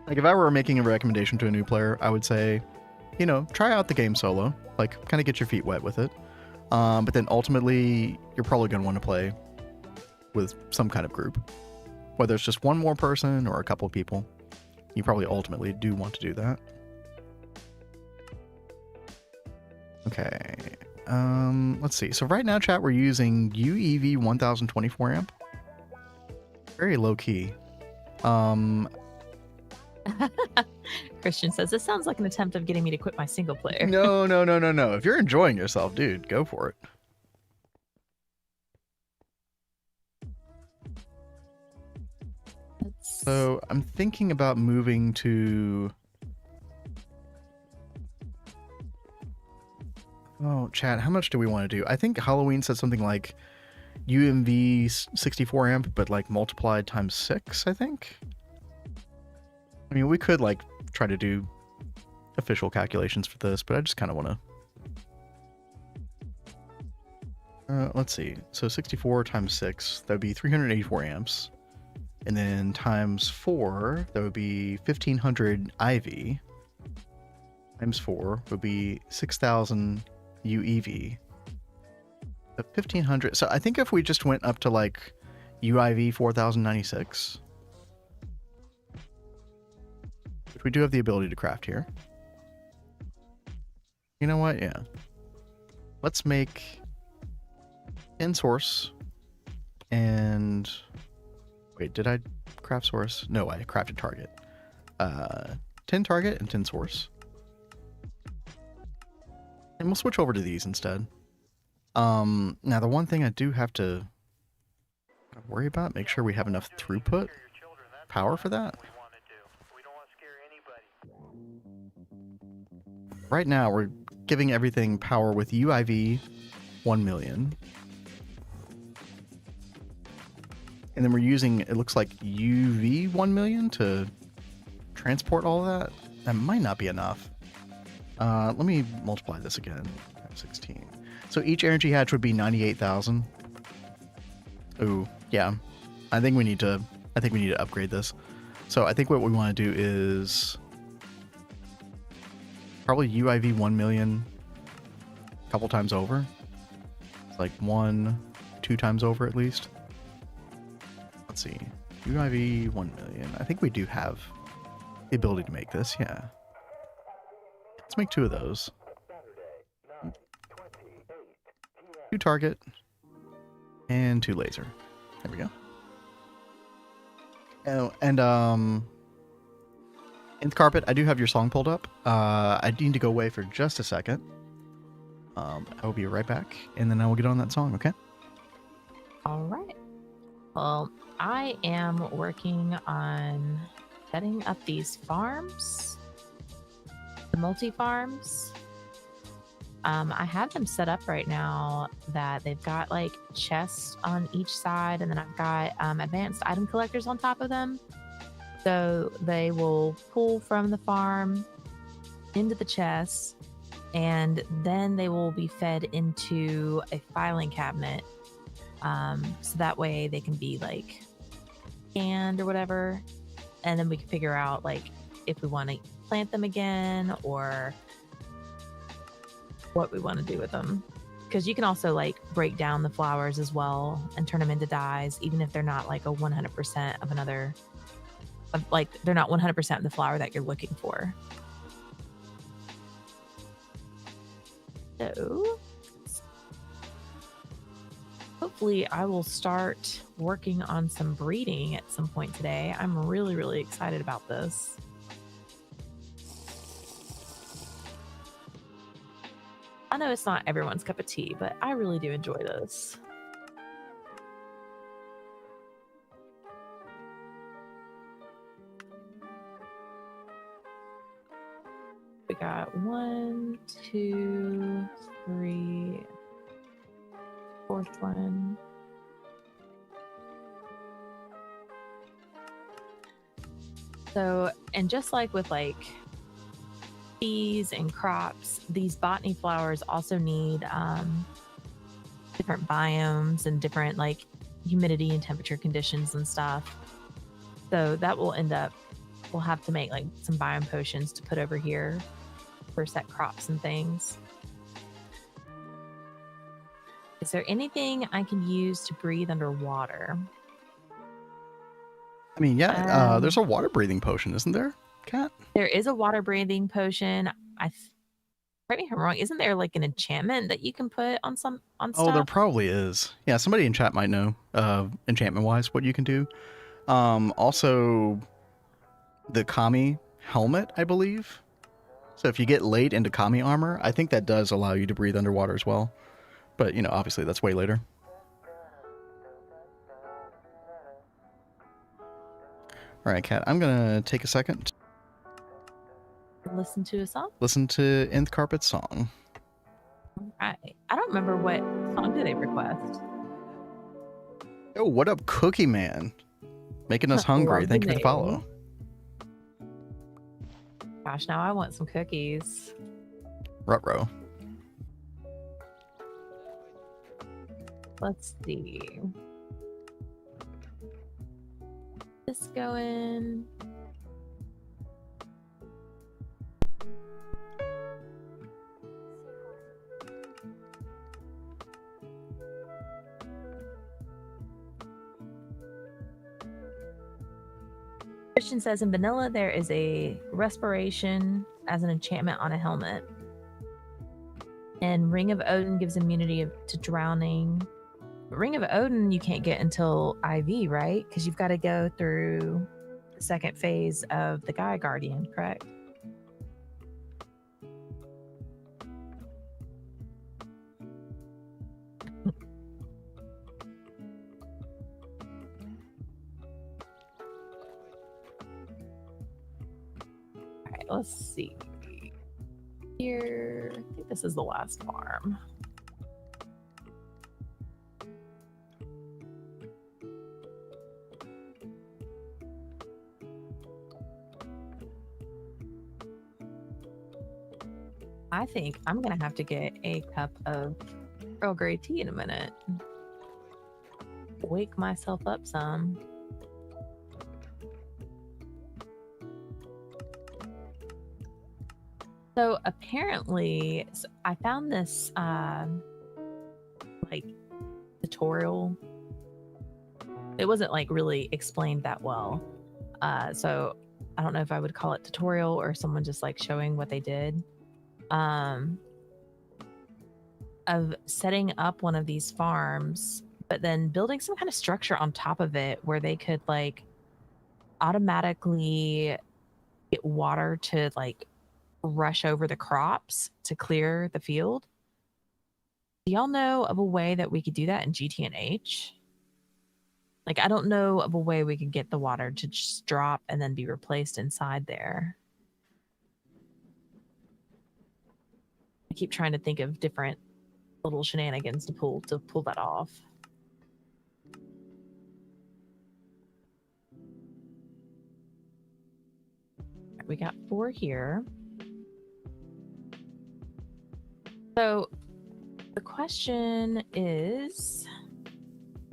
Like, if I were making a recommendation to a new player, I would say, you know, try out the game solo. Like, kind of get your feet wet with it. But then ultimately, you're probably going to want to play with some kind of group. Whether it's just one more person or a couple of people. You probably ultimately do want to do that. Okay. Let's see. So right now, chat, we're using UEV 1024 amp. Very low key. Christian says, this sounds like an attempt of getting me to quit my single player. No. If you're enjoying yourself, dude, go for it. So I'm thinking about moving to... Oh, chat, how much do we want to do? I think Halloween said something like UMV 64 amp, but like multiplied times 6, I think. I mean, we could like try to do official calculations for this, but I just kind of want to... let's see. So 64 times 6, that would be 384 amps. And then times 4, that would be 1500 IV. Times 4 would be 6000 UEV. 1500. So I think if we just went up to like UIV 4096, which we do have the ability to craft here. You know what? Yeah. Let's make in source and wait, did I craft source? No, I crafted target. 10 target and 10 source. And we'll switch over to these instead. Now the one thing I do have to worry about, make sure we have enough throughput power for that. Right now we're giving everything power with UIV 1 million. And then we're using, it looks like UV 1 million to transport all of that. That might not be enough. Let me multiply this again. 16. So each energy hatch would be 98,000. Ooh, yeah. I think we need to upgrade this. So I think what we want to do is probably UIV 1 million a couple times over. It's like 2 times over at least. Let's see. UIV 1 million. I think we do have the ability to make this, yeah. Let's make 2 of those. 2 target and 2 laser. There we go. Oh, and Nth Carpet, I do have your song pulled up. I need to go away for just a second. I will be right back, and then I will get on that song, okay? All right. Well, I am working on setting up these farms, the multi-farms. I have them set up right now that they've got like chests on each side, and then I've got advanced item collectors on top of them. So they will pull from the farm into the chests, and then they will be fed into a filing cabinet. So that way they can be like scanned or whatever, and then we can figure out like if we want to plant them again or what we want to do with them, because you can also like break down the flowers as well and turn them into dyes, even if they're not like a 100% of another, like they're not 100% of the flower that you're looking for. So hopefully I will start working on some breeding at some point today. I'm really excited about this. I know it's not everyone's cup of tea, but I really do enjoy this. We got 1, 2, 3, 4th one. So, and just like with like trees and crops, these botany flowers also need different biomes and different like humidity and temperature conditions and stuff. So that will end up, we'll have to make like some biome potions to put over here for set crops and things. Is there anything I can use to breathe underwater? I mean, yeah, there's a water breathing potion, isn't there, Kat? There is a water breathing potion. Correct me if I'm wrong. Isn't there like an enchantment that you can put on stuff? Oh, there probably is. Yeah, somebody in chat might know, enchantment-wise, what you can do. Also, the Kami helmet, I believe. So if you get late into Kami armor, I think that does allow you to breathe underwater as well. But, you know, obviously that's way later. All right, Kat, I'm going to take a second. Listen to a song? Listen to Nth Carpet's song. All right. I don't remember what song did they request. Oh, what up, Cookie Man? Making us hungry. Thank you for the follow. Gosh, now I want some cookies. Ruh-roh. Let's see. This going. Christian says in vanilla there is a respiration as an enchantment on a helmet, and Ring of Odin gives immunity to drowning. But Ring of Odin you can't get until IV, right? Because you've got to go through the second phase of the Gaia Guardian, correct? Let's see here. I think this is the last farm. I think I'm gonna have to get a cup of Earl Grey tea in a minute. Wake myself up some. So apparently, I found this like tutorial. It wasn't like really explained that well. So I don't know if I would call it tutorial or someone just like showing what they did. Of setting up one of these farms, but then building some kind of structure on top of it where they could like automatically get water to like rush over the crops to clear the field. Do y'all know of a way that we could do that in GTNH? Like, I don't know of a way we could get the water to just drop and then be replaced inside there. I keep trying to think of different little shenanigans to pull that off. We got 4 here. So the question is,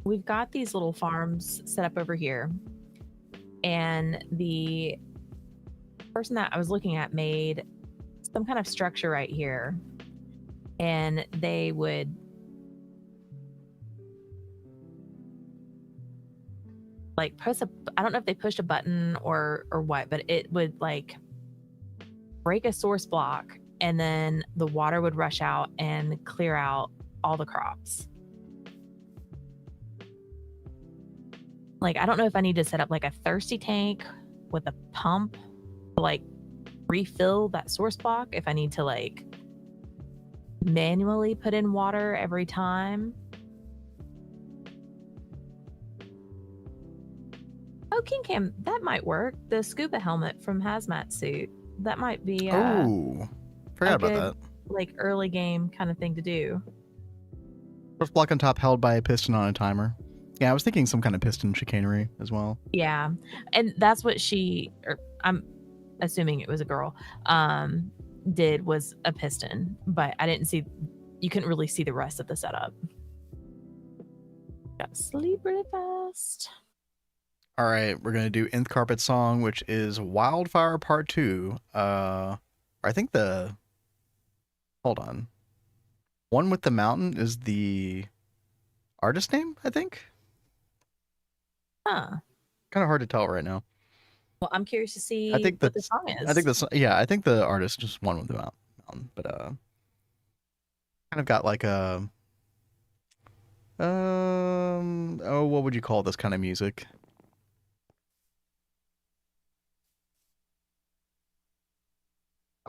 we've got these little farms set up over here, and the person that I was looking at made some kind of structure right here, and they would like I don't know if they pushed a button or what, but it would like break a source block, and then the water would rush out and clear out all the crops. Like, I don't know if I need to set up like a thirsty tank with a pump to like refill that source block, if I need to like manually put in water every time. Oh, King Cam, that might work. The scuba helmet from Hazmat Suit. That might be Oh, forgot about good, that. like early game kind of thing to do. First block on top held by a piston on a timer. Yeah, I was thinking some kind of piston chicanery as well. Yeah, and that's what I'm assuming it was a girl, did, was a piston, but you couldn't really see the rest of the setup. Gotta sleep really fast. All right, we're gonna do Nth Carpet Song, which is Wildfire Part 2. I think hold on. One with the Mountain is the artist name, I think. Huh. Kind of hard to tell right now. Well, I'm curious to see I think what the song is. I think the artist just One with the Mountain, but kind of got like a what would you call this kind of music?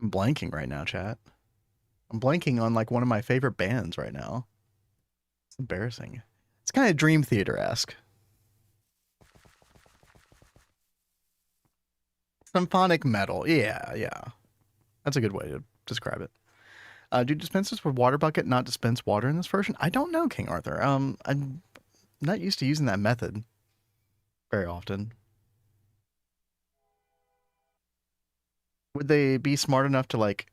I'm blanking right now, chat. I'm blanking on like one of my favorite bands right now. It's embarrassing. It's kind of Dream Theater-esque. Symphonic metal. Yeah. That's a good way to describe it. Do dispensers with water bucket not dispense water in this version? I don't know, King Arthur. I'm not used to using that method very often. Would they be smart enough to like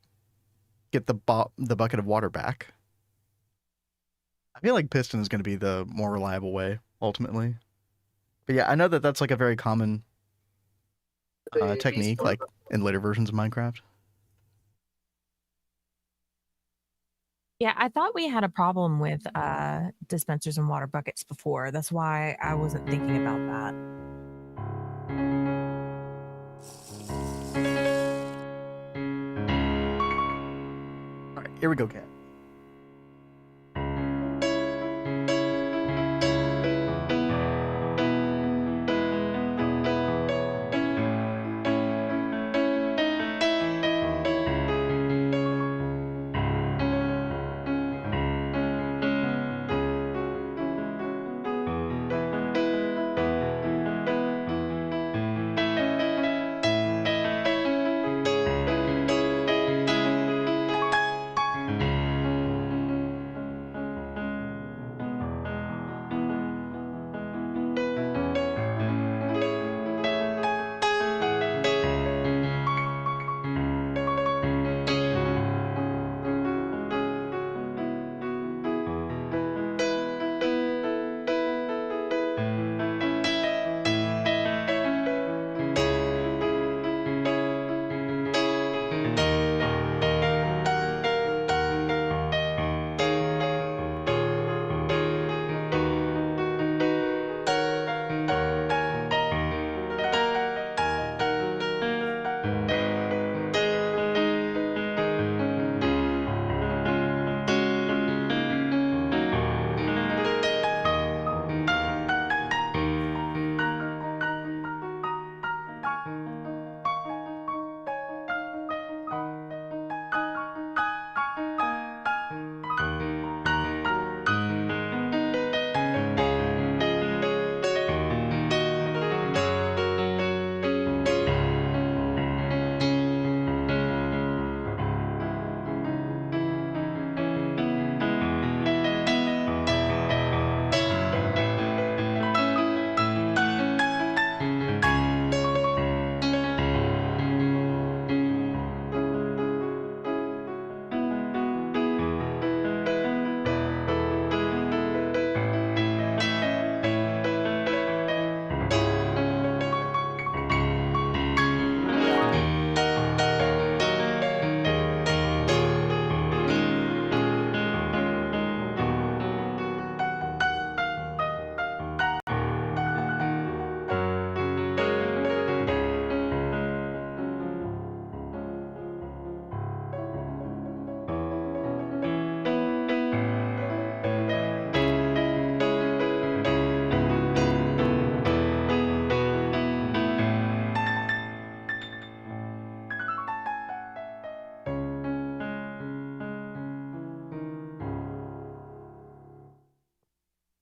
get the bucket of water back? I feel like piston is going to be the more reliable way ultimately. But yeah, I know that that's like a very common technique, like in later versions of Minecraft. Yeah, I thought we had a problem with dispensers and water buckets before. That's why I wasn't thinking about that. All right, here we go, Cat.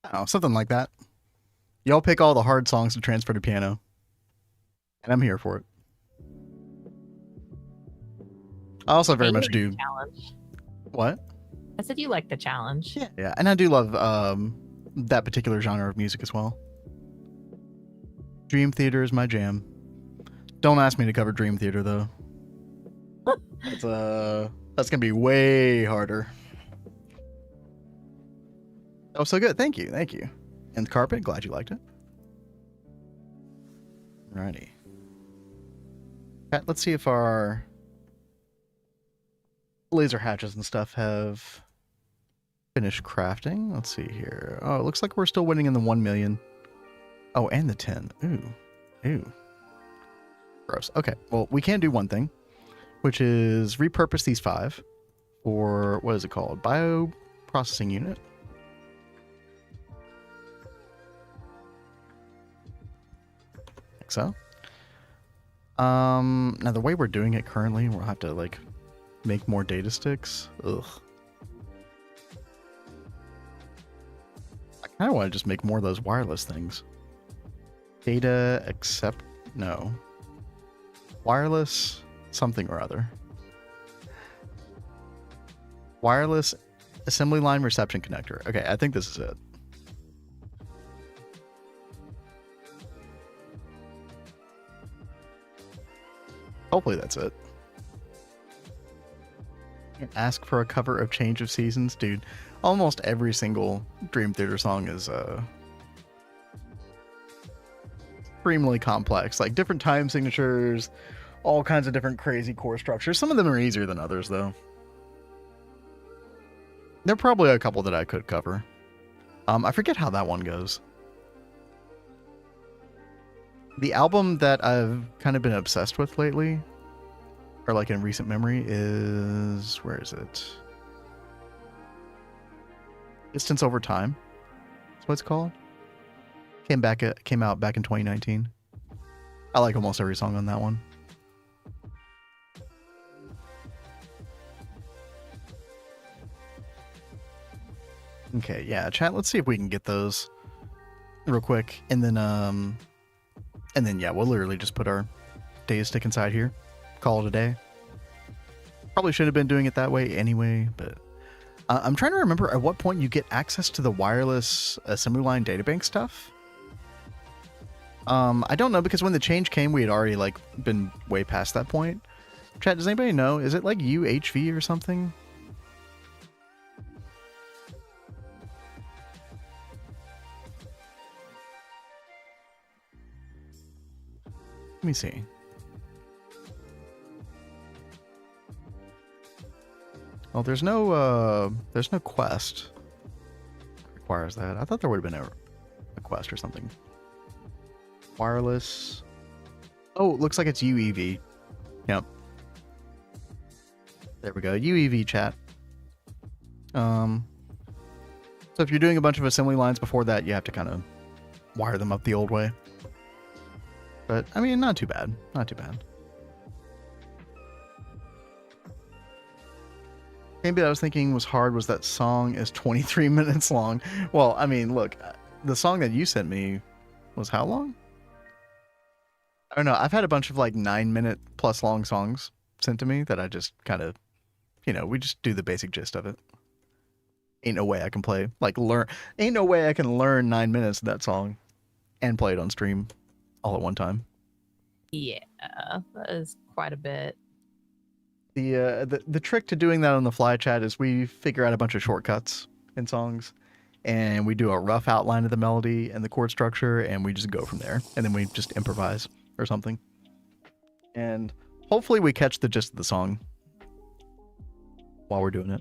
I don't know, something like that. Y'all pick all the hard songs to transfer to piano. And I'm here for it. I also very You much like do. the challenge. What? I said you like the challenge. Yeah, yeah. And I do love that particular genre of music as well. Dream Theater is my jam. Don't ask me to cover Dream Theater though. That's gonna be way harder. That was so good. Thank you. Thank you. And the carpet, glad you liked it. Alrighty. Let's see if our laser hatches and stuff have finished crafting. Let's see here. Oh, it looks like we're still winning in the 1 million. Oh, and the 10. Ooh. Ooh. Gross. Okay. Well, we can do one thing, which is repurpose these 5 for, what is it called? Bioprocessing unit. Like so. Now the way we're doing it currently, we'll have to like make more data sticks. Ugh. I kind of want to just make more of those wireless things. Data accept, no. Wireless something or other. Wireless assembly line reception connector. Okay, I think this is it. Hopefully that's it. Ask for a cover of Change of Seasons. Dude, almost every single Dream Theater song is extremely complex. Like different time signatures, all kinds of different crazy chord structures. Some of them are easier than others though. There are probably a couple that I could cover. I forget how that one goes. The album that I've kind of been obsessed with lately, or like in recent memory, is, where is it? Distance Over Time. That's what it's called. Came out back in 2019. I like almost every song on that one. Okay, yeah, chat, let's see if we can get those real quick. And then yeah, we'll literally just put our data stick inside here. Call it a day. Probably should have been doing it that way anyway, but I'm trying to remember at what point you get access to the wireless assembly line databank stuff. I don't know, because when the change came, we had already like been way past that point. Chat, does anybody know? Is it like UHV or something? Let me see. Well, there's no quest that requires that. I thought there would have been a quest or something. Wireless. Oh, it looks like it's UEV. Yep. There we go. UEV chat. So if you're doing a bunch of assembly lines before that, you have to kind of wire them up the old way. But, I mean, not too bad. Not too bad. Maybe I was thinking was hard was that song is 23 minutes long. Well, I mean, look, the song that you sent me was how long? I don't know. I've had a bunch of like 9-minute plus long songs sent to me that I just kind of, we just do the basic gist of it. Ain't no way I can play, ain't no way I can learn 9 minutes of that song and play it on stream all at one time. Yeah, that is quite a bit. The trick to doing that on the fly, chat, is we figure out a bunch of shortcuts in songs, and we do a rough outline of the melody and the chord structure, and we just go from there, and then we just improvise or something. And hopefully we catch the gist of the song while we're doing it.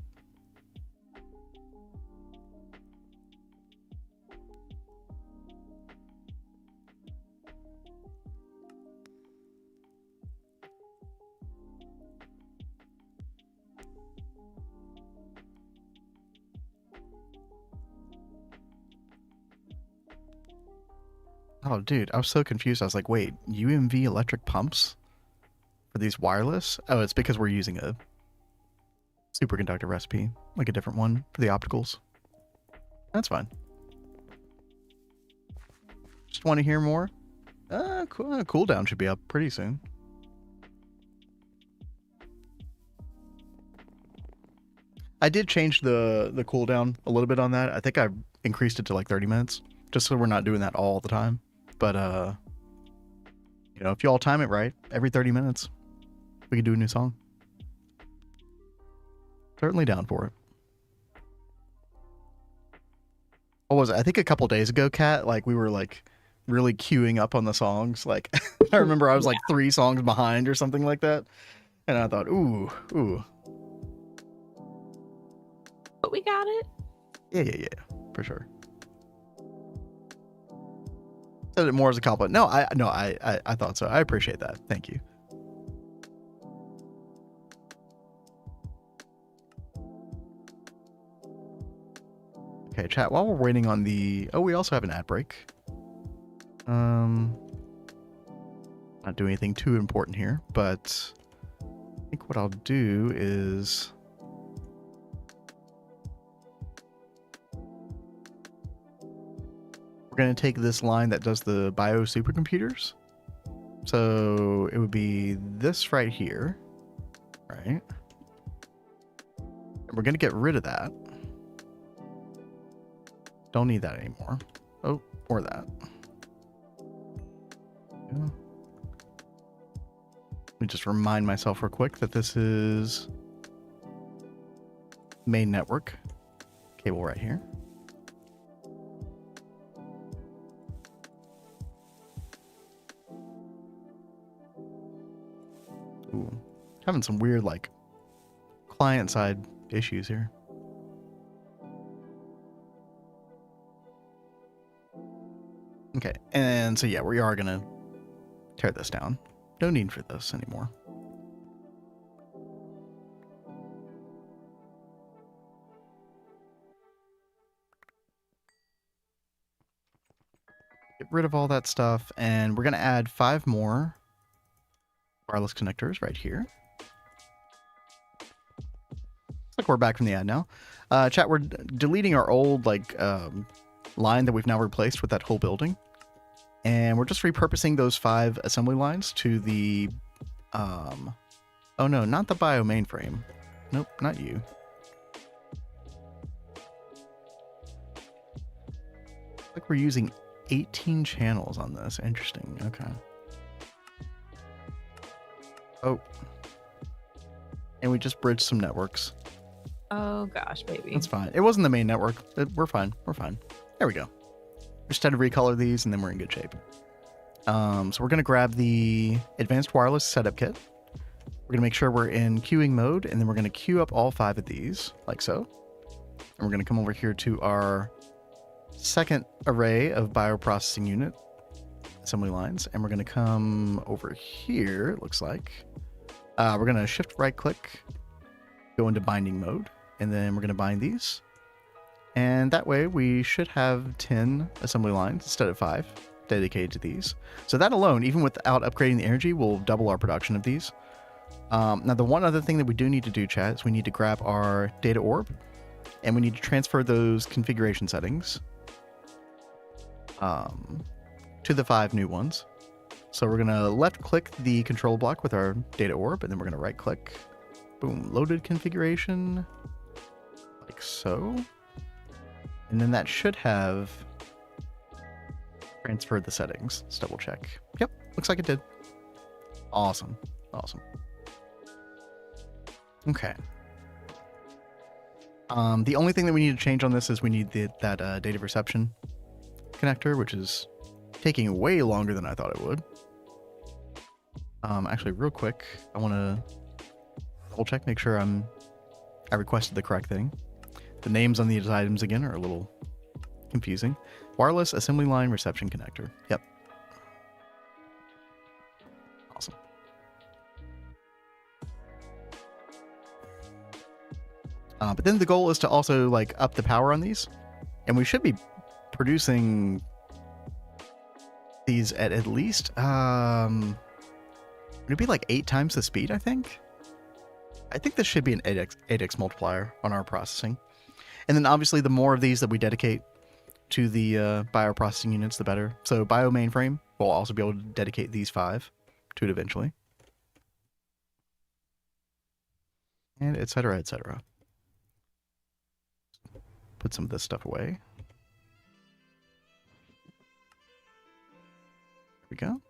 Oh, dude, I was so confused. I was like, wait, UMV electric pumps for these wireless? Oh, it's because we're using a superconductor recipe, like a different one for the opticals. That's fine. Just want to hear more? Cooldown should be up pretty soon. I did change the cooldown a little bit on that. I think I increased it to like 30 minutes, just so we're not doing that all the time. But you know, if you all time it right, every 30 minutes, we could do a new song. Certainly down for it. What was it? I think a couple days ago, Kat, like we were like really queuing up on the songs. Like I remember I was like 3 songs behind or something like that. And I thought, ooh. But we got it. Yeah, for sure. Said it more as a compliment. No, I thought so. I appreciate that. Thank you. Okay, chat, while we're waiting on the... Oh, we also have an ad break. Not doing anything too important here, but I think what I'll do is... We're going to take this line that does the bio supercomputers. So it would be this right here, right? And we're going to get rid of that. Don't need that anymore. Oh, or that. Yeah. Let me just remind myself real quick that this is main network cable right here. Ooh, having some weird like client side issues here. Okay, and so yeah, we are gonna tear this down. No need for this anymore. Get rid of all that stuff, and we're gonna add 5 more wireless connectors right here. Looks like we're back from the ad now. Chat, we're deleting our old like line that we've now replaced with that whole building. And we're just repurposing those 5 assembly lines to the, oh no, not the bio mainframe. Nope, not you. Like we're using 18 channels on this. Interesting. Okay. Oh. And we just bridged some networks. Oh gosh, baby. That's fine. It wasn't the main network. We're fine. We're fine. There we go. Just had to recolor these and then we're in good shape. So we're going to grab the advanced wireless setup kit. We're going to make sure we're in queuing mode, and then we're going to queue up all 5 of these like so. And we're going to come over here to our second array of bioprocessing unit assembly lines. And we're going to come over here, it looks like. We're going to shift right click, go into binding mode, and then we're going to bind these. And that way we should have 10 assembly lines instead of 5 dedicated to these. So that alone, even without upgrading the energy, will double our production of these. Now the one other thing that we do need to do, chat, is we need to grab our data orb and we need to transfer those configuration settings to the 5 new ones. So we're going to left click the control block with our data orb, and then we're going to right click, boom, loaded configuration, like so. And then that should have transferred the settings. Let's double check. Yep, looks like it did. Awesome. Awesome. Okay. The only thing that we need to change on this is we need that data reception connector, which is taking way longer than I thought it would. Actually, real quick, I want to double check, make sure I requested the correct thing. The names on these items, again, are a little confusing. Wireless assembly line reception connector. Yep. Awesome. But then the goal is to also like up the power on these. And we should be producing these at least, would it be like 8 times the speed, I think? I think this should be an 8x multiplier on our processing. And then obviously the more of these that we dedicate to the bioprocessing units, the better. So bio mainframe will also be able to dedicate these 5 to it eventually. And et cetera, et cetera. Put some of this stuff away. There we go.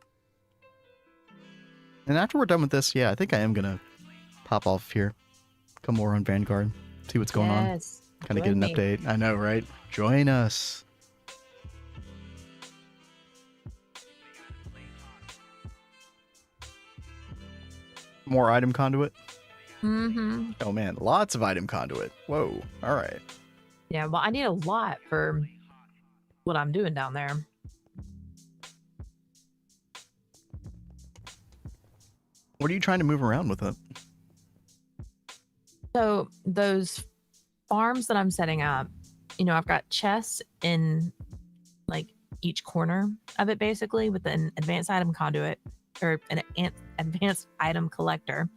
And after we're done with this, yeah, I think I am going to pop off here. Come more on Vanguard. See what's going on. Kind of get an update. I know, right? Join us. More item conduit? Mm-hmm. Oh man, lots of item conduit. Whoa. All right. Yeah, well, I need a lot for what I'm doing down there. What are you trying to move around with it? So those farms that I'm setting up, you know, I've got chests in like each corner of it, basically, with an advanced item conduit or an advanced item collector.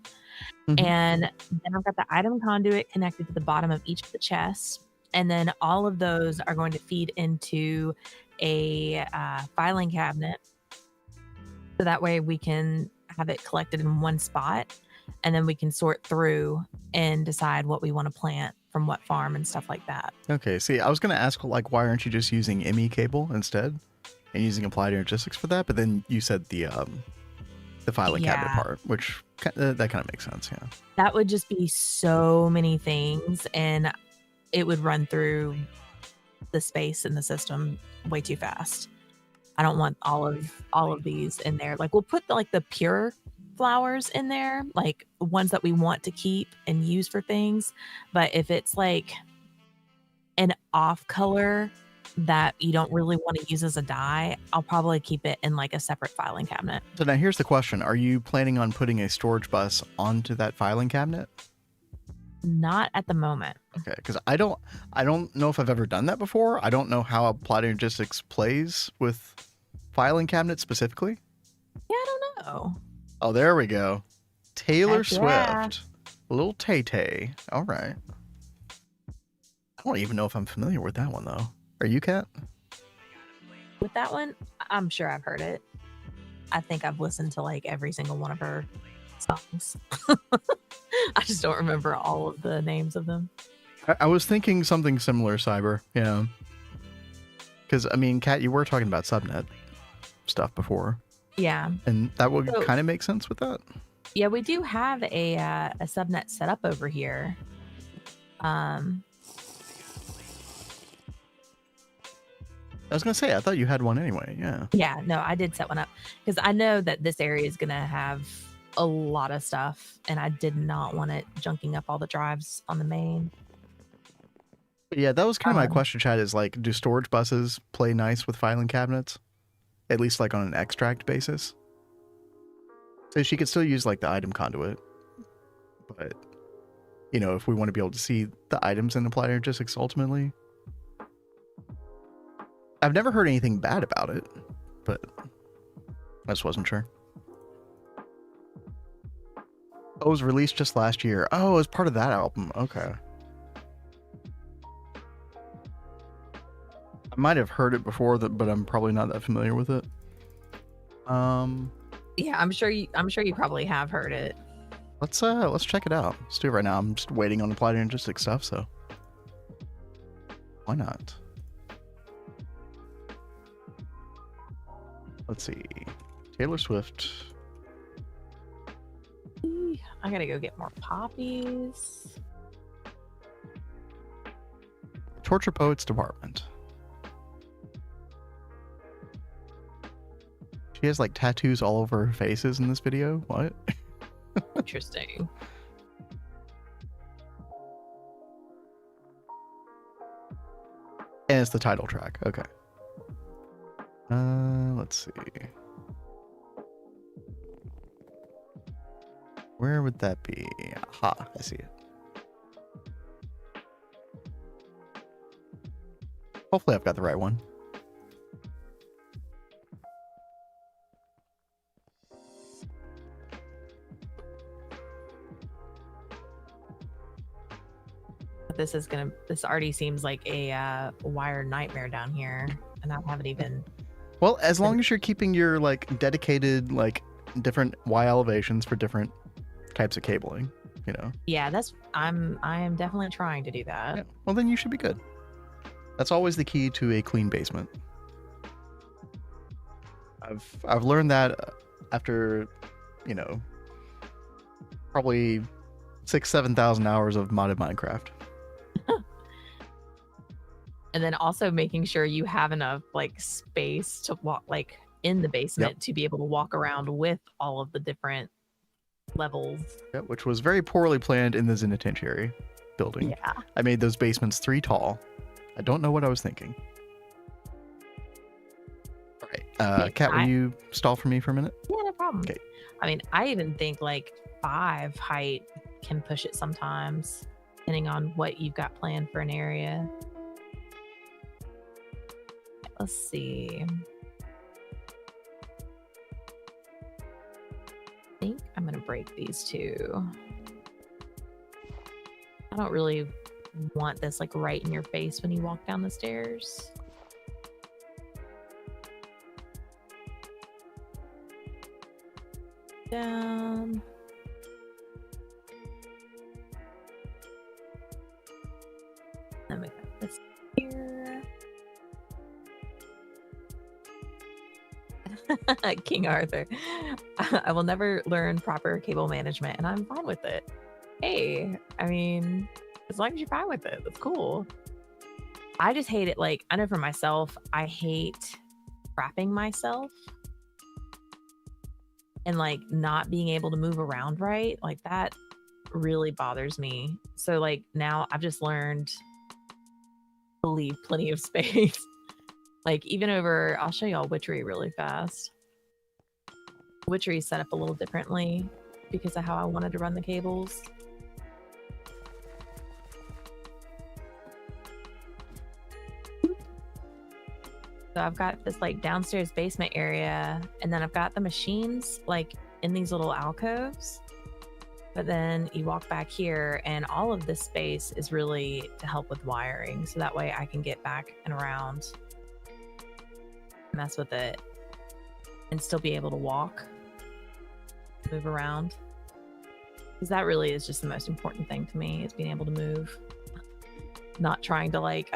Mhm. And then I've got the item conduit connected to the bottom of each of the chests. And then all of those are going to feed into a filing cabinet. So that way we can have it collected in one spot. And then we can sort through and decide what we want to plant from what farm and stuff like that. Okay, see, I was going to ask, like, why aren't you just using ME cable instead and using applied logistics for that? But then you said the filing cabinet part, which that kind of makes sense, yeah. That would just be so many things, and it would run through the space in the system way too fast. I don't want all of these in there. Like, we'll put the pure flowers in there, like ones that we want to keep and use for things. But if it's like an off color that you don't really want to use as a dye, I'll probably keep it in like a separate filing cabinet. So now here's the question. Are you planning on putting a storage bus onto that filing cabinet? Not at the moment. Okay, because I don't know if I've ever done that before. I don't know how applied logistics plays with filing cabinets specifically. Yeah, I don't know. Oh, there we go. Taylor Heck yeah. Swift. Little Tay-Tay. All right. I don't even know if I'm familiar with that one, though. Are you, Kat? With that one, I'm sure I've heard it. I think I've listened to like every single one of her songs. I just don't remember all of the names of them. I was thinking something similar, Cyber. Yeah. Because, I mean, Kat, you were talking about subnet stuff before. Yeah. And that would kind of make sense with that. Yeah, we do have a subnet set up over here. I was going to say, I thought you had one anyway. Yeah. Yeah, no, I did set one up because I know that this area is going to have a lot of stuff and I did not want it junking up all the drives on the main. Yeah, that was kind of my question, Chad, is like, do storage buses play nice with filing cabinets? At least like on an extract basis? So she could still use like the item conduit. But, you know, if we want to be able to see the items in applied logistics ultimately. I've never heard anything bad about it, but I just wasn't sure. Oh, it was released just last year. Oh, it was part of that album. Okay. I might have heard it before, but I'm probably not that familiar with it. Yeah, I'm sure you probably have heard it. Let's check it out. Let's do it right now. I'm just waiting on applied logistics stuff, so why not? Let's see. Taylor Swift. I gotta go get more poppies. Torture Poets Department. She has like tattoos all over her faces in this video. What? Interesting. And it's the title track. Okay. Let's see. Where would that be? Aha, I see it. Hopefully I've got the right one. This already seems like a wire nightmare down here, and I haven't even. Well, as long as you're keeping your like dedicated like different Y elevations for different types of cabling, you know. Yeah, I am definitely trying to do that. Yeah. Well, then you should be good. That's always the key to a clean basement. I've learned that after, you know, probably 6,000-7,000 hours of modded Minecraft. And then also making sure you have enough like space to walk like in the basement to be able to walk around with all of the different levels. Yeah, which was very poorly planned in the Zenitentiary building. Yeah. I made those basements 3 tall. I don't know what I was thinking. All right. Kat, will you stall for me for a minute? Yeah, no problem. Okay. I mean, I even think like 5 height can push it sometimes, depending on what you've got planned for an area. Let's see. I think I'm going to break these 2. I don't really want this like right in your face when you walk down the stairs. Down. Then we got this here. King Arthur. I will never learn proper cable management, and I'm fine with it. Hey, I mean, as long as you're fine with it, that's cool. I just hate it. Like, I know for myself, I hate trapping myself and like not being able to move around right. Like, that really bothers me. So, like, now I've just learned to leave plenty of space. Like, even over, I'll show y'all Witchery really fast. Witchery is set up a little differently because of how I wanted to run the cables. So I've got this like downstairs basement area, and then I've got the machines like in these little alcoves. But then you walk back here, and all of this space is really to help with wiring. So that way I can get back and around, mess with it, and still be able to walk, move around. Because that really is just the most important thing to me, is being able to move. Not trying to like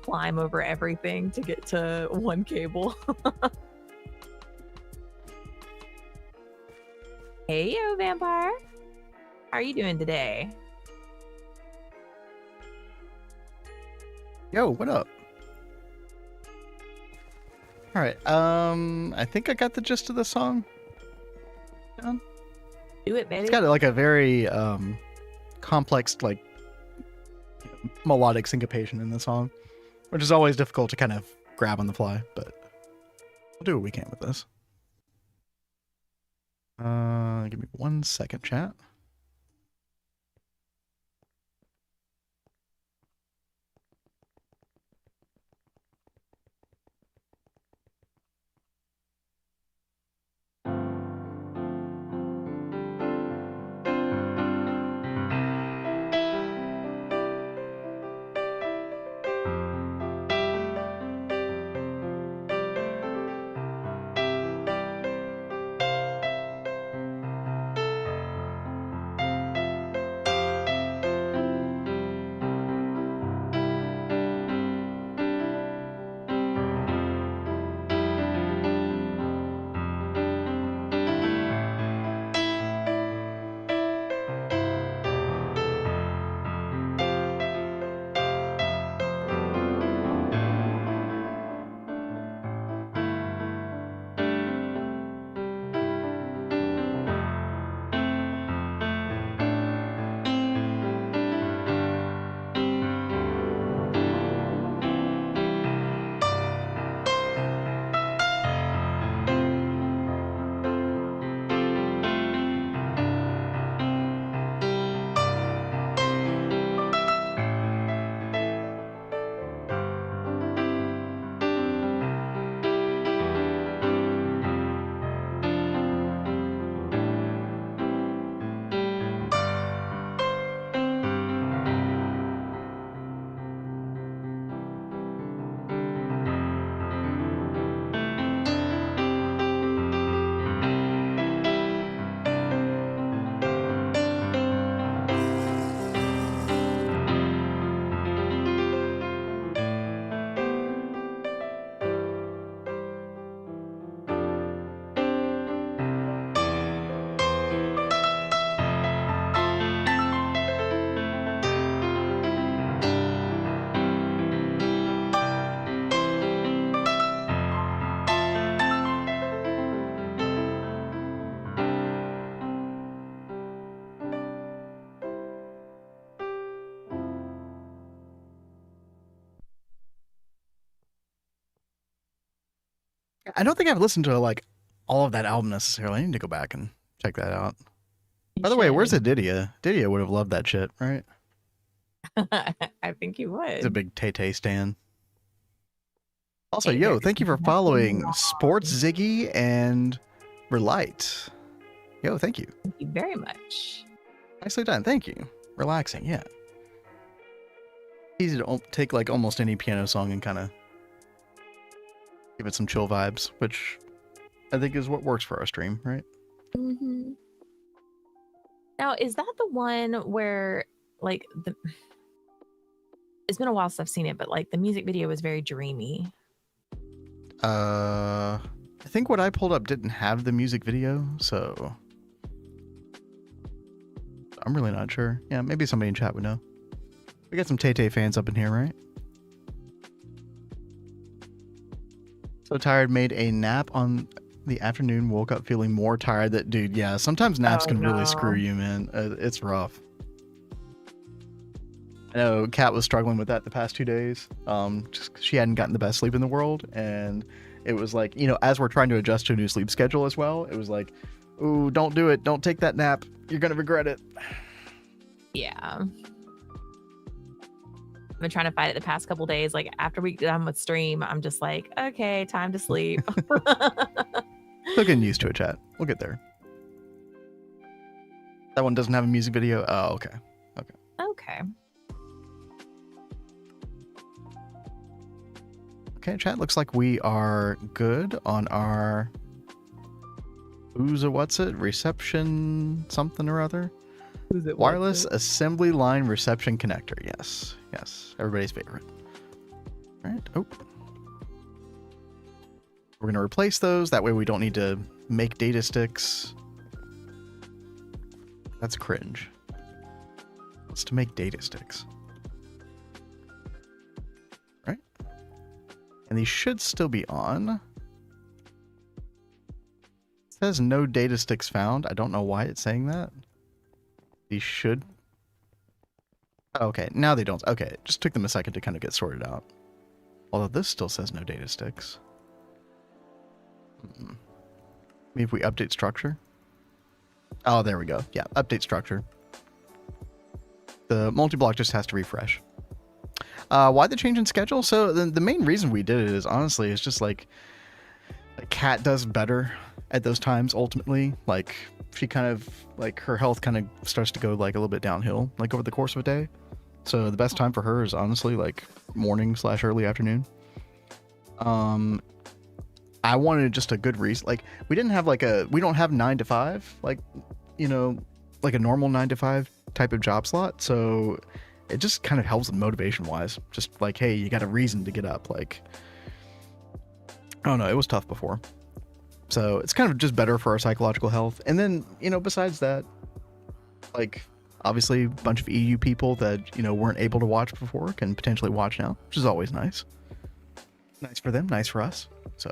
climb over everything to get to one cable. Hey, yo, vampire. How are you doing today? Yo, what up? All right. I think I got the gist of the song. John? Do it, baby. It's got like a very complex, like melodic syncopation in the song, which is always difficult to kind of grab on the fly, but we'll do what we can with this. Give me 1 second, chat. I don't think I've listened to like all of that album necessarily. I need to go back and check that out. By the way, where's Adidia? Adidia would have loved that shit, right? I think you would. He's a big Tay-Tay stan. Also, yo, thank you for following Sports Ziggy and Relight. Yo, thank you. Thank you very much. Nicely done. Thank you. Relaxing, yeah. Easy to take like almost any piano song and kind of give it some chill vibes, which I think is what works for our stream, right? Mm-hmm. Now, is that the one where like it's been a while since I've seen it, but like the music video was very dreamy? I think what I pulled up didn't have the music video, so I'm really not sure. Yeah, maybe somebody in chat would know. We got some Tay-Tay fans up in here, right? So tired, made a nap on the afternoon, woke up feeling more tired. That dude, yeah, sometimes naps can really screw you, man. It's rough. I know Kat was struggling with that the past 2 days. Just 'cause she hadn't gotten the best sleep in the world, and it was like, you know, as we're trying to adjust to a new sleep schedule as well, it was like, ooh, don't do it, don't take that nap, you're gonna regret it. Yeah. I've been trying to fight it the past couple days. Like after we done with stream, I'm just like, okay, time to sleep. Still getting used to it, chat. We'll get there. That one doesn't have a music video. Oh, okay. Okay. Okay, chat. Looks like we are good on our reception something or other. Wireless assembly line reception connector. Yes. Yes. Everybody's favorite. All right. Oh. We're going to replace those. That way we don't need to make data sticks. That's cringe. What's to make data sticks? Right? And these should still be on. It says no data sticks found. I don't know why it's saying that. These should. Okay, now they don't. Okay, it just took them a second to kind of get sorted out. Although this still says no data sticks. Maybe if we update structure. Oh, there we go. Yeah, update structure. The multi-block just has to refresh. Why the change in schedule? So the main reason we did it is honestly, it's just like Kat does better at those times ultimately. Like she kind of like her health kind of starts to go like a little bit downhill like over the course of a day. So the best time for her is honestly like morning / early afternoon. I wanted just a good reason. Like we don't have 9 to 5, like, you know, like a normal 9 to 5 type of job slot. So it just kind of helps motivation wise. Just like, hey, you got a reason to get up. Like, I don't know. It was tough before. So it's kind of just better for our psychological health. And then, you know, besides that, like obviously a bunch of EU people that, you know, weren't able to watch before can potentially watch now, which is always nice. Nice for them, nice for us. So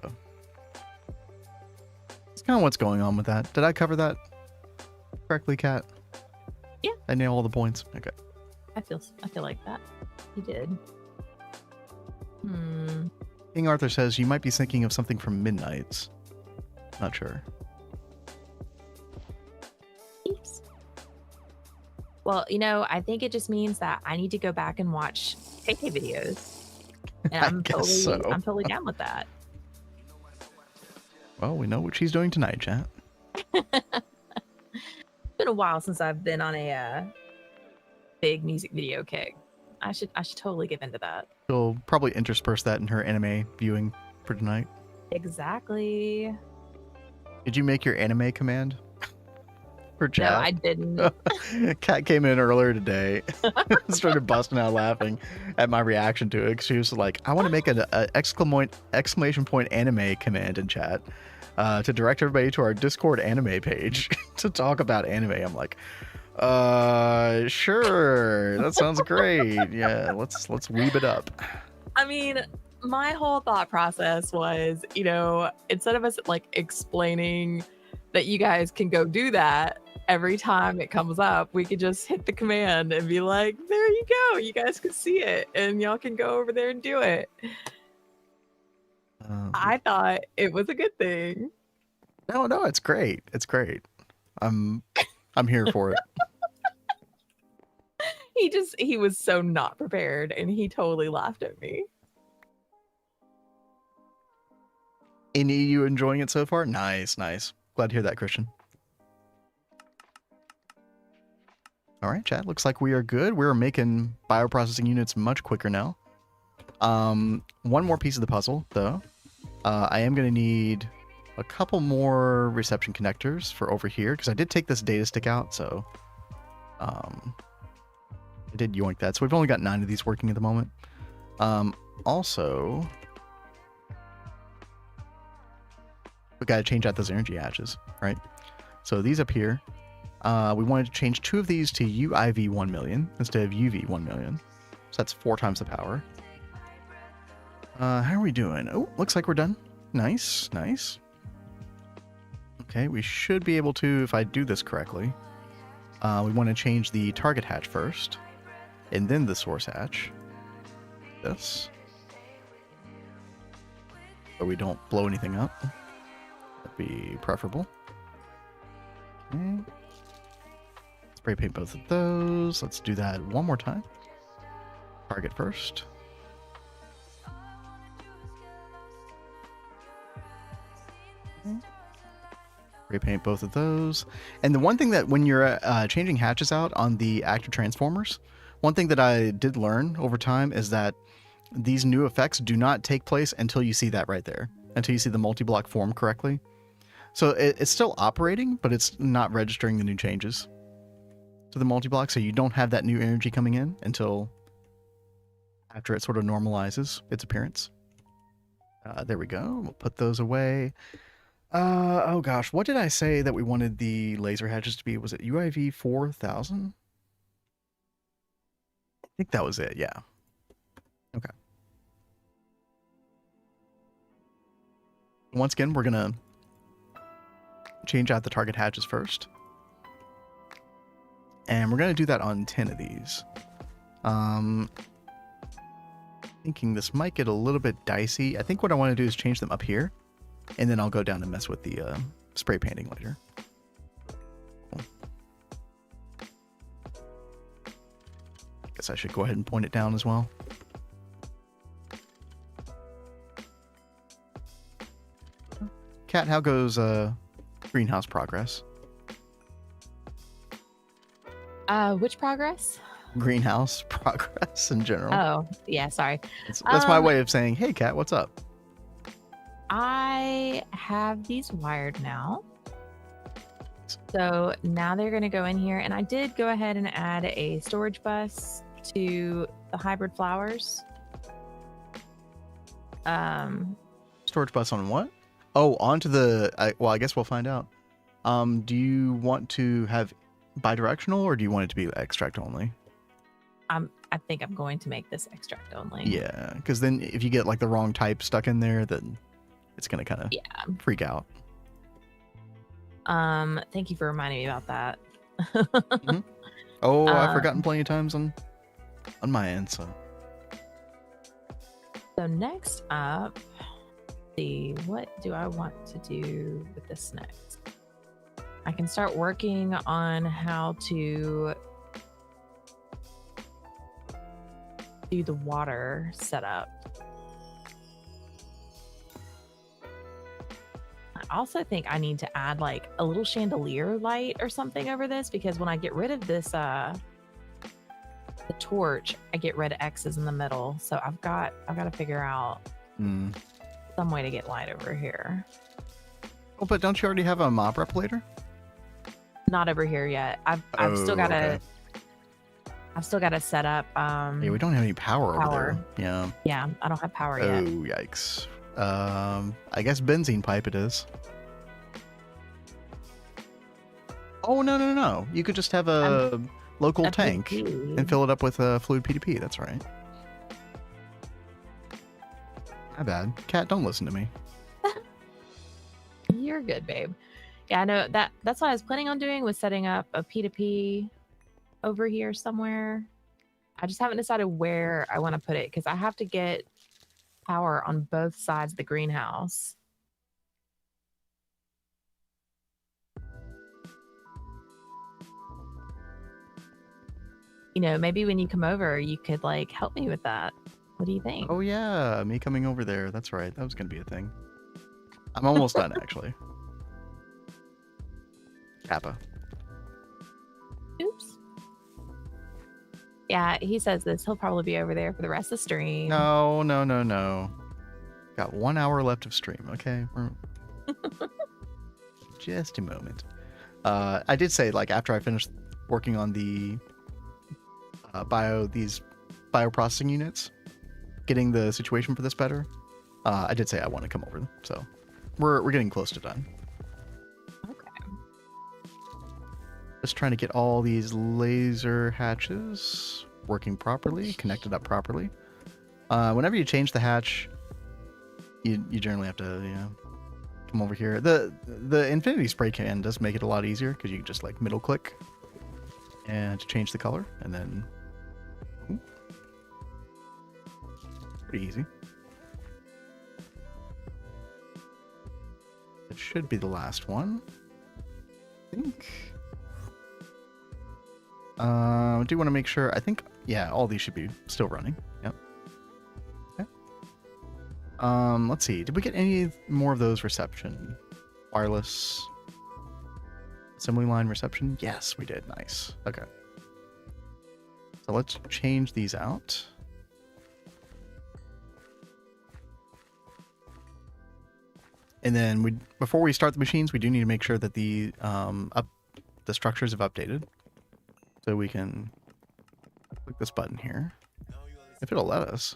it's kind of what's going on with that. Did I cover that correctly, Kat? Yeah. I nailed all the points. Okay. I feel like that. You did. King Arthur says you might be thinking of something from Midnight's. Not sure. Yes. Well, you know, I think it just means that I need to go back and watch KK videos. And I'm totally down with that. Well, we know what she's doing tonight, chat. It's been a while since I've been on a big music video kick. I should totally get into that. She'll probably intersperse that in her anime viewing for tonight. Exactly. Did you make your anime command for chat? No, I didn't. Kat came in earlier today, started busting out laughing at my reaction to it. She was like, "I want to make an exclamation point anime command in chat to direct everybody to our Discord anime page to talk about anime." I'm like, sure, that sounds great. Yeah, let's weeb it up. I mean, my whole thought process was, you know, instead of us like explaining that you guys can go do that every time it comes up, we could just hit the command and be like, there you go, you guys can see it and y'all can go over there and do it. I thought it was a good thing. No, it's great. It's great. I'm here for it. He was so not prepared and he totally laughed at me. Any of you enjoying it so far? Nice. Glad to hear that, Christian. All right, chat. Looks like we are good. We're making bioprocessing units much quicker now. One more piece of the puzzle, though. I am going to need a couple more reception connectors for over here, because I did take this data stick out, so I did yoink that. So we've only got 9 of these working at the moment. Also, we got to change out those energy hatches, right? So these up here, we wanted to change 2 of these to UIV 1 million instead of UV 1 million. So that's 4 times the power. How are we doing? Oh, looks like we're done. Nice. Okay, we should be able to, if I do this correctly. We want to change the target hatch first, and then the source hatch. This. So we don't blow anything up. That'd be preferable. Okay. Spray paint both of those. Let's do that one more time. Target first. Repaint both of those. And the one thing that when you're changing hatches out on the active transformers, one thing that I did learn over time is that these new effects do not take place until you see that right there, until you see the multi-block form correctly. So it's still operating, but it's not registering the new changes to the multi-block, so you don't have that new energy coming in until after it sort of normalizes its appearance. There we go. We'll put those away. Oh gosh, what did I say that we wanted the laser hatches to be? Was it UIV 4000? I think that was it, yeah. Okay. Once again, we're gonna change out the target hatches first. And we're gonna do that on 10 of these. Thinking this might get a little bit dicey. I think what I want to do is change them up here. And then I'll go down and mess with the spray painting later. Guess I should go ahead and point it down as well. Kat, how goes greenhouse progress? Which progress? Greenhouse progress in general. Oh, yeah, sorry. That's my way of saying, hey, Kat, what's up? I have these wired now. So now they're going to go in here. And I did go ahead and add a storage bus to the hybrid flowers. Storage bus on what? Oh, onto the... well, I guess we'll find out. Do you want to have bidirectional or do you want it to be extract only? I think I'm going to make this extract only. Yeah, because then if you get like the wrong type stuck in there, then it's going to kind of freak out. Thank you for reminding me about that. Mm-hmm. Oh, I've forgotten plenty of times on my end. So next up, let's see, what do I want to do with this next? I can start working on how to do the water setup. I also think I need to add like a little chandelier light or something over this, because when I get rid of this the torch, I get red X's in the middle. So I've got to figure out some way to get light over here. Oh, but don't you already have a mob replicator? Not over here yet. I've still got to I've still got to set up yeah, we don't have any power over there. Yeah, I don't have power yet. Oh, yikes. I guess benzene pipe it is. Oh, no. You could just have a local tank PDP. and fill it up with fluid PDP. That's right. My bad. Cat, don't listen to me. You're good, babe. Yeah, I know that's what I was planning on doing, was setting up a P2P over here somewhere. I just haven't decided where I want to put it, because I have to get power on both sides of the greenhouse. You know, maybe when you come over, you could like help me with that. What do you think? Oh yeah, me coming over there. That's right. That was gonna be a thing. I'm almost done actually. Kappa. Oops. Yeah, he says this. He'll probably be over there for the rest of the stream. No, no, no, no. Got 1 hour left of stream. Okay. Just a moment. I did say like after I finished working on the these bioprocessing units, getting the situation for this better. I did say I want to come over, so we're getting close to done. Okay. Just trying to get all these laser hatches working properly, connected up properly. Whenever you change the hatch, you generally have to, you know, come over here. The infinity spray can does make it a lot easier because you can just like middle click and change the color, and then pretty easy. It should be the last one, I think. I do want to make sure. I think, yeah, all these should be still running. Yep. Okay. Let's see. Did we get any more of those reception? Wireless assembly line reception? Yes, we did. Nice. Okay. So let's change these out. And then before we start the machines, we do need to make sure that the structures have updated. So we can click this button here, if it'll let us.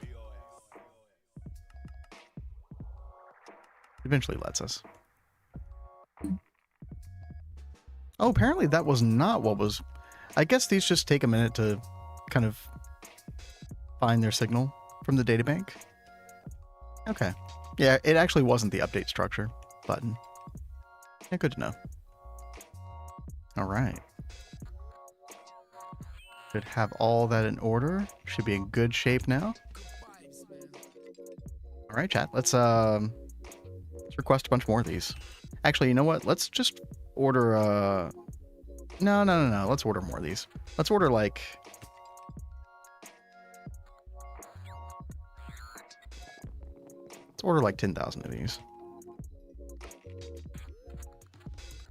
Eventually lets us. Oh, apparently that was not what was... I guess these just take a minute to kind of find their signal from the databank. Okay. Yeah, it actually wasn't the update structure button. Yeah, good to know. All right. Should have all that in order. Should be in good shape now. All right, chat. Let's request a bunch more of these. Actually, you know what? Let's just order. No. Let's order more of these. Let's order like. Let's order like 10,000 of these.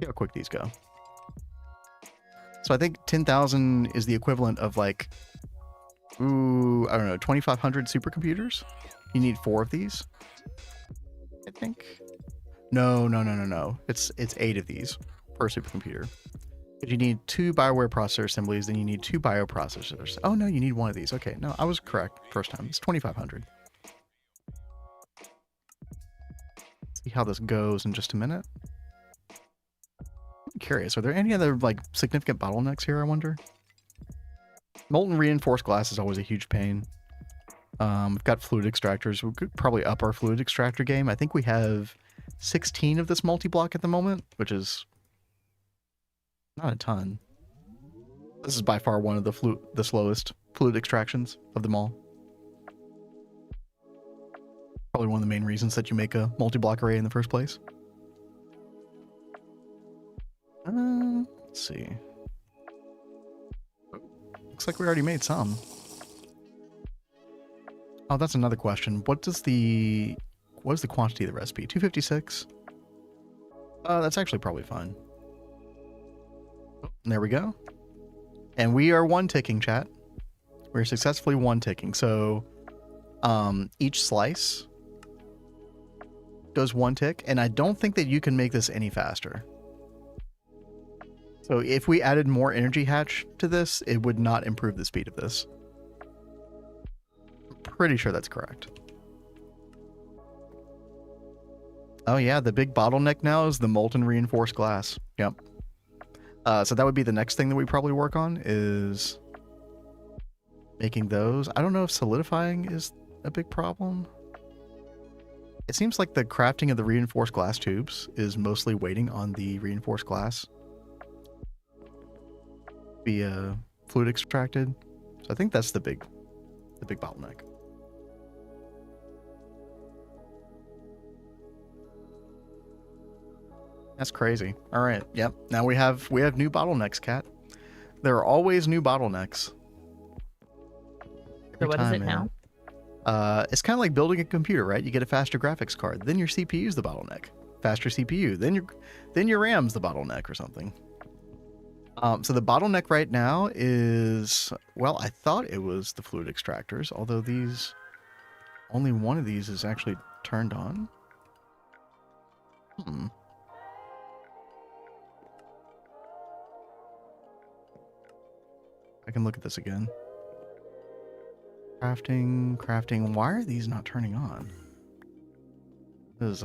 See how quick these go. So I think 10,000 is the equivalent of like, ooh, I don't know, 2,500 supercomputers. You need 4 of these, I think. No. It's 8 of these per supercomputer. But you need 2 BioWare processor assemblies, then you need 2 bioprocessors. Oh no, you need 1 of these. Okay, no, I was correct first time. It's 2,500. See how this goes in just a minute. I'm curious, are there any other like significant bottlenecks here, I wonder? Molten reinforced glass is always a huge pain. We've got fluid extractors. We could probably up our fluid extractor game. I think we have 16 of this multi-block at the moment, which is not a ton. This is by far one of the slowest fluid extractions of them all. Probably one of the main reasons that you make a multi-block array in the first place. Let's see. Looks like we already made some. Oh, that's another question. What is the quantity of the recipe? 256? That's actually probably fine. There we go. And we are one ticking, chat. We're successfully one ticking. So each slice goes 1 tick, and I don't think that you can make this any faster. So if we added more energy hatch to this, it would not improve the speed of this. I'm pretty sure that's correct. Oh yeah, the big bottleneck now is the molten reinforced glass. Yep. So that would be the next thing that we probably work on, is making those. I don't know if solidifying is a big problem. It seems like the crafting of the reinforced glass tubes is mostly waiting on the reinforced glass be fluid extracted. So I think that's the big bottleneck. That's crazy. All right. Yep. Now we have new bottlenecks, Cat. There are always new bottlenecks. So what is it now? It's kind of like building a computer, right? You get a faster graphics card, then your CPU's the bottleneck. Faster CPU, then your RAM's the bottleneck or something. So the bottleneck right now is, well, I thought it was the fluid extractors, although only one of these is actually turned on. I can look at this again. Crafting. Why are these not turning on? This is,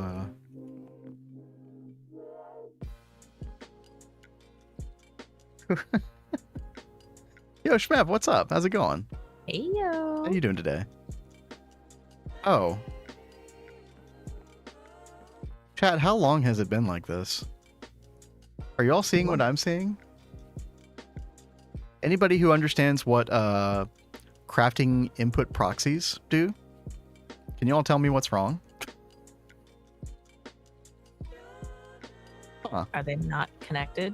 Yo, Shmev, what's up? How's it going? Hey, yo. How you doing today? Oh. Chat, how long has it been like this? Are you all seeing what I'm seeing? Anybody who understands what crafting input proxies do? Can you all tell me what's wrong? Huh. Are they not connected?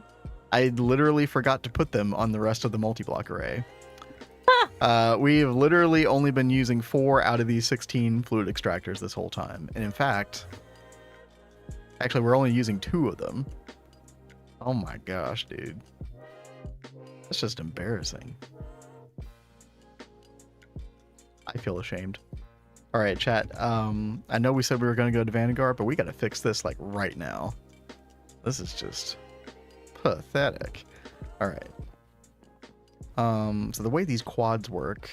I literally forgot to put them on the rest of the multi-block array. We've literally only been using 4 out of these 16 fluid extractors this whole time. And in fact, actually, we're only using 2 of them. Oh my gosh, dude. That's just embarrassing. I feel ashamed. All right, chat. I know we said we were going to go to Vanguard, but we got to fix this like right now. This is just pathetic. All right. So the way these quads work,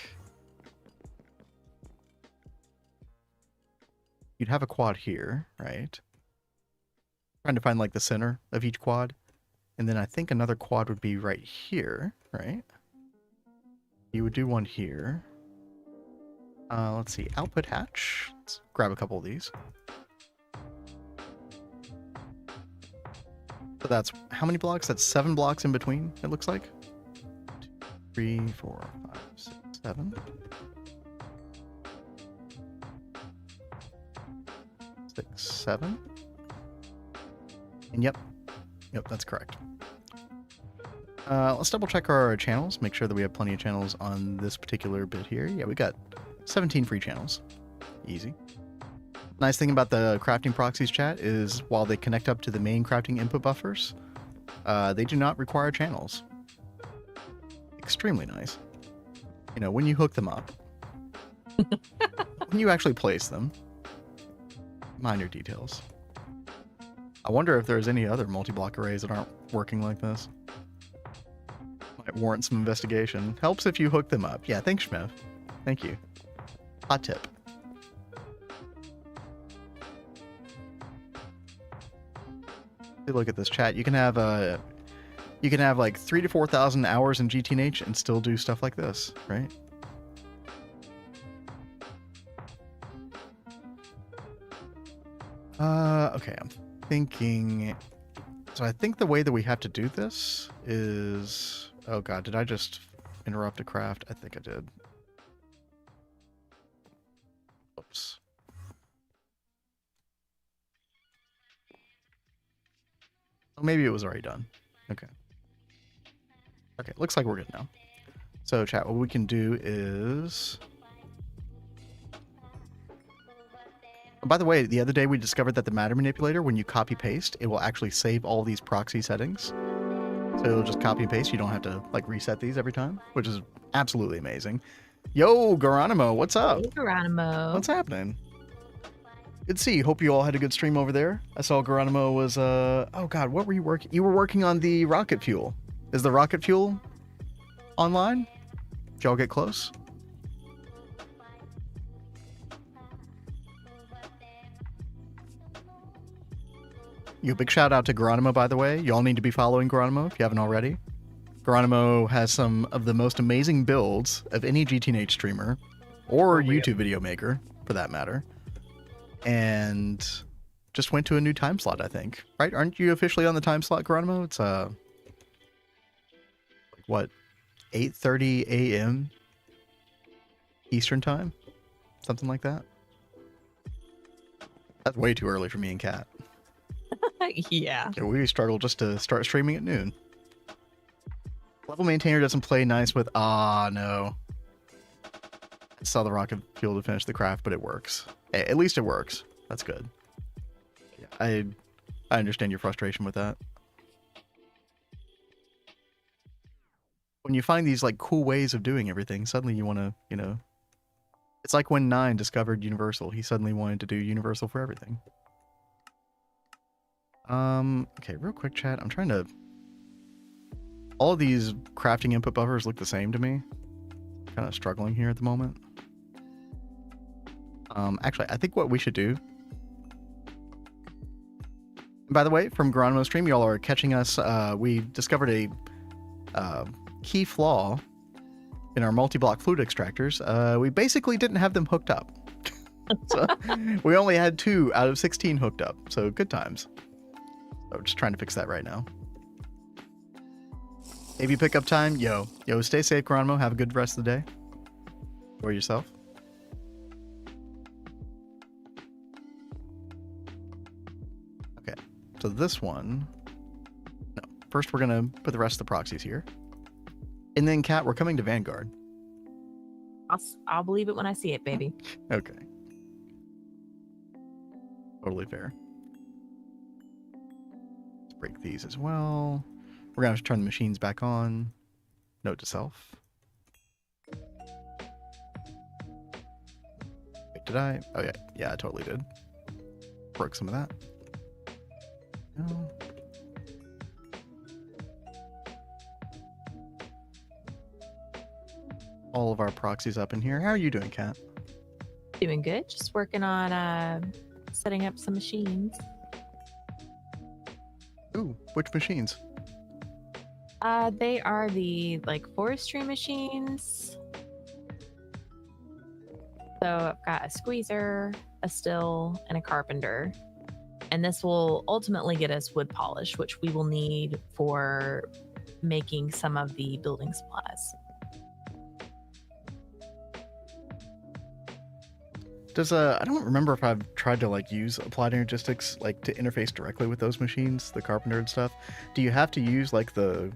you'd have a quad here, right? Trying to find like the center of each quad. And then I think another quad would be right here, right? You would do one here. Let's see, output hatch. Let's grab a couple of these. So that's how many blocks? That's 7 blocks in between, it looks like. 2, 3, 4, 5, 6, 7. 6, 7. And yep, that's correct. Let's double check our channels, make sure that we have plenty of channels on this particular bit here. Yeah, we got 17 free channels. Easy. Nice thing about the crafting proxies, chat, is while they connect up to the main crafting input buffers, they do not require channels. Extremely nice. You know, when you hook them up, when you actually place them, minor details. I wonder if there's any other multi-block arrays that aren't working like this. Might warrant some investigation. Helps if you hook them up. Yeah, thanks, Shmev. Thank you. Hot tip. Look at this, chat. You can have like 3,000 to 4,000 hours in GTNH and still do stuff like this, right? Okay, I'm thinking. So I think the way that we have to do this is. Oh god, did I just interrupt a craft? I think I did. Oops. Oh, maybe it was already done. Okay. Okay, looks like we're good now. So, chat, what we can do is... Oh, by the way, the other day we discovered that the matter manipulator, when you copy-paste, it will actually save all these proxy settings. So it'll just copy and paste. You don't have to, like, reset these every time, which is absolutely amazing. Yo, Geronimo, what's up? Hey, Geronimo. What's happening? Good to see you. Hope you all had a good stream over there. I saw Geronimo was, oh god, what were you working? You were working on the rocket fuel. Is the rocket fuel online? Did y'all get close? You, big shout out to Geronimo, by the way. Y'all need to be following Geronimo if you haven't already. Geronimo has some of the most amazing builds of any GTNH streamer or YouTube video maker, for that matter. And just went to a new time slot, I think. Right? Aren't you officially on the time slot, Geronimo? It's what, 8:30 a.m. Eastern time? Something like that. That's way too early for me and Kat. Yeah. Yeah, we struggle just to start streaming at noon. Level maintainer doesn't play nice with... Ah, no. I saw the rocket fuel to finish the craft, but it works. At least it works. That's good. Yeah, I understand your frustration with that. When you find these like cool ways of doing everything, suddenly you want to, you know... It's like when Nine discovered Universal. He suddenly wanted to do Universal for everything. Okay, real quick, chat. I'm trying to... All of these crafting input buffers look the same to me. Kind of struggling here at the moment. Actually, I think what we should do... By the way, from Geronimo Stream, y'all are catching us. We discovered a key flaw in our multi-block fluid extractors. We basically didn't have them hooked up. So we only had 2 out of 16 hooked up. So good times. So just trying to fix that right now. Maybe pickup time. Yo, stay safe, Geronimo. Have a good rest of the day. Enjoy yourself. Okay, so this one... No, first we're going to put the rest of the proxies here. And then, Kat, we're coming to Vanguard. I'll believe it when I see it, baby. Okay. Totally fair. Let's break these as well. We're going to have to turn the machines back on. Note to self. Wait, did I? Oh, yeah. Yeah, I totally did. Broke some of that. No. All of our proxies up in here. How are you doing, Kat? Doing good. Just working on setting up some machines. Ooh, which machines? They are the like forestry machines. So I've got a squeezer, a still, and a carpenter. And this will ultimately get us wood polish, which we will need for making some of the building supplies. Does I don't remember if I've tried to like use applied energistics like to interface directly with those machines, the carpenter and stuff. Do you have to use like the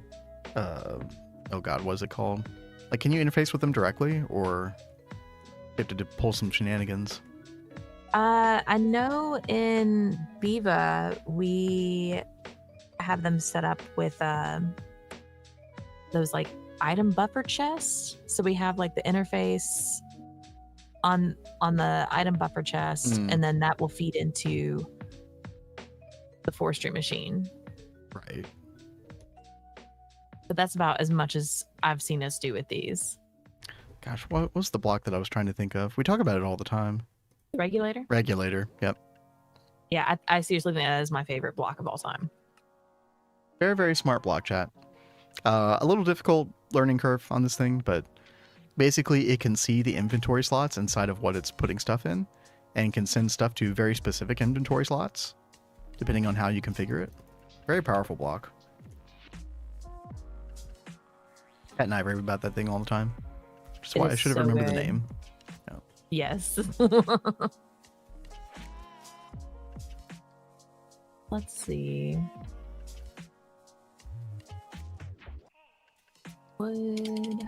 oh god, what is it called? Like, can you interface with them directly, or you have to pull some shenanigans? I know in Viva we have them set up with those like item buffer chests. So we have like the interface on the item buffer chest, and then that will feed into the forestry machine. Right. But that's about as much as I've seen us do with these. Gosh, what was the block that I was trying to think of? We talk about it all the time. Regulator? Regulator, yep. Yeah, I seriously think that is my favorite block of all time. Very, very smart block, chat. A little difficult learning curve on this thing, but basically it can see the inventory slots inside of what it's putting stuff in, and can send stuff to very specific inventory slots, depending on how you configure it. Very powerful block. Kat and I rave about that thing all the time. That's why I should have remembered the name. No. Yes. Let's see. Wood.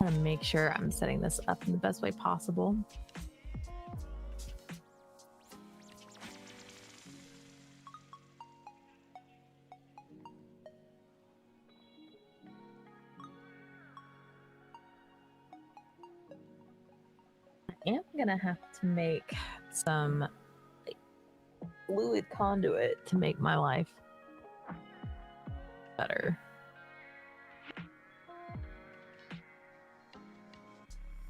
I want to make sure I'm setting this up in the best way possible. I am gonna have to make some like, fluid conduit to make my life better.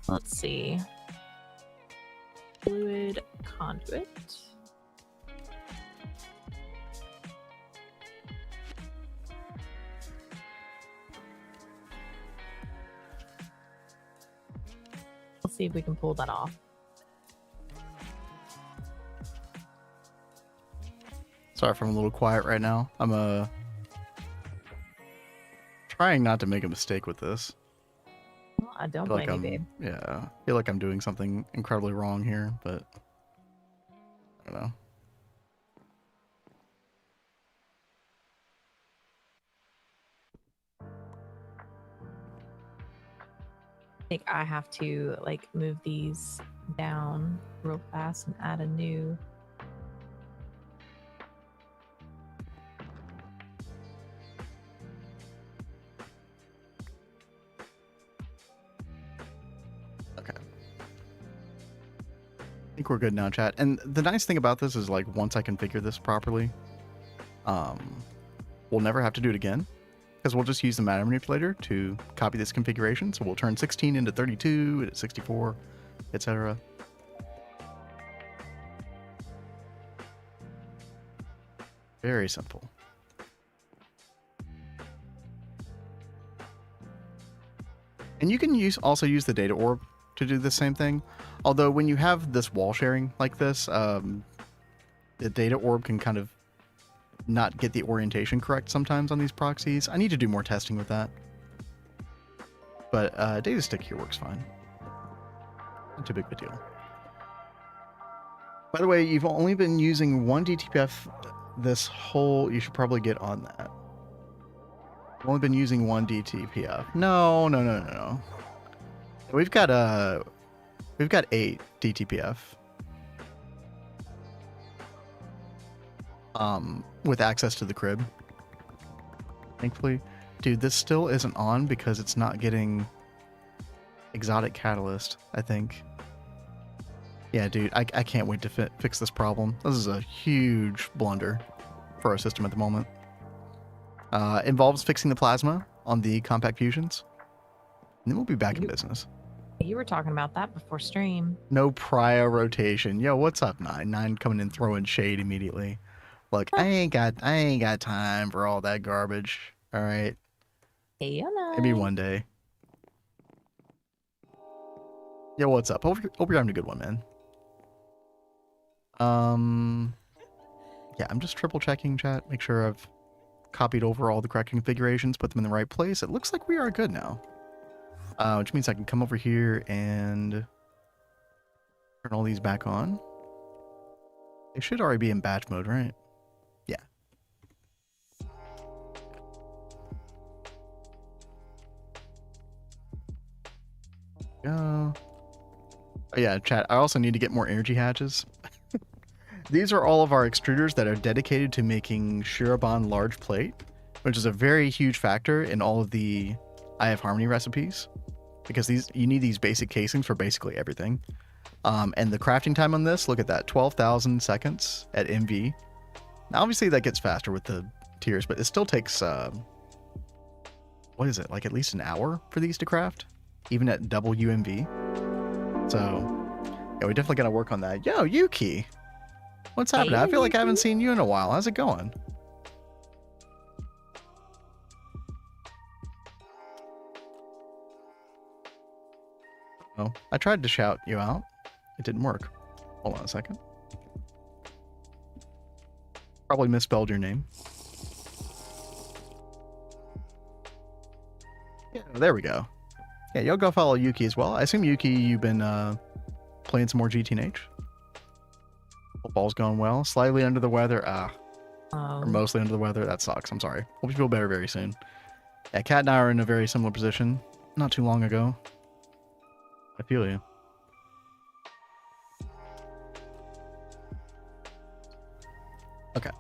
Let's see. Fluid conduit. Let's see if we can pull that off. Sorry if I'm a little quiet right now. I'm trying not to make a mistake with this. Well, I don't feel like blame you, I'm, babe. yeah, I feel like I'm doing something incredibly wrong here, but don't know. I think I have to like move these down real fast and add a new. Okay. I think we're good now, chat. And the nice thing about this is like once I configure this properly, we'll never have to do it again. Because we'll just use the matter manipulator to copy this configuration. So we'll turn 16 into 32, into 64, etc. Very simple. And you can also use the data orb to do the same thing. Although when you have this wall sharing like this, the data orb can kind of not get the orientation correct sometimes on these proxies. I need to do more testing with that. But data stick here works fine. Not too big of a deal. By the way, you've only been using one DTPF this whole... You should probably get on that. You've only been using one DTPF. No. We've got 8 DTPF. With access to the crib. Thankfully. Dude, this still isn't on because it's not getting exotic catalyst, I think. Yeah, dude, I can't wait to fix this problem. This is a huge blunder for our system at the moment. Involves fixing the plasma on the compact fusions. And then we'll be back in business. You were talking about that before stream. No prior rotation. Yo, what's up, Nine? Nine coming in throwing shade immediately. Look, I ain't got time for all that garbage. All right. Hey, Maybe one day. Yo, what's up? Hope you're having a good one, man. Yeah, I'm just triple checking chat. Make sure I've copied over all the correct configurations, put them in the right place. It looks like we are good now. Which means I can come over here and turn all these back on. They should already be in batch mode, right? Yeah. Go. Oh yeah, chat. I also need to get more energy hatches. These are all of our extruders that are dedicated to making Shirobon large plate, which is a very huge factor in all of the IF Harmony recipes, because you need these basic casings for basically everything. And the crafting time on this, look at that, 12,000 seconds at MV. Now, obviously that gets faster with the tiers, but it still takes, what is it, like at least an hour for these to craft, even at double UMV. So, yeah, we definitely got to work on that. Yo, Yuki! What's happening? Hey, I feel like I Yuki. haven't seen you in a while. How's it going? Oh, I tried to shout you out. It didn't work. Hold on a second. Probably misspelled your name. Yeah, there we go. Yeah, y'all go follow Yuki as well. I assume, Yuki, you've been playing some more GTNH? Football's going well. Slightly under the weather. Or mostly under the weather. That sucks. I'm sorry. Hope you feel better very soon. Yeah, Kat and I are in a very similar position not too long ago. I feel you. Okay.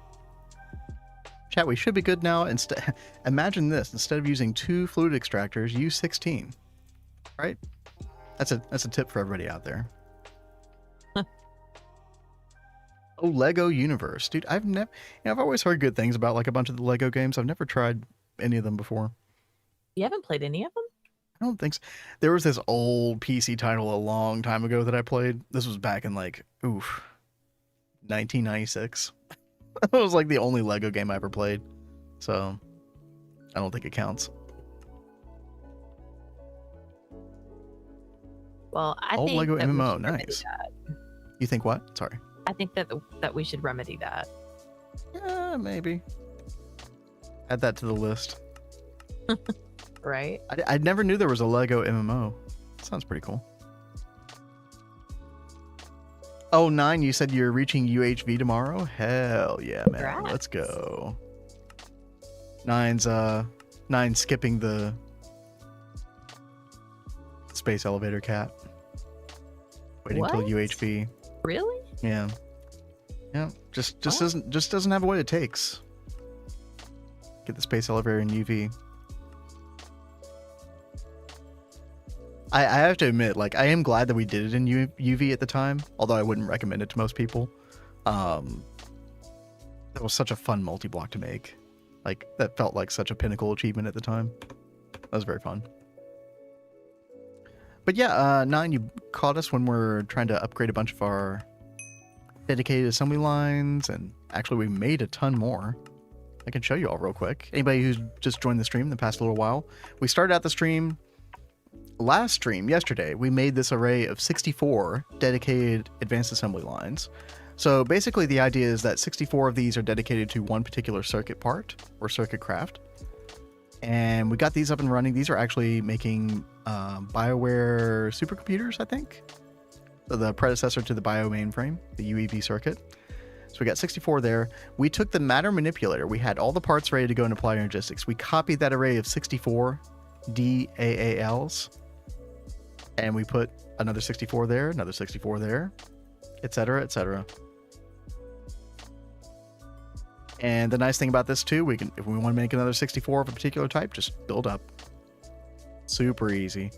Chat, we should be good now. Imagine this. Instead of using 2 fluid extractors, use 16. Right? That's a tip for everybody out there. Oh, Lego Universe. Dude, I've always heard good things about like a bunch of the Lego games. I've never tried any of them before. You haven't played any of them? I don't think so. There was this old PC title a long time ago that I played. This was back in like, 1996. It was like the only Lego game I ever played. So, I don't think it counts. Well, I Old think Lego that we MMO, should remedy nice. that. You think what? Sorry. I think that we should remedy that. Yeah, maybe. Add that to the list. Right? I never knew there was a Lego MMO. Sounds pretty cool. Oh, 9, you said you're reaching UHV tomorrow? Hell yeah, man. Congrats. Let's go. 9's skipping the space elevator cat. Waiting till What? UHV. Really? Yeah. Yeah. Just What? doesn't have what it takes. Get the space elevator in UV. I have to admit, like, I am glad that we did it in UV at the time, although I wouldn't recommend it to most people. That was such a fun multi-block to make. Like, that felt like such a pinnacle achievement at the time. That was very fun. But yeah, 9, you caught us when we're trying to upgrade a bunch of our dedicated assembly lines, and actually we made a ton more. I can show you all real quick. Anybody who's just joined the stream in the past little while, we started out the stream, last stream, yesterday, we made this array of 64 dedicated advanced assembly lines. So basically the idea is that 64 of these are dedicated to one particular circuit part, or circuit craft. And we got these up and running. These are actually making BioWare supercomputers, I think. So the predecessor to the Bio mainframe, the UEV circuit. So we got 64 there. We took the matter manipulator. We had all the parts ready to go in Applied Energistics. We copied that array of 64 DAALs. And we put another 64 there, another 64 there, etc., etc. And the nice thing about this too, we can, if we want to make another 64 of a particular type, just build up. Super easy.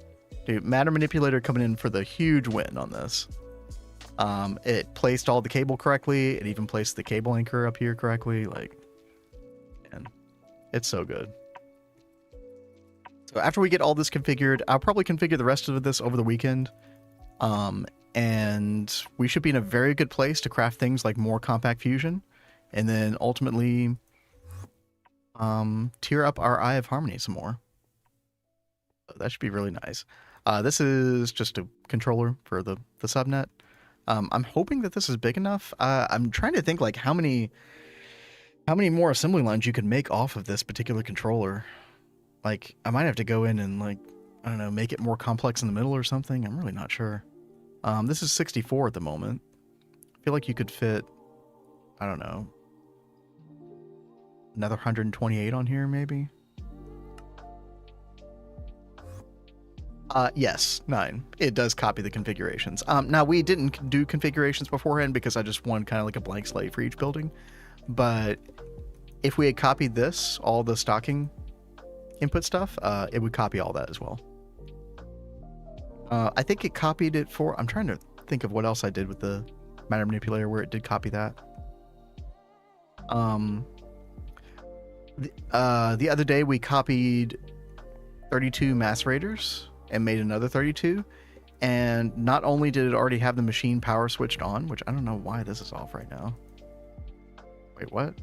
Dude, matter manipulator coming in for the huge win on this. It placed all the cable correctly. It even placed the cable anchor up here correctly. Like, man, it's so good. So after we get all this configured, I'll probably configure the rest of this over the weekend. And we should be in a very good place to craft things like more compact fusion. And then ultimately tier up our Eye of Harmony some more. So that should be really nice. This is just a controller for the subnet. I'm hoping that this is big enough. I'm trying to think like how many more assembly lines you can make off of this particular controller. Like, I might have to go in and, like, I don't know, make it more complex in the middle or something. I'm really not sure. This is 64 at the moment. I feel like you could fit, I don't know, another 128 on here, maybe? Yes, 9. It does copy the configurations. Now, we didn't do configurations beforehand because I just wanted kind of like a blank slate for each building. But if we had copied this, all the stocking input stuff, it would copy all that as well. I think it copied it for, I'm trying to think of what else I did with the matter manipulator where it did copy that. The other day we copied 32 macerators and made another 32, and not only did it already have the machine power switched on, which I don't know why this is off right now. Wait, what?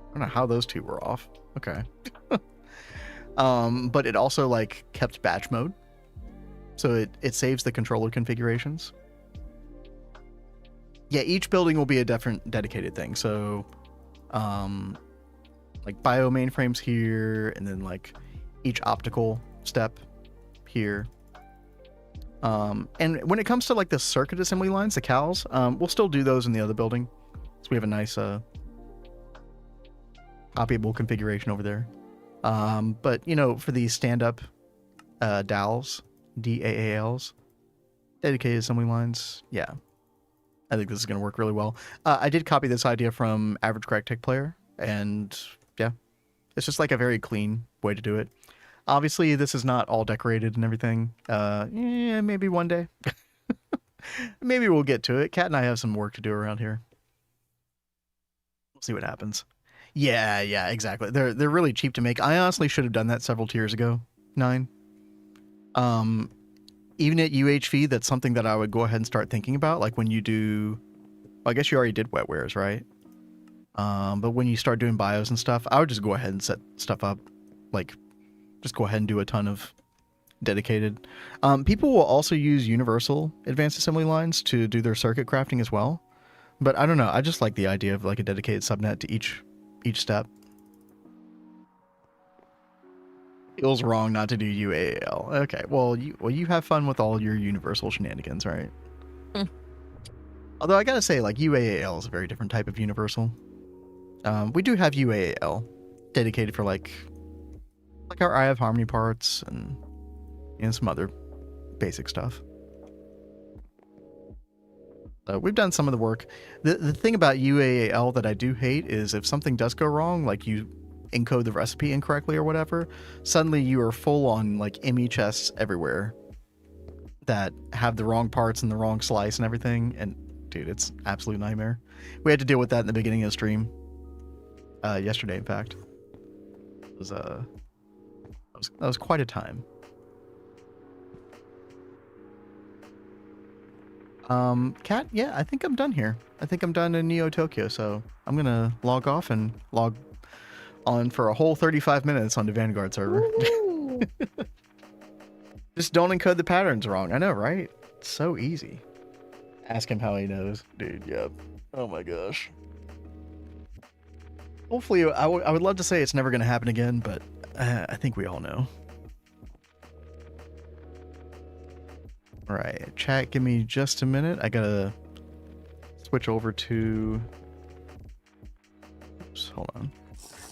I don't know how those two were off. Okay. But it also like kept batch mode. So it saves the controller configurations. Yeah, each building will be a different dedicated thing. So like bio mainframes here, and then like each optical step here. And when it comes to like the circuit assembly lines, the CALs, we'll still do those in the other building. So we have a nice copyable configuration over there. But you know, for these stand-up DALs, DAALs, dedicated assembly lines, yeah, I think this is going to work really well. I did copy this idea from Average Crack Tech Player, and yeah, it's just like a very clean way to do it. Obviously, this is not all decorated and everything. Yeah, maybe one day. Maybe we'll get to it. Kat and I have some work to do around here. We'll see what happens. Yeah, exactly. They're really cheap to make. I honestly should have done that several tiers ago. 9. Even at UHV, that's something that I would go ahead and start thinking about. Like when you do, well, I guess you already did wetwares, right? But when you start doing bios and stuff, I would just go ahead and set stuff up. Like, just go ahead and do a ton of dedicated. People will also use universal advanced assembly lines to do their circuit crafting as well. But I don't know. I just like the idea of like a dedicated subnet to each step. Feels wrong not to do UAL. Okay, well you have fun with all your universal shenanigans, right? Although I gotta say, like, UAL is a very different type of universal. We do have UAL dedicated for like our Eye of Harmony parts and some other basic stuff. We've done some of the work. The thing about UAL that I do hate is if something does go wrong, like you encode the recipe incorrectly or whatever, suddenly you are full on like ME chests everywhere that have the wrong parts and the wrong slice and everything. And dude, it's absolute nightmare. We had to deal with that in the beginning of the stream. Yesterday, in fact. It was that was quite a time. Kat, yeah, I think I'm done here. I think I'm done in Neo Tokyo, so I'm gonna log off and log on for a whole 35 minutes on the Vanguard server. Just don't encode the patterns wrong. I know, right? It's so easy. Ask him how he knows. Dude, yep. Oh my gosh. Hopefully, I would love to say it's never gonna happen again, but I think we all know. All right, chat, give me just a minute. I gotta switch over to... Oops, hold on.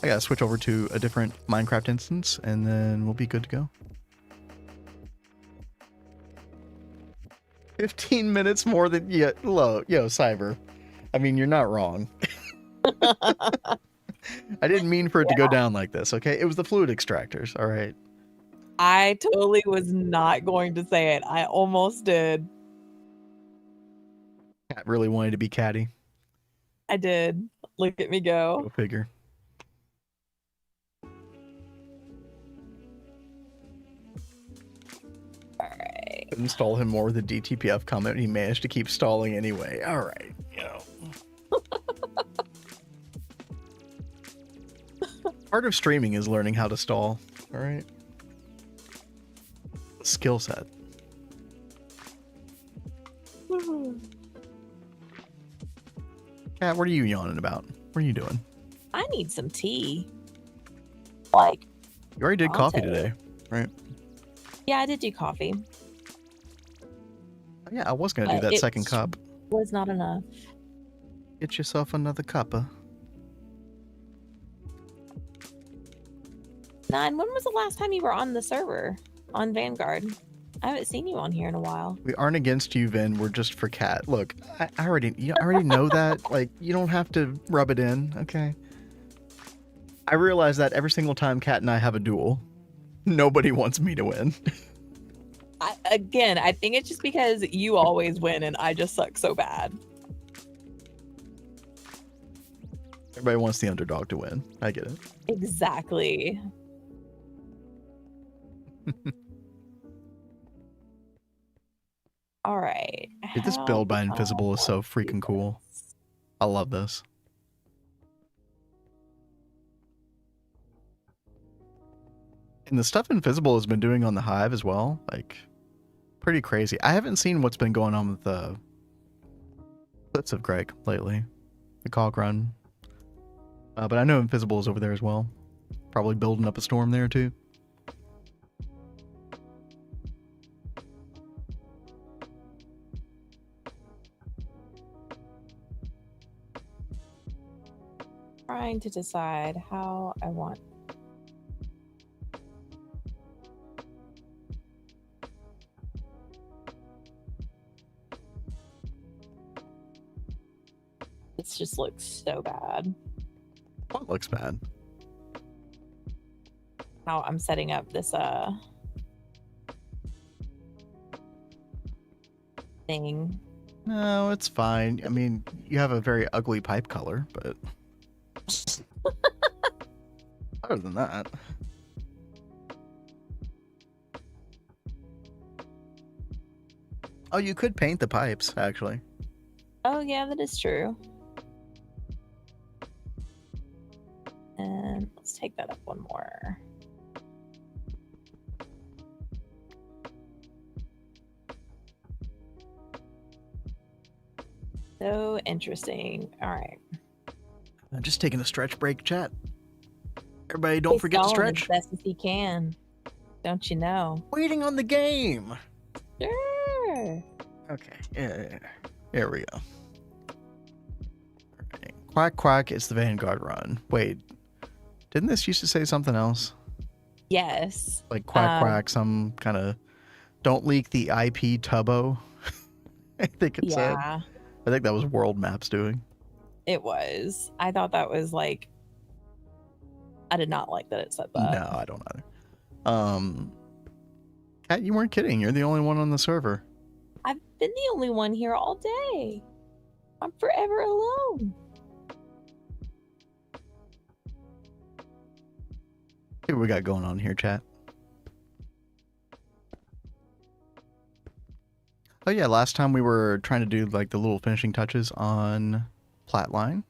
I gotta switch over to a different Minecraft instance, and then we'll be good to go. 15 minutes more than... Yeah, yo, Cyber. I mean, you're not wrong. I didn't mean for it to go down like this, okay? It was the fluid extractors, all right? I totally was not going to say it. I almost did. Cat really wanted to be catty. I did. Look at me go. Go figure. Alright. Couldn't stall him more with a DTPF comment. He managed to keep stalling anyway. All right, you know. Part of streaming is learning how to stall. All right. Skill set. Kat, what are you yawning about? What are you doing? I need some tea. Like, you already did coffee today, right? Yeah, I did do coffee. Oh, yeah, I was gonna do that second cup. Was not enough. Get yourself another cuppa. Nine, when was the last time you were on the server on Vanguard? I haven't seen you on here in a while. We aren't against you, Vin. We're just for Cat. Look, I already know that. Like, you don't have to rub it in, okay? I realize that every single time Cat and I have a duel, nobody wants me to win. I think it's just because you always win and I just suck so bad. Everybody wants the underdog to win. I get it. Exactly. All right. Dude, this build by Invisible is so freaking cool. I love this. And the stuff Invisible has been doing on the Hive as well, like, pretty crazy. I haven't seen what's been going on with the Clips of Greg lately. The Cog Run. But I know Invisible is over there as well. Probably building up a storm there too. Trying to decide how I want. This just looks so bad. What looks bad? How I'm setting up this thing. No, it's fine. I mean, you have a very ugly pipe color, but other than that. Oh, you could paint the pipes, actually. Oh yeah, that is true. And let's take that up one more. So interesting. All right. I'm just taking a stretch break, chat. Everybody, don't forget to stretch. As best as he can. don't you know? Waiting on the game. Sure. Okay. Yeah. There we go. Right. Quack quack. It's the Vanguard run. Wait. Didn't this used to say something else? Yes. Like quack quack. Some kind of don't leak the IP tubbo. I think it said. Yeah, I think that was World Maps doing. it was. I thought that was like. I did not like that it said that. No, I don't either. Kat, you weren't kidding. You're the only one on the server. I've been the only one here all day. I'm forever alone. See what we got going on here, chat. Oh yeah, last time we were trying to do like the little finishing touches on Platline.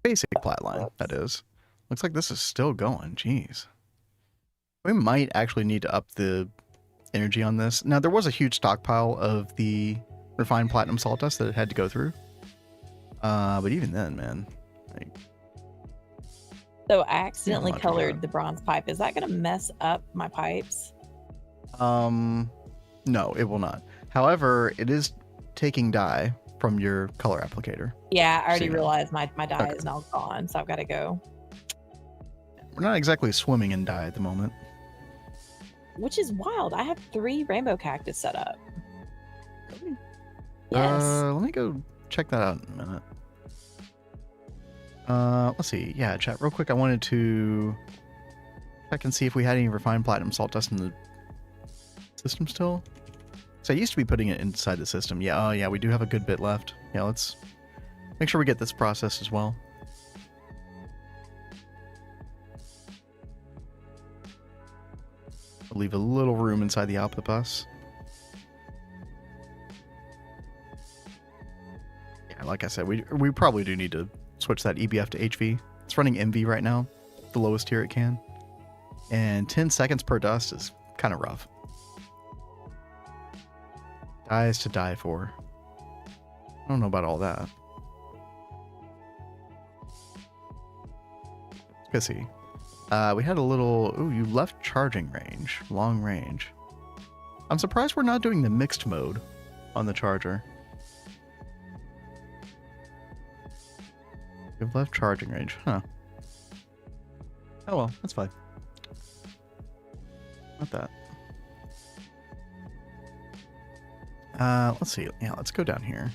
Basic Platline, that is. Looks like this is still going. Jeez. We might actually need to up the energy on this. Now, there was a huge stockpile of the refined platinum salt dust that it had to go through. But even then, man. Like, So I accidentally much colored about the bronze pipe. Is that going to mess up my pipes? no, it will not. However, it is taking dye from your color applicator. Yeah, I already So, yeah. realized my dye Okay. is now gone, so I've got to go. We're not exactly swimming in dye at the moment. Which is wild. I have 3 rainbow cactus set up. Yes. Let me go check that out in a minute. Let's see. Yeah, chat real quick. I wanted to check and see if we had any refined platinum salt dust in the system still. So I used to be putting it inside the system. Yeah, oh yeah, we do have a good bit left. Yeah, let's make sure we get this processed as well. I'll leave a little room inside the output bus. Yeah, like I said, we probably do need to switch that EBF to HV. It's running MV right now, the lowest tier it can. And 10 seconds per dust is kind of rough. Dies to die for. I don't know about all that. Let's see. We had a little... Ooh, you left charging range. Long range. I'm surprised we're not doing the mixed mode on the charger. You've left charging range. Huh. Oh well, that's fine. Not that. Let's see. Yeah, let's go down here.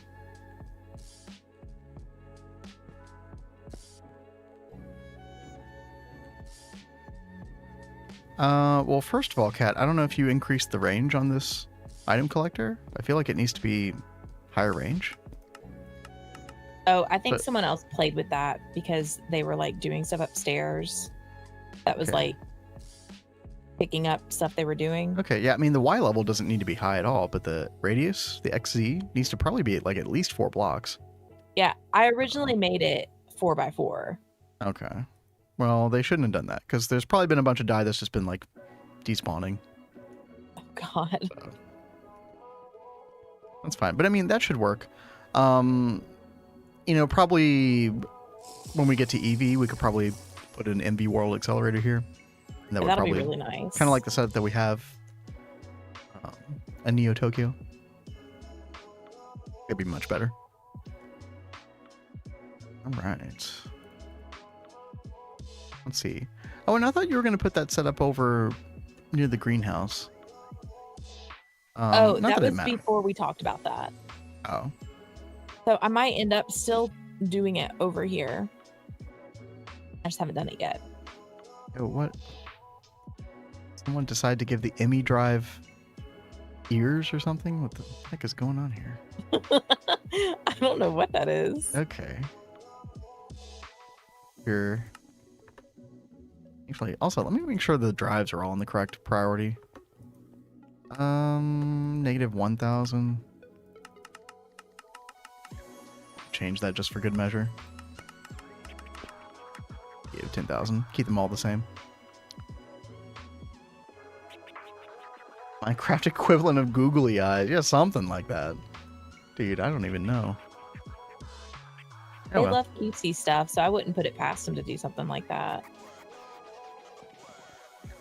Well, first of all, Kat, I don't know if you increased the range on this item collector. I feel like it needs to be higher range. Oh, I think But- someone else played with that because they were like doing stuff upstairs that was Okay. like picking up stuff they were doing. Okay, yeah, I mean, the Y level doesn't need to be high at all, but the radius, the XZ, needs to probably be like at least 4 blocks. Yeah, I originally made it 4x4. Okay. Well, they shouldn't have done that, because there's probably been a bunch of dye that's just been, like, despawning. Oh God. That's fine. But, I mean, that should work. You know, probably when we get to EV, we could probably put an MV World Accelerator here. And that would That'll probably be really nice. kind of like the setup that we have a Neo Tokyo. It'd be much better. All right. Let's see. Oh, and I thought you were going to put that setup over near the greenhouse. Oh, not that it was matters. before we talked about that. Oh, So I might end up still doing it over here. I just haven't done it yet. oh, what? Someone decide to give the Emmy drive ears or something? What the heck is going on here? I don't know what that is. Okay. Here. Actually, also, let me make sure the drives are all in the correct priority. Negative 1,000. Change that just for good measure. Give 10,000. Keep them all the same. Minecraft equivalent of googly eyes. Yeah, something like that. Dude, I don't even know. They Oh, well. love cutesy stuff, so I wouldn't put it past them to do something like that.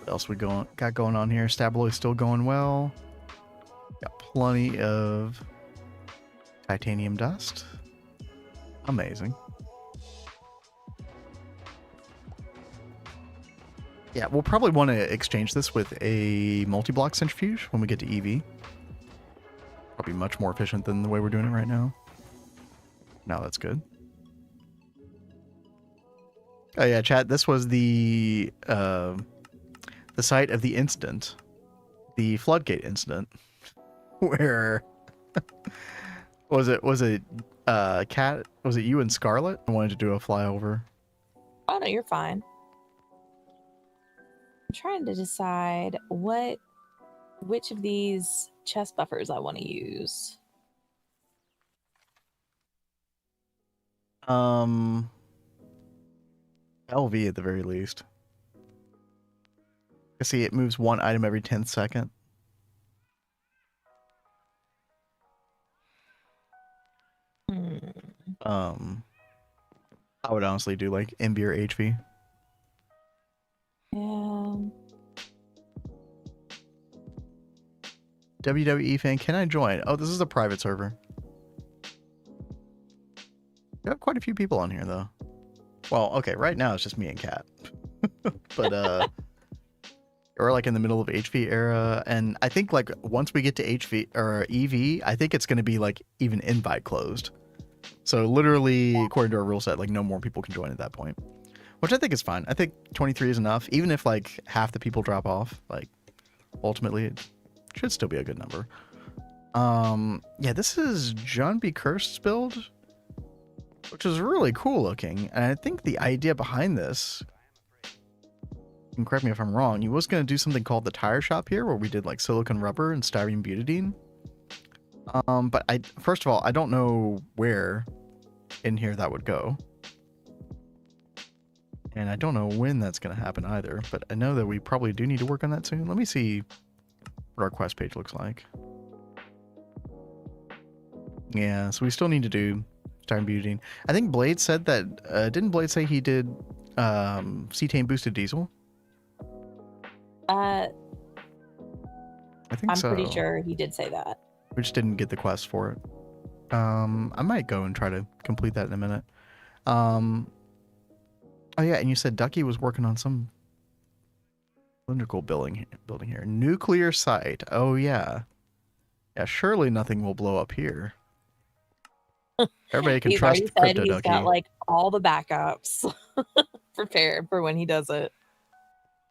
What else we got going on here? Stabloy's still going well. Got plenty of titanium dust. Amazing. Yeah, we'll probably want to exchange this with a multi-block centrifuge when we get to EV. Probably much more efficient than the way we're doing it right now. Now that's good. Oh yeah, chat. This was the site of the incident, the floodgate incident, where was it Cat? Was it you and Scarlet? I wanted to do a flyover. Oh no, you're fine. I'm trying to decide which of these chest buffers I want to use. LV at the very least. I see it moves one item every 10th second. I would honestly do like MB or HV. Yeah. WWE fan, can I join? Oh, this is a private server. You have quite a few people on here though. Well, okay, right now it's just me and Kat. But we're like in the middle of HV era, and I think like once we get to HV or EV, I think it's going to be like even invite closed. So literally, according to our rule set, like no more people can join at that point, which I think is fine. I think 23 is enough, even if like half the people drop off. Like ultimately, it should still be a good number. Yeah, this is JohnBCursed build, which is really cool looking, and I think the idea behind this, and correct me if I'm wrong, he was going to do something called the tire shop here, where we did like silicone rubber and styrene butadiene. But first of all, I don't know where in here that would go, and I don't know when that's going to happen either, but I know that we probably do need to work on that soon. Let me see what our quest page looks like. Yeah, so we still need to do styrene butadiene. I think Blade said that, didn't Blade say he did cetane boosted diesel? I think I'm so. pretty sure he did say that. We just didn't get the quest for it. I might go and try to complete that in a minute. Oh yeah, and you said Ducky was working on some cylindrical building here. Nuclear site. Oh yeah. Yeah, surely nothing will blow up here. Everybody can He's trust already said CryptoDucky. he's got like all the backups prepared for when he does it.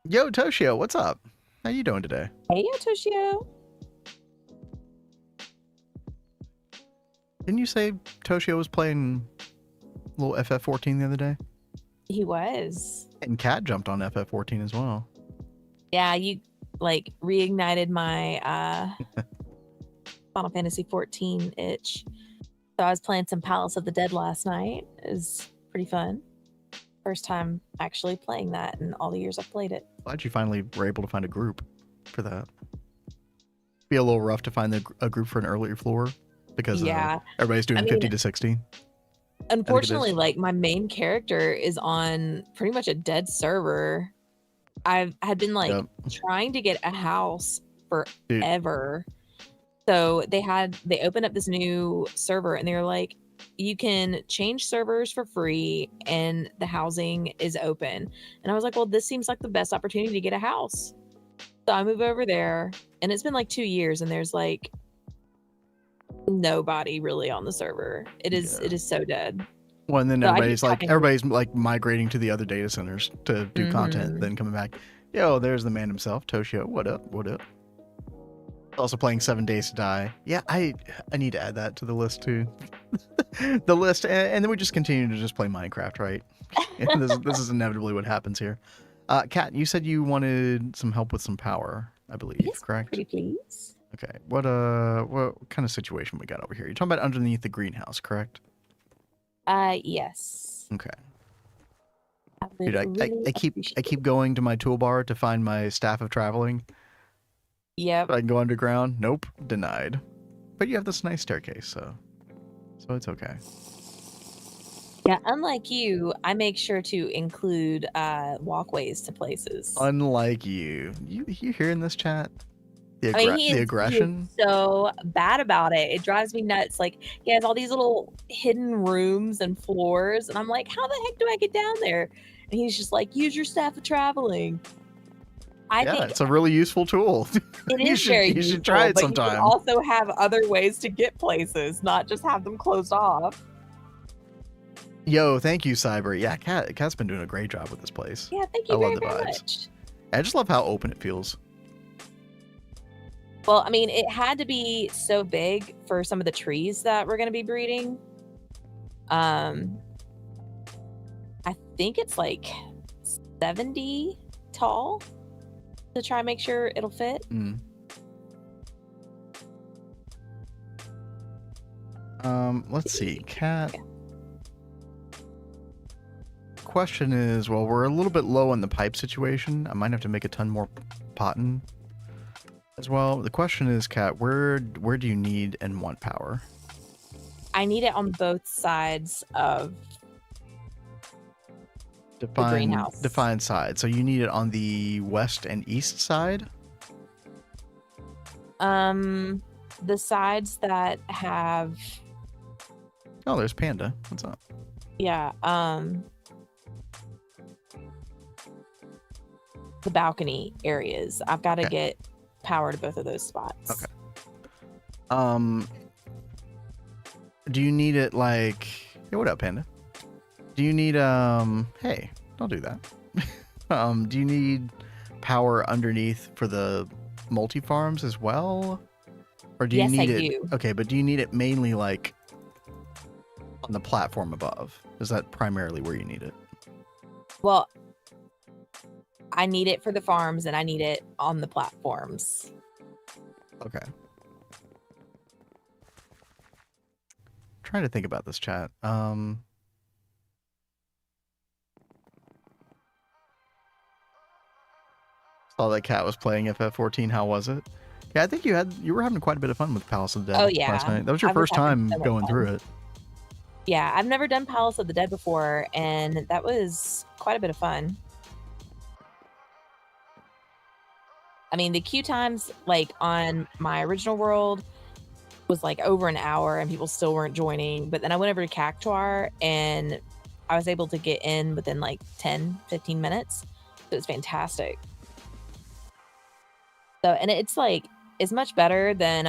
Yo, Toshio, what's up? How you doing today? Hey, Toshio. Didn't you say Toshio was playing a little FF14 the other day? He was. And Kat jumped on FF14 as well. Yeah, you like reignited my Final Fantasy 14 itch. So I was playing some Palace of the Dead last night. It was pretty fun. First time actually playing that in all the years I've played it. Glad you finally were able to find a group for that. Be a little rough to find a group for an earlier floor because everybody's doing 50 to 60. Unfortunately, like my main character is on pretty much a dead server. I had been like trying to get a house forever. Dude. So they opened up this new server and they were like, you can change servers for free and the housing is open. And I was like, well, this seems like the best opportunity to get a house. So I move over there and it's been like 2 years and there's like nobody really on the server. It is so dead. Well, and then so everybody's like migrating to the other data centers to do content, then coming back. Yo, there's the man himself, Toshio. What up? What up? Also playing 7 Days to Die. Yeah, I need to add that to the list too. The list, and then we just continue to just play Minecraft, right? This is inevitably what happens here. Kat, you said you wanted some help with some power, I believe, yes, correct? Pretty please. Okay. What kind of situation we got over here? You're talking about underneath the greenhouse, correct? Yes. Okay. Dude, I keep going to my toolbar to find my staff of traveling. Yep. So I can go underground. Nope, denied. But you have this nice staircase, so it's okay. Yeah, unlike you, I make sure to include walkways to places. Unlike you. You hearing this, chat? The I mean, he is aggression. so bad about it. It drives me nuts. Like, he has all these little hidden rooms and floors, and I'm like, how the heck do I get down there? And he's just like, use your staff of traveling. I Yeah, think it's a really useful tool. it You is should- very you should useful, try it but sometime. you can also have other ways to get places, not just have them closed off. Yo, thank you, Cyber. Yeah, Cat's been doing a great job with this place. Yeah, thank you I love very, the very vibes. much. I just love how open it feels. Well, I mean, it had to be so big for some of the trees that we're going to be breeding. I think it's like 70 tall to try and make sure it'll fit. Let's see. Cat. Question is, well, we're a little bit low on the pipe situation. I might have to make a ton more potton as well. The question is, Cat, where do you need and want power? I need it on both sides of the greenhouse. Define side. So you need it on the west and east side? The sides that have... Oh, there's Panda. What's up? Yeah, the balcony areas. I've got to get power to both of those spots. Okay. Do you need it like... Hey, what up, Panda? Do you need, hey, don't do that. Do you need power underneath for the multi-farms as well? Or do you need it... do. Okay, but do you need it mainly like on the platform above? Is that primarily where you need it? Well, I need it for the farms and I need it on the platforms. Okay. Trying to think about this, chat. Saw that Cat was playing FF14. How was it? Yeah, I think you were having quite a bit of fun with Palace of the Dead last night. That was your first time going through it. Yeah, I've never done Palace of the Dead before, and that was quite a bit of fun. I mean, the queue times, like on my original world, was like over an hour and people still weren't joining. But then I went over to Cactuar and I was able to get in within like 10, 15 minutes. So it was fantastic. So, and it's like, it's much better than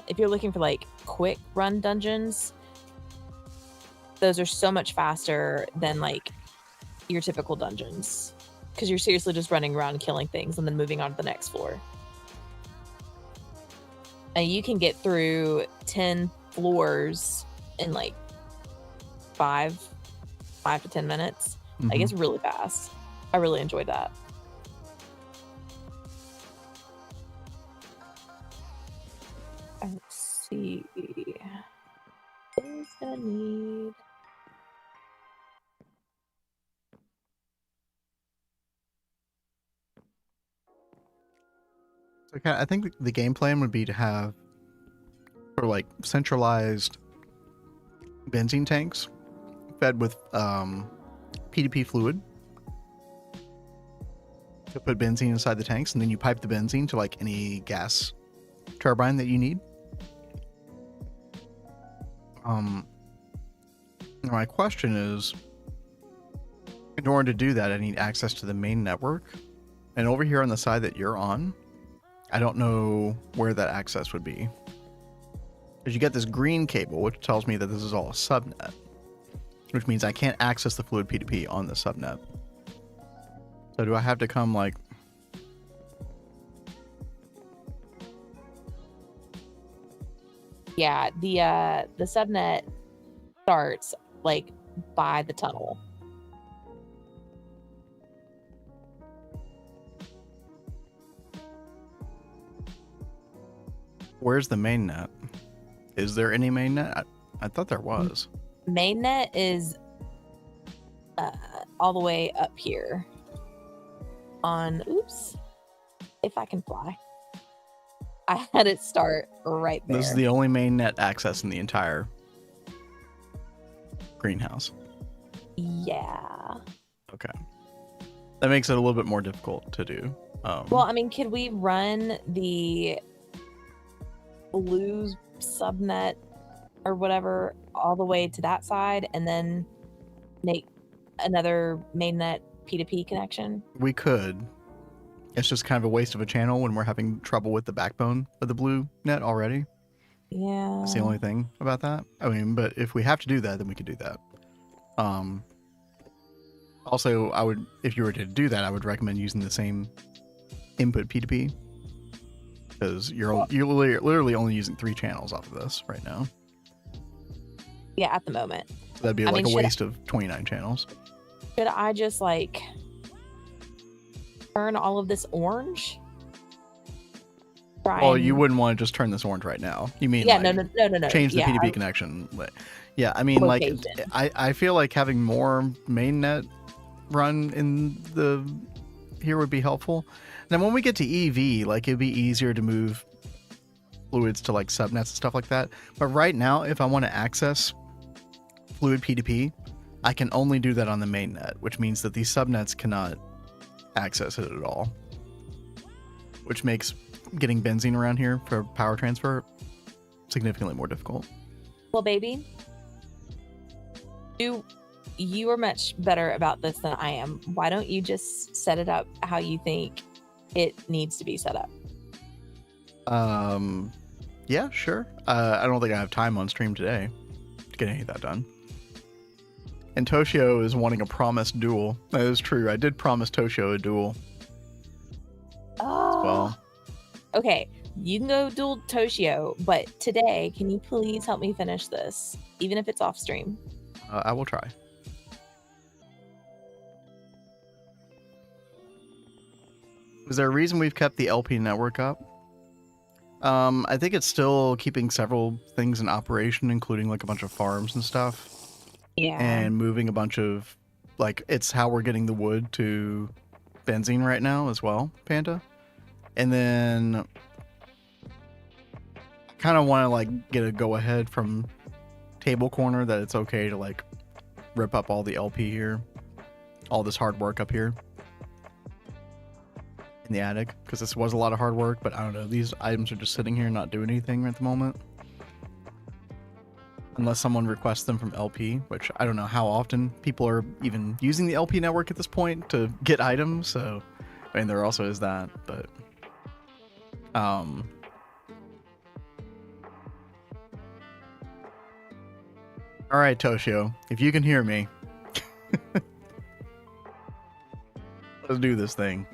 if you're looking for like quick run dungeons. Those are so much faster than like your typical dungeons. Because you're seriously just running around killing things and then moving on to the next floor. And you can get through 10 floors in like 5 to 10 minutes. Like, it's really fast. I really enjoyed that. Let's see. Is gonna need... So I think the game plan would be to have sort of like centralized benzene tanks fed with P2P fluid to put benzene inside the tanks, and then you pipe the benzene to like any gas turbine that you need. My question is, in order to do that, I need access to the main network, and over here on the side that you're on, I don't know where that access would be. Because you get this green cable, which tells me that this is all a subnet, which means I can't access the fluid P2P on the subnet. So do I have to come like... Yeah, the subnet starts like by the tunnel. Where's the main net? Is there any main net? I thought there was. Main net is all the way up here on, oops, if I can fly. I had it start right there. This is the only main net access in the entire greenhouse. Yeah. Okay. That makes it a little bit more difficult to do. Well, I mean, could we run the blue subnet or whatever all the way to that side and then make another mainnet P2P connection? We could. It's just kind of a waste of a channel when we're having trouble with the backbone of the blue net already. Yeah. That's the only thing about that. I mean, but if we have to do that, then we could do that. Also, I would, if you were to do that, I would recommend using the same input P2P, because you're literally only using 3 channels off of this right now. Yeah, at the moment. So that'd be like a waste of 29 channels. Should I just like turn all of this orange? Well, you wouldn't want to just turn this orange right now. You mean yeah, like no. change the P2P connection. Yeah, I mean Location. like I feel like having more mainnet run in the here would be helpful. Then when we get to EV, like it'd be easier to move fluids to like subnets and stuff like that. But right now, if I want to access fluid P2P, I can only do that on the mainnet, which means that these subnets cannot access it at all, which makes getting benzene around here for power transfer significantly more difficult. Well, baby, you are much better about this than I am. Why don't you just set it up how you think it needs to be set up? Yeah, sure. I don't think I have time on stream today to get any of that done. And Toshio is wanting a promised duel. That is true. I did promise Toshio a duel. Oh. As well. Okay, you can go duel Toshio, but today, can you please help me finish this, even if it's off stream? I will try. Is there a reason we've kept the LP network up? I think it's still keeping several things in operation, including like a bunch of farms and stuff. Yeah. And moving a bunch of, like, it's how we're getting the wood to benzene right now as well, Panda. And then I kind of want to like get a go ahead from TableKorner that it's okay to like rip up all the LP here, all this hard work up here in the attic, because this was a lot of hard work, but I don't know, these items are just sitting here not doing anything at the moment. Unless someone requests them from LP, which I don't know how often people are even using the LP network at this point to get items, so I mean there also is that, but all right, Toshio, if you can hear me, let's do this thing.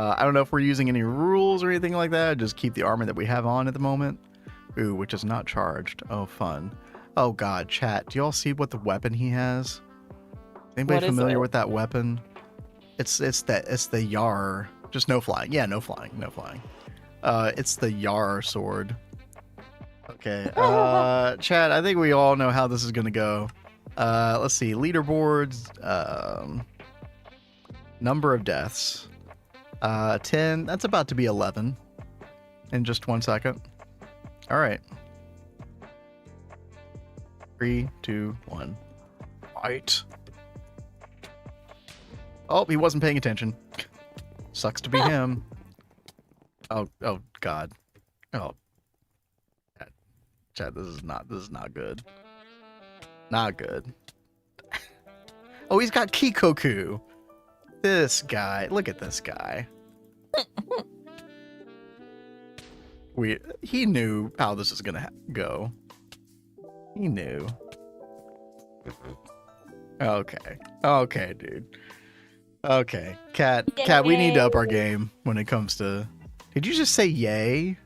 I don't know if we're using any rules or anything like that. Just keep the armor that we have on at the moment. Ooh, which is not charged. Oh, fun. Oh god, chat. Do y'all see what the weapon he has? Anybody familiar with that weapon? It's the Yar. Just no flying. Yeah, no flying. No flying. It's the Yar sword. Okay. Chat, I think we all know how this is gonna go. Let's see. Leaderboards. Number of deaths. 10. That's about to be 11 in just 1 second. All right. 3, 2, 1. Fight. Oh, he wasn't paying attention. Sucks to be him. Oh God. Oh. Chat, this is not good. Not good. Oh, he's got Kikoku. This guy. Look at this guy. He knew how this is gonna go. He knew. Okay, dude. Okay, Cat, we need to up our game when it comes to. Did you just say yay?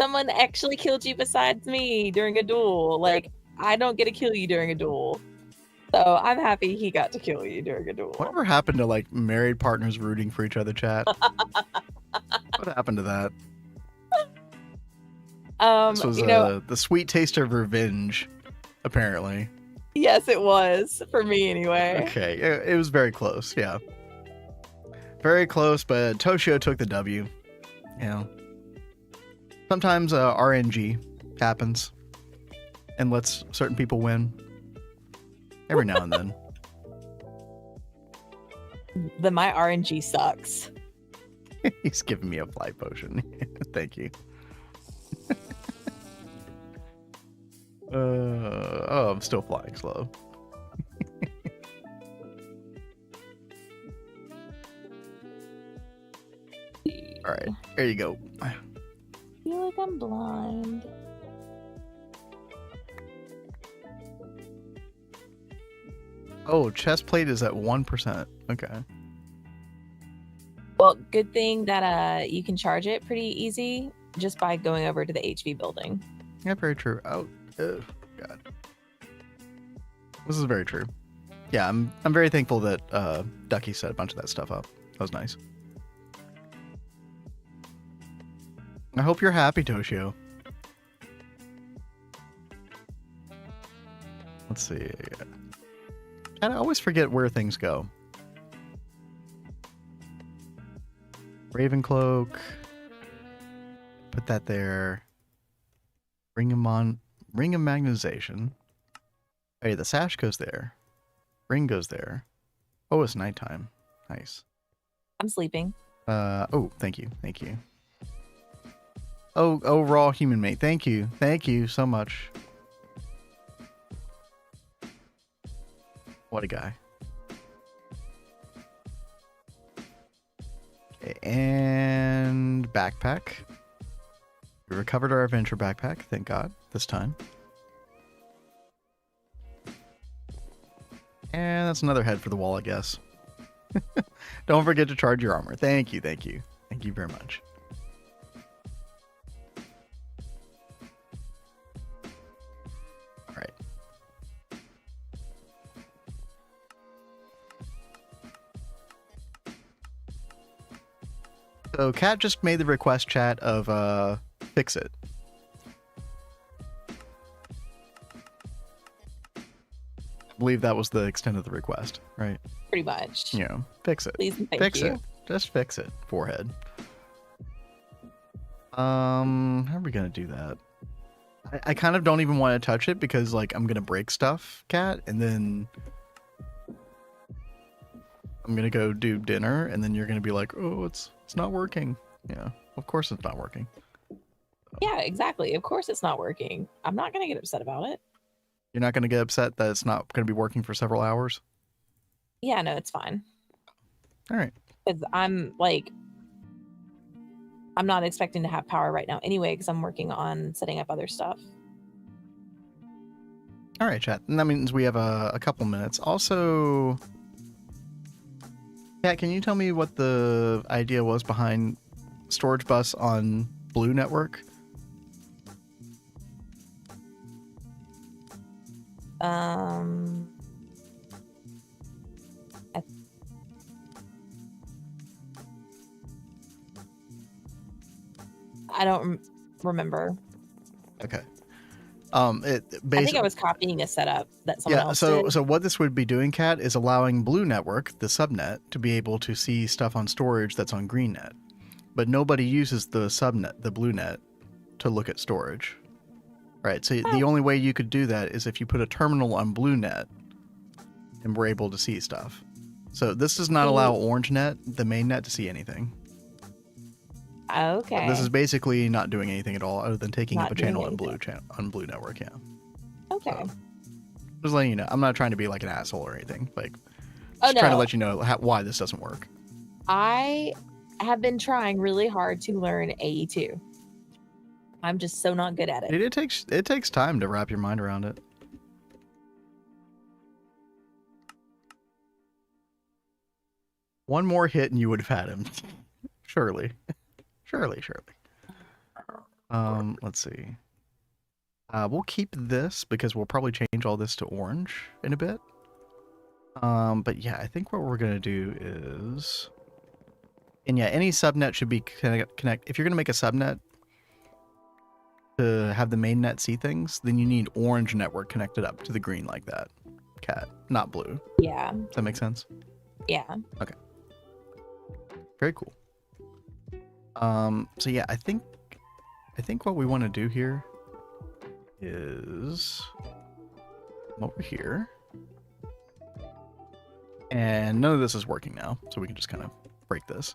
Someone actually killed you besides me during a duel. Like, I don't get to kill you during a duel. So I'm happy he got to kill you during a duel. Whatever happened to like married partners rooting for each other, chat? What happened to that? This was the sweet taste of revenge, apparently. Yes, it was for me anyway. Okay, it was very close. Yeah, very close. But Toshio took the W. You know, sometimes RNG happens, and lets certain people win every now and then. Then my RNG sucks. He's giving me a fly potion. Thank you. Oh, I'm still flying slow. All right, there you go. I feel like I'm blind. Oh, chest plate is at 1%. Okay. Well, good thing that you can charge it pretty easy just by going over to the HV building. Yeah, very true. Oh, God. This is very true. Yeah, I'm very thankful that Ducky set a bunch of that stuff up. That was nice. I hope you're happy, Toshio. Let's see. And I always forget where things go. Ravencloak. Put that there. Ring of Magnetization. Hey, the sash goes there. Ring goes there. Oh, it's nighttime. Nice. I'm sleeping. Oh, thank you. Thank you. Oh, raw human mate. Thank you. Thank you so much. What a guy. Okay, and backpack. We recovered our adventure backpack, thank God, this time. And that's another head for the wall, I guess. Don't forget to charge your armor. Thank you, thank you. Thank you very much. All right. So Kat just made the request chat of fix it. I believe that was the extent of the request, right? Pretty much. You know, fix it. Please and thank Fix you. it. Just fix it. Forehead. How are we gonna do that? I kind of don't even want to touch it because like I'm gonna break stuff, Kat, and then I'm gonna go do dinner, and then you're gonna be like, oh, it's not working. Yeah, of course it's not working. Yeah, exactly. Of course it's not working. I'm not going to get upset about it. You're not gonna get upset that it's not gonna be working for several hours? Yeah, no, it's fine. All right. Because I'm not expecting to have power right now anyway, because I'm working on setting up other stuff. All right, chat. And that means we have a couple minutes. Also, Kat, can you tell me what the idea was behind storage bus on Blue Network? I don't remember. Okay. I think I was copying a setup that someone else did. So what this would be doing, Kat, is allowing Blue Network, the subnet, to be able to see stuff on storage that's on GreenNet. But nobody uses the subnet, the Blue Net, to look at storage. Right, so the only way you could do that is if you put a terminal on Blue Net and we're able to see stuff. So this does not allow OrangeNet, the main net, to see anything. Okay. This is basically not doing anything at all other than taking Not up a doing channel anything. on Blue Network, yeah. Okay. So, just letting you know. I'm not trying to be like an asshole or anything. Like, Oh, just trying to no. let you know why this doesn't work. I have been trying really hard to learn AE2. I'm just so not good at it. It takes time to wrap your mind around it. One more hit and you would have had him. Surely. Surely. Let's see. We'll keep this because we'll probably change all this to orange in a bit. But yeah, I think what we're gonna do is, and yeah, any subnet should be connect. If you're gonna make a subnet to have the main net see things, then you need orange network connected up to the green like that. Cat, not blue. Yeah. Does that make sense? Yeah. Okay. Very cool. So yeah, I think what we want to do here is over here. And none of this is working now, so we can just kind of break this.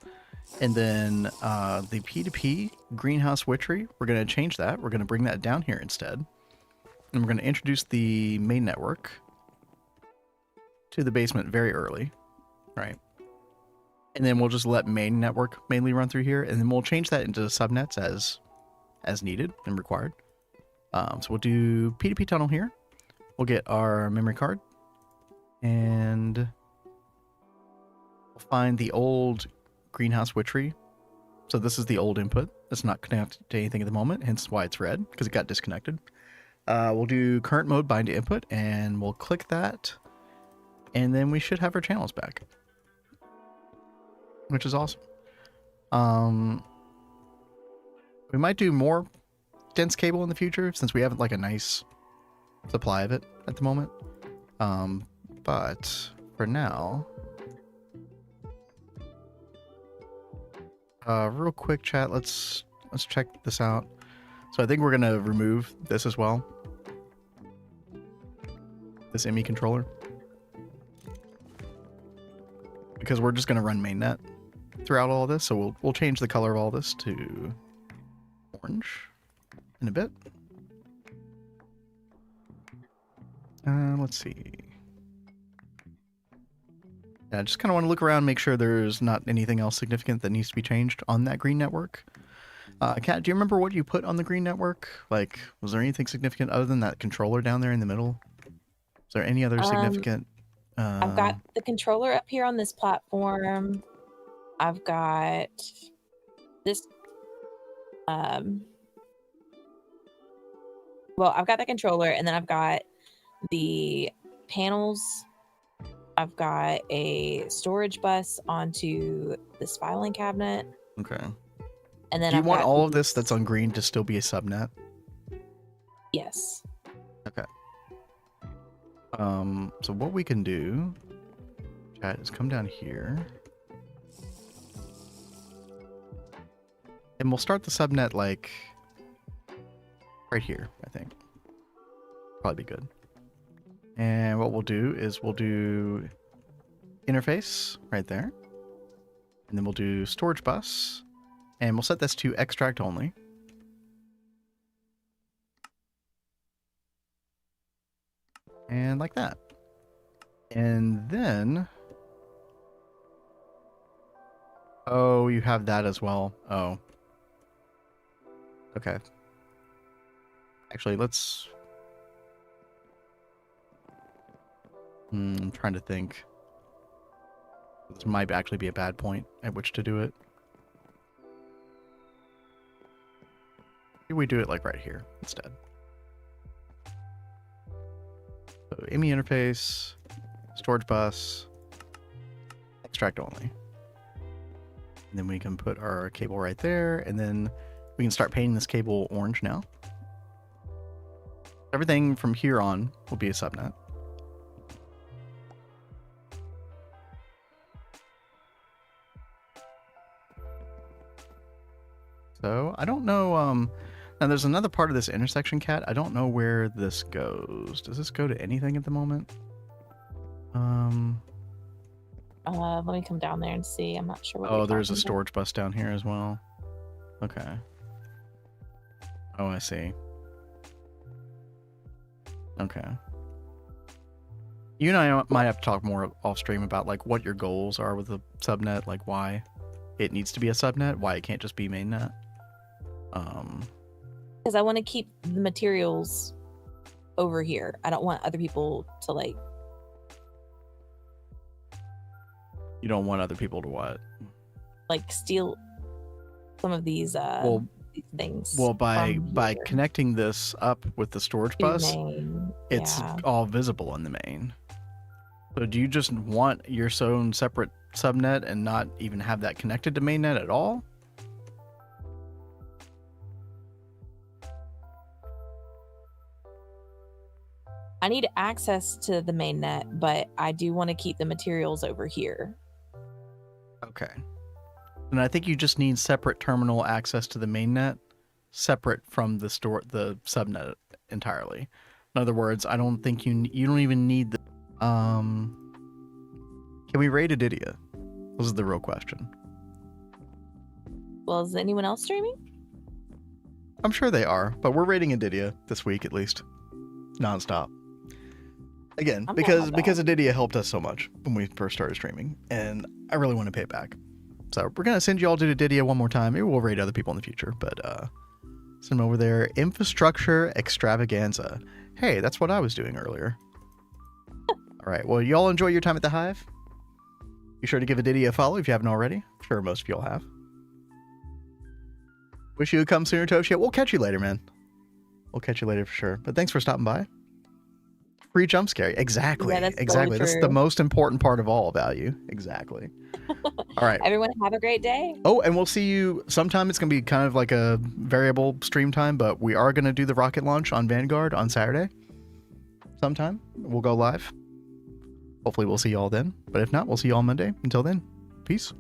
And then the P2P greenhouse witchery, we're going to change that. We're going to bring that down here instead. And we're going to introduce the main network to the basement very early, right? And then we'll just let main network mainly run through here, and then we'll change that into subnets as needed and required. So we'll do P2P tunnel here. We'll get our memory card, and we'll find the old greenhouse witchery. So this is the old input. It's not connected to anything at the moment, hence why it's red, because it got disconnected. We'll do current mode bind to input, and we'll click that, and then we should have our channels back, which is awesome. We might do more dense cable in the future, since we have like a nice supply of it at the moment. But for now, real quick chat, let's check this out. So I think we're gonna remove this as well, this ME controller, because we're just gonna run mainnet throughout all this. So we'll change the color of all this to orange in a bit. Let's see. Yeah, I just kind of want to look around, make sure there's not anything else significant that needs to be changed on that green network. Kat, do you remember what you put on the green network? Like, was there anything significant other than that controller down there in the middle? Is there any other significant? I've got the controller up here on this platform. I've got this. Well, I've got the controller, and then I've got the panels. I've got a storage bus onto this filing cabinet. Okay. And then do you I've want got all of this that's on green to still be a subnet? Yes. Okay. So what we can do, chat, is come down here. And we'll start the subnet like right here, I think. Probably be good. And what we'll do is we'll do interface right there. And then we'll do storage bus. And we'll set this to extract only. And like that. And then... oh, you have that as well. Oh. Okay. Actually, let's... I'm trying to think. This might actually be a bad point at which to do it. Maybe we do it like right here instead. So ME interface, storage bus, extract only. And then we can put our cable right there, and then we can start painting this cable orange now. Everything from here on will be a subnet. So I don't know. Now there's another part of this intersection, cat. I don't know where this goes. Does this go to anything at the moment? Let me come down there and see. I'm not sure what. Oh, there's a storage bus down here as well. Okay. Oh, I see. Okay. You and I might have to talk more off stream about like what your goals are with the subnet, like why it needs to be a subnet, why it can't just be mainnet. Because I want to keep the materials over here. I don't want other people to like. You don't want other people to what? Like steal some of these these things. Well, by connecting this up with the storage bus, it's all visible in the main. So do you just want your own separate subnet and not even have that connected to mainnet at all? I need access to the mainnet, but I do want to keep the materials over here. Okay. And I think you just need separate terminal access to the mainnet, separate from the subnet entirely. In other words, I don't think you don't even need the can we raid Adidia? This is the real question. Well, is anyone else streaming? I'm sure they are, but we're raiding Adidia this week at least, nonstop. Again, I'm because down with that. Adidia helped us so much when we first started streaming, and I really want to pay it back. So we're gonna send you all to Adidia one more time. Maybe we'll raid other people in the future, but send them over there. Infrastructure extravaganza. Hey, that's what I was doing earlier. All right. Well, y'all enjoy your time at the Hive. Be sure to give Adidia a follow if you haven't already. I'm sure most of y'all have. Wish you would come sooner, Toshio. We'll catch you later, man. We'll catch you later for sure. But thanks for stopping by. Free jump scare. Exactly. Yeah, that's so exactly. That's the true. most important part of all value. Exactly. All right. Everyone have a great day. Oh, and we'll see you sometime. It's going to be kind of like a variable stream time, but we are going to do the rocket launch on Vanguard on Saturday. Sometime. We'll go live. Hopefully we'll see you all then. But if not, we'll see you all Monday. Until then, peace.